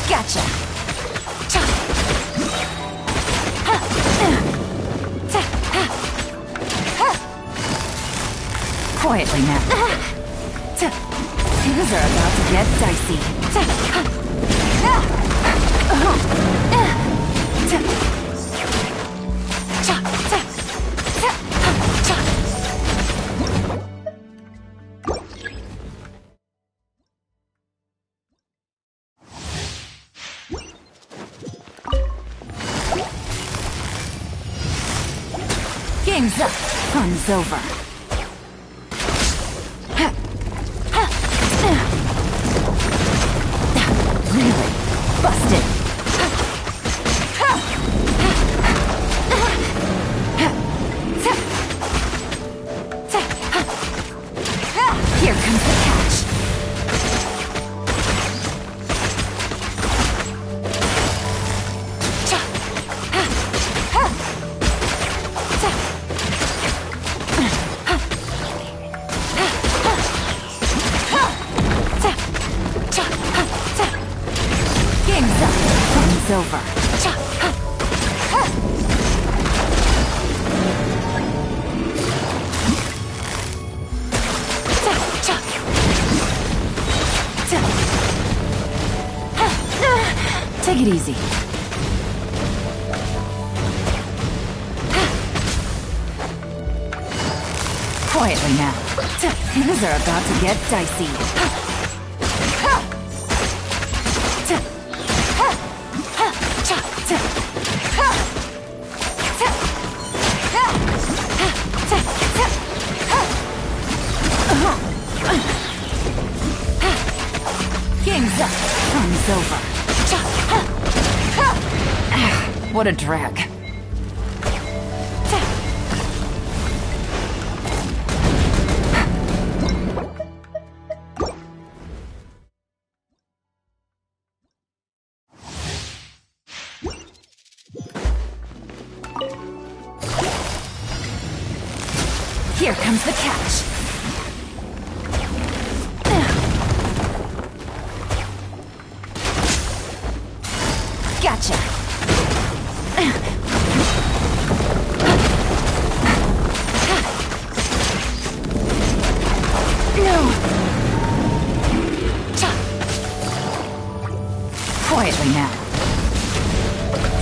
Gotcha. Quietly now. Things are about to get dicey. Game's up. Fun's over. Really? Busted. Here comes the catch. Fun's over. Take it easy. Quietly now. Things are about to get dicey. Game's up. Fun's over. What a drag. Here comes the catch. Gotcha. No. Quietly now.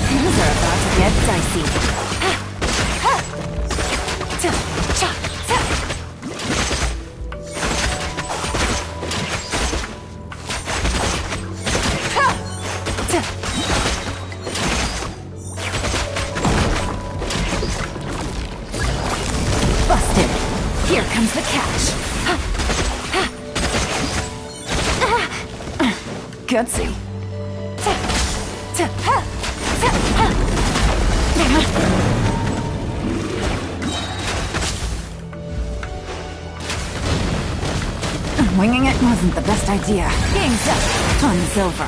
Things are about to get dicey. Busted. Here comes the catch. Gutsy. Winging it wasn't the best idea. Game's up. Fun's over.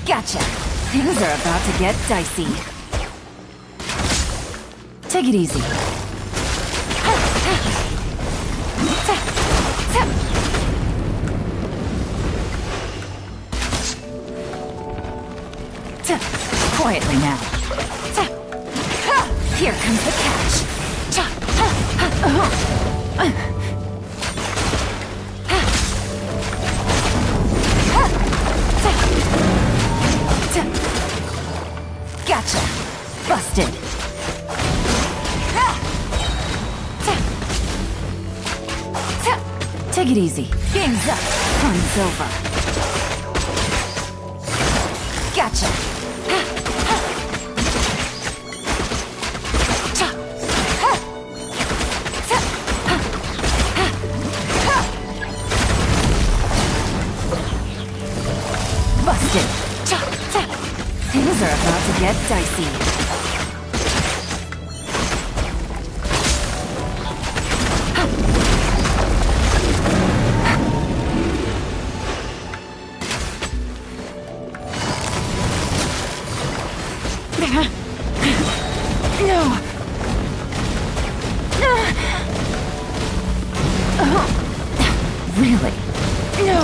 Gotcha. Things are about to get dicey. Take it easy. Quietly now. Here comes the catch. Gotcha. Busted. Take it easy. Game's up. Fun's over. Gotcha. Busted. Things are about to get dicey. No. Really? No.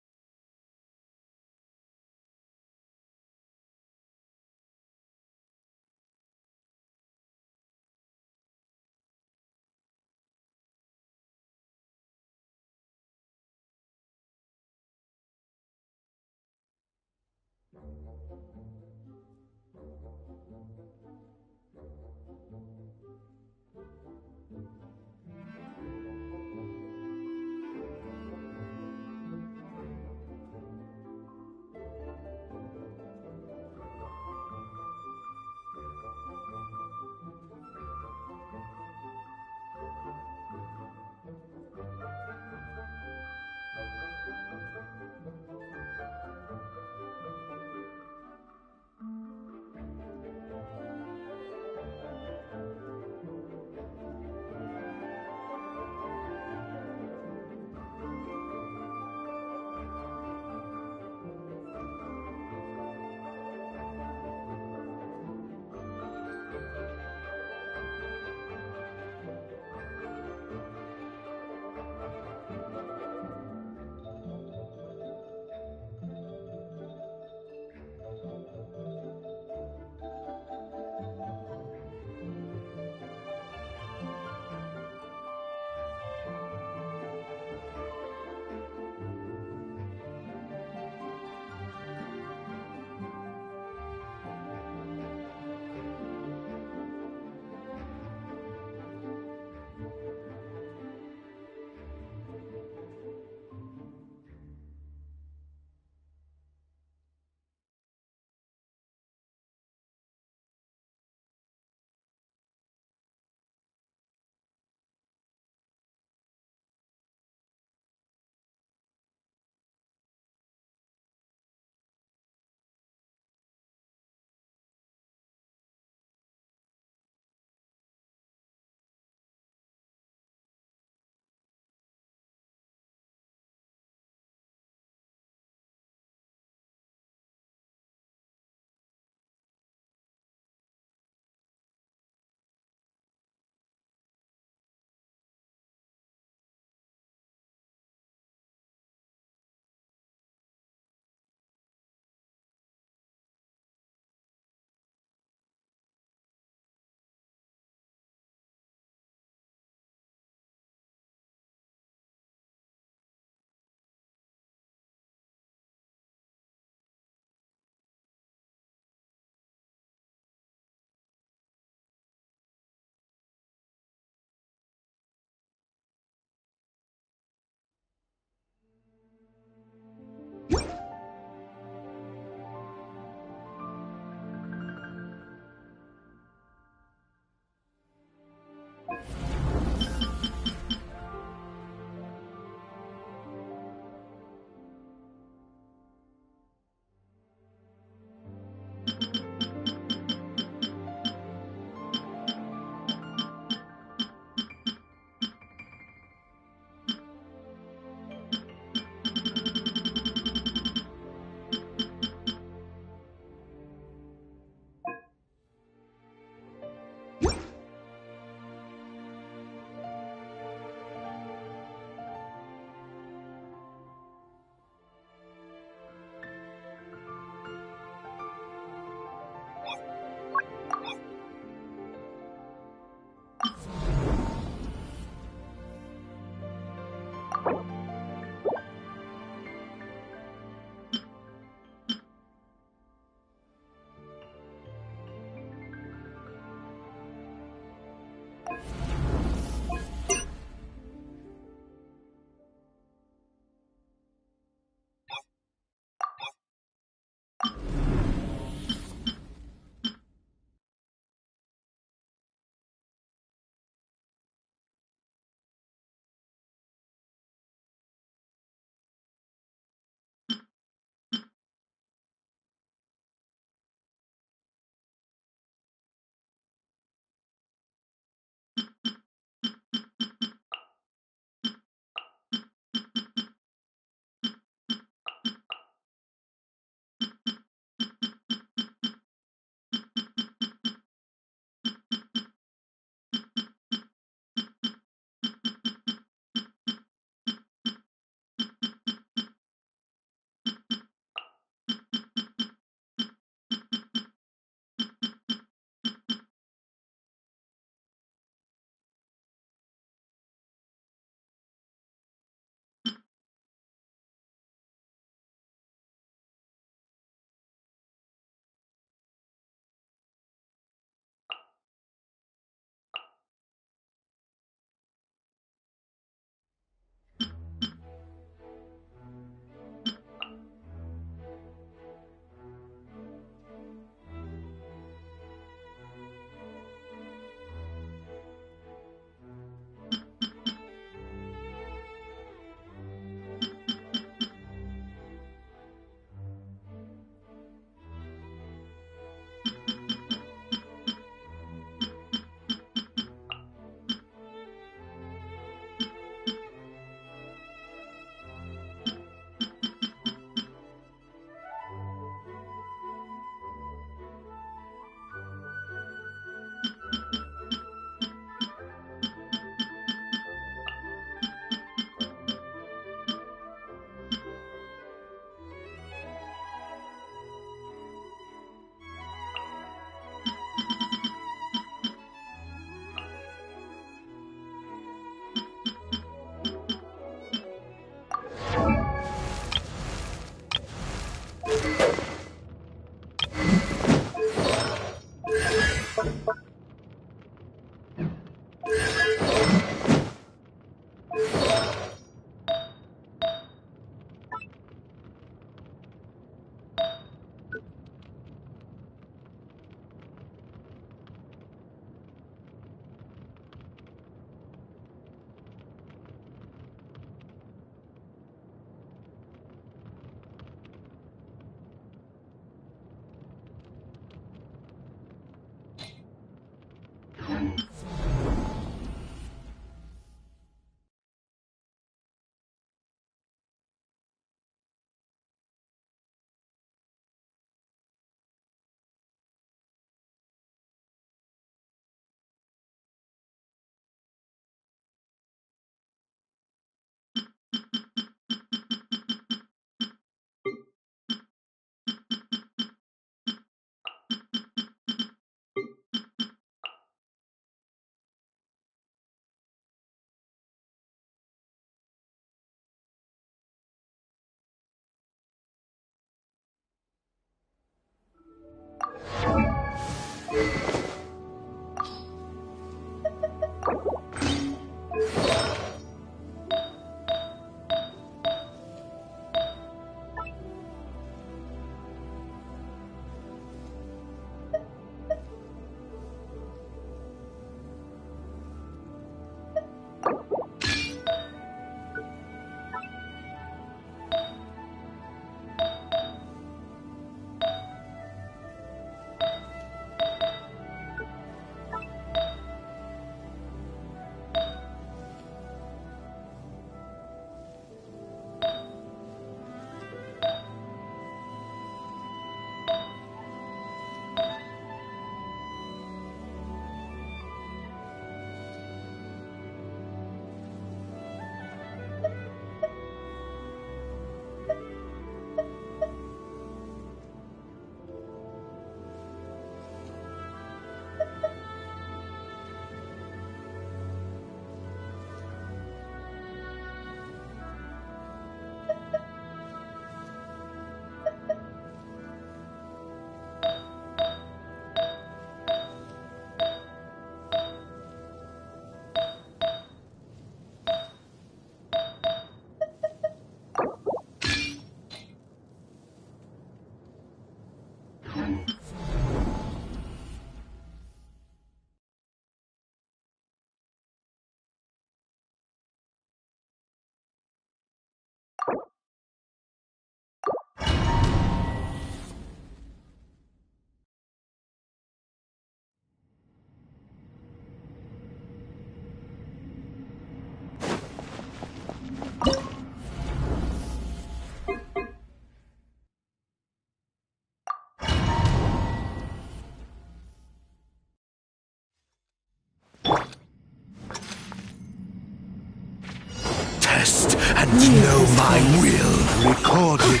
know my will. Recorded.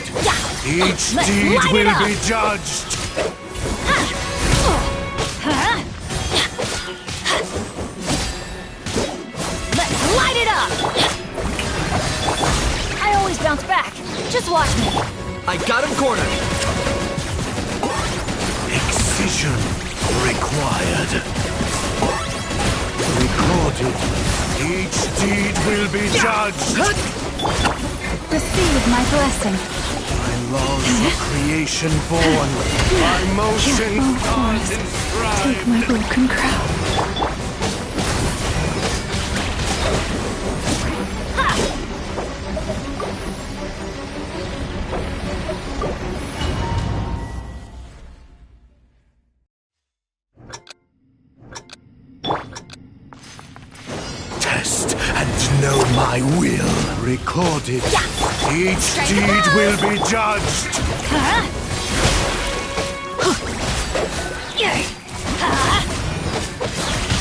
Each deed will be judged.
Let's light it up! I always bounce back. Just watch me.
I got him cornered.
Excision required. Recorded. Each deed will be judged.
Receive my blessing.
By laws of creation born. By motion stars inscribed.
Take my broken crown.
Test and know my will. Recorded. Each deed will be judged.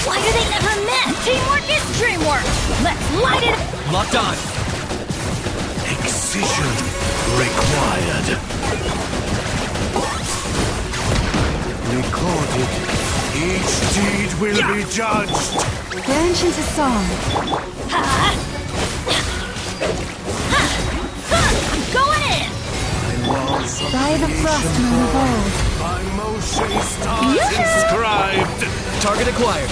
Why do they never miss? Teamwork is dreamwork. Let's light it up.
Locked on.
Excision required. Recorded. Each deed will be judged.
Branches a song.
I'm going in.
By the frost moon of old.
By motion stars inscribed.
Target acquired.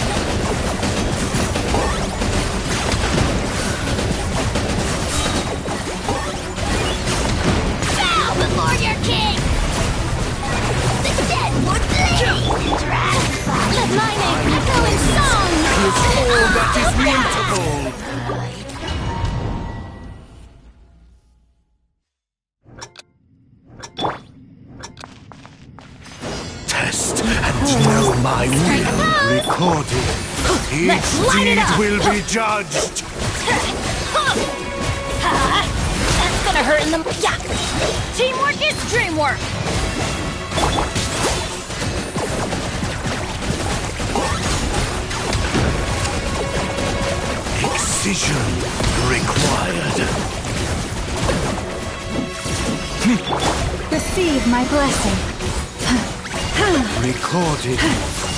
Bow before your king. The dead would bleed. Let my name echo in song.
Is all that is mutable. Test and know my will. Recorded. Each deed will be judged.
That's gonna hurt in the... Yeah. Teamwork is dreamwork.
Excision required.
Receive my blessing.
Recorded.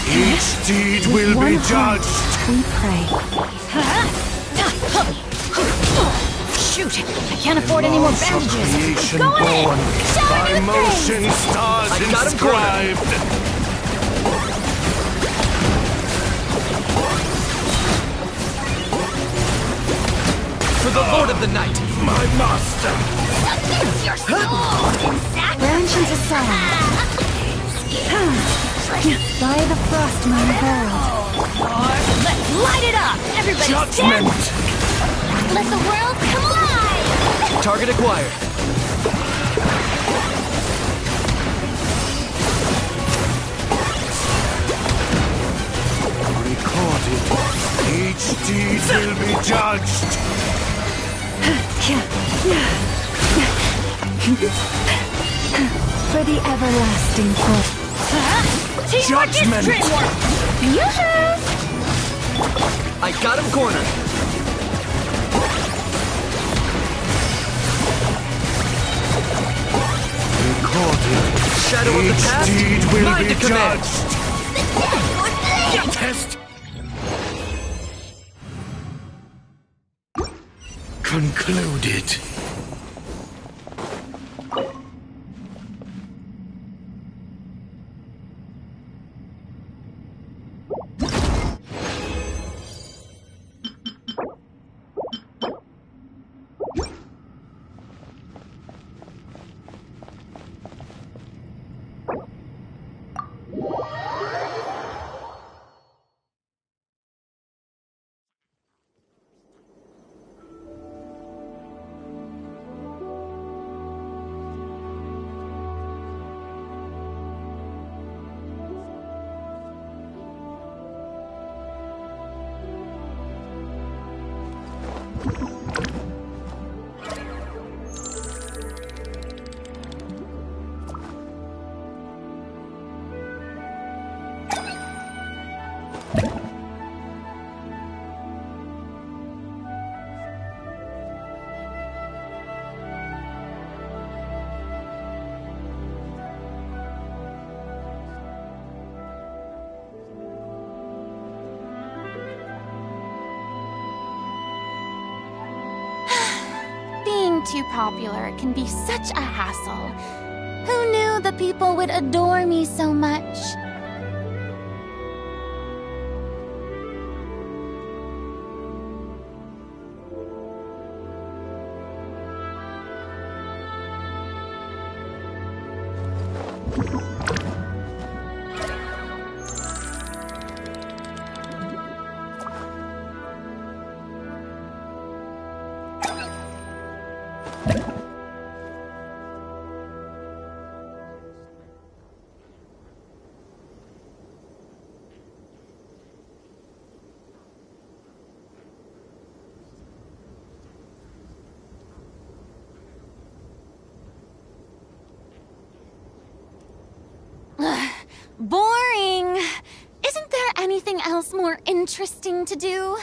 Each deed will be judged.
We pray.
Shoot! I can't afford any more bandages.
Creation
Go in!
born.
Show
By
me the
motion
things!
stars
I got him
inscribed.
For the Lord of the Night.
My master.
Against your soul, insect!
Branches a song. By the frost moon of old.
Let's light it up! Everybody stand!
Judgment.
Let the world collide!
Target acquired.
Recorded. Each deed will be judged.
For the everlasting hope.
Teamwork is
Judgment.
dreamwork!
I got him cornered.
Recorded.
Shadow of the
Each
past.
deed will
Mind
be
to command.
judged. Test. Concluded.
becoming too popular can be such a hassle. Who knew the people would adore me so much? Boring! Isn't there anything else more interesting to do?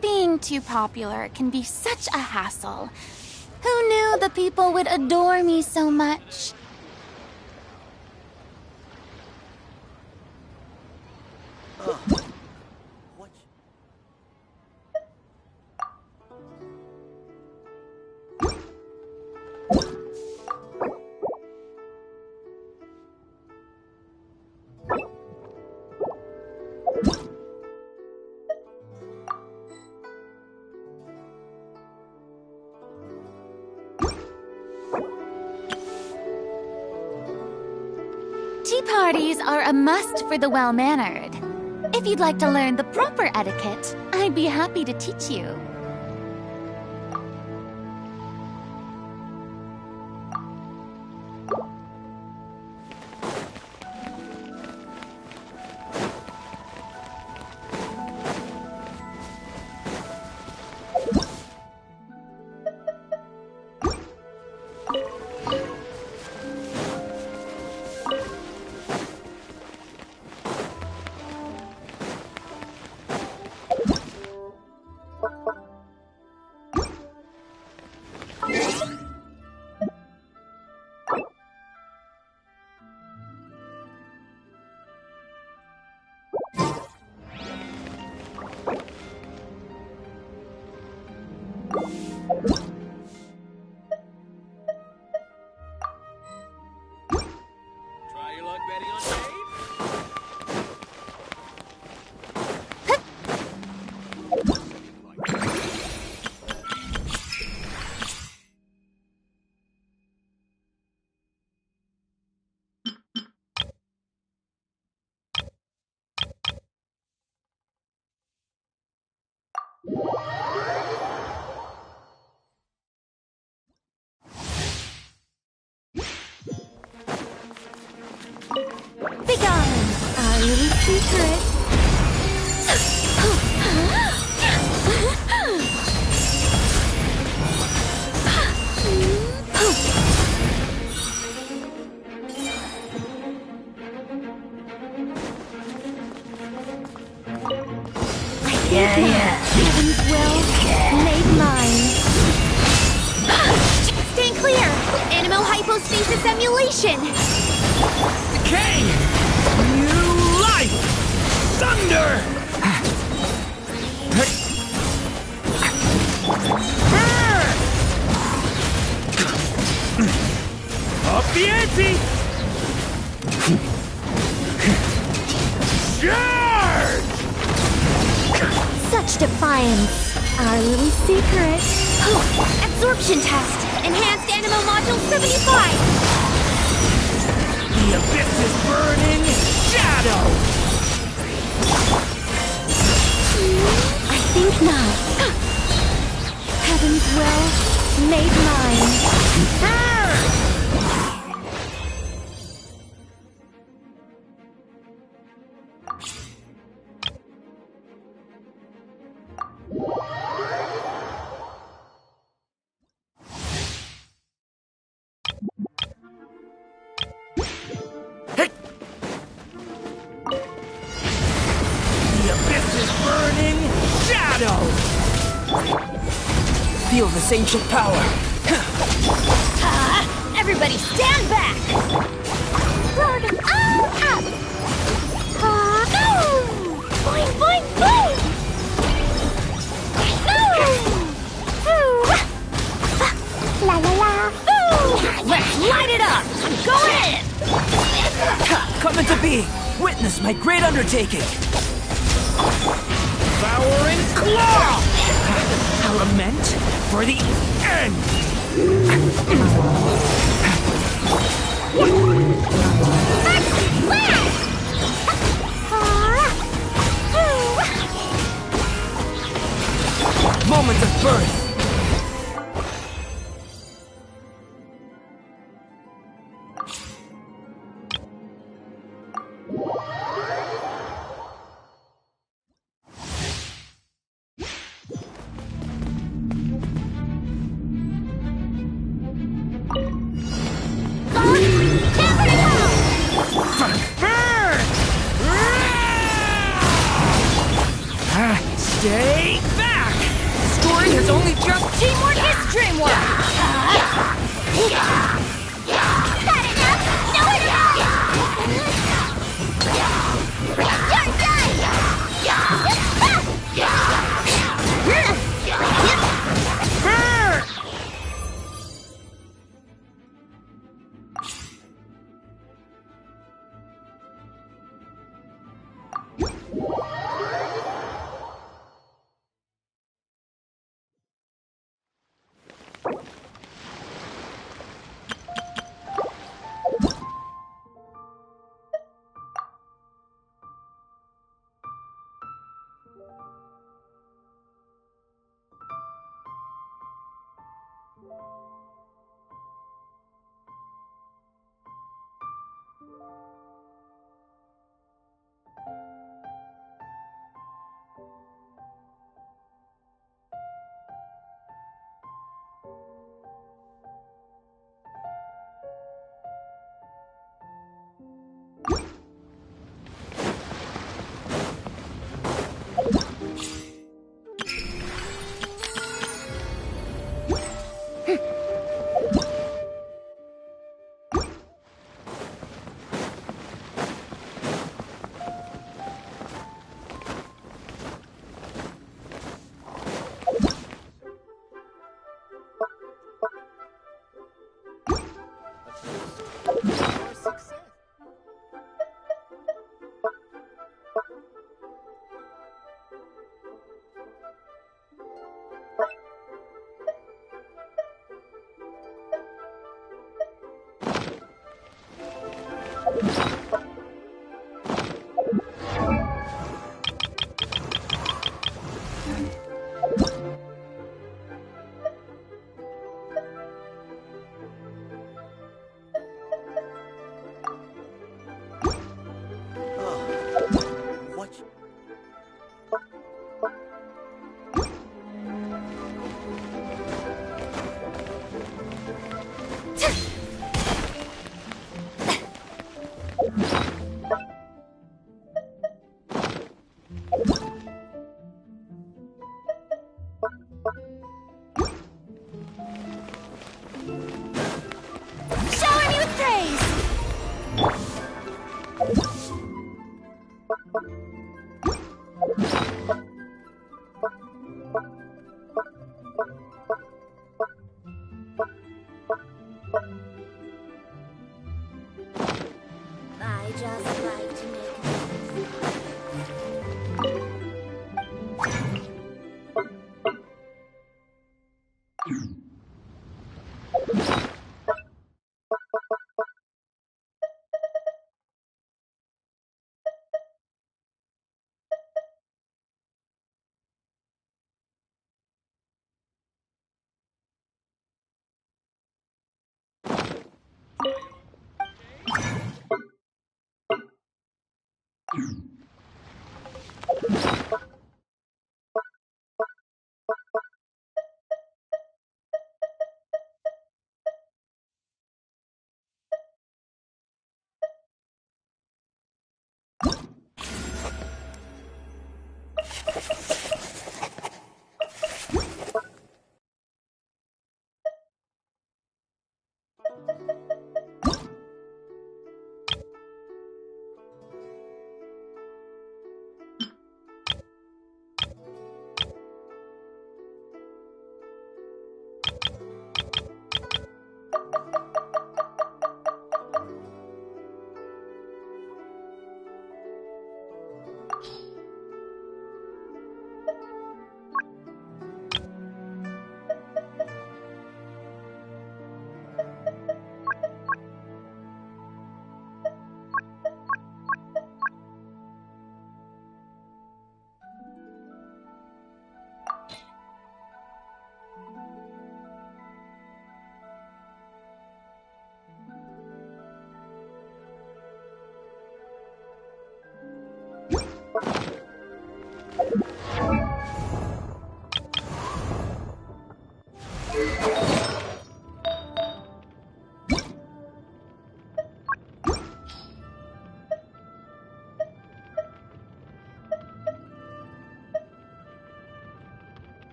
Being too popular can be such a hassle. Who knew the people would adore me so much? Tea parties are a must for the well-mannered. If you'd like to learn the proper etiquette, I'd be happy to teach you. action!
Decay! New life! Thunder! Up the ante! Charge!
Such defiance. Our little secret. Oh, absorption test. Enhanced Animal Module 75.
The abyss is burning! Shadow!
I think not. Heaven's will made mine.
The abyss is burning! Shadow! Feel this ancient power.
Everybody stand back! Burn them all up! Boom! Boing, boing, boom! Boom! La la la! Boom!
Let's light it up!
I'm going in!
Coming to be! Witness my great undertaking! Devouring claw! A lament for the end! Moment of birth! Stay back! The story has only just...
Teamwork is dreamwork! Got enough? Nowhere to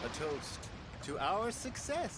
A toast to our success.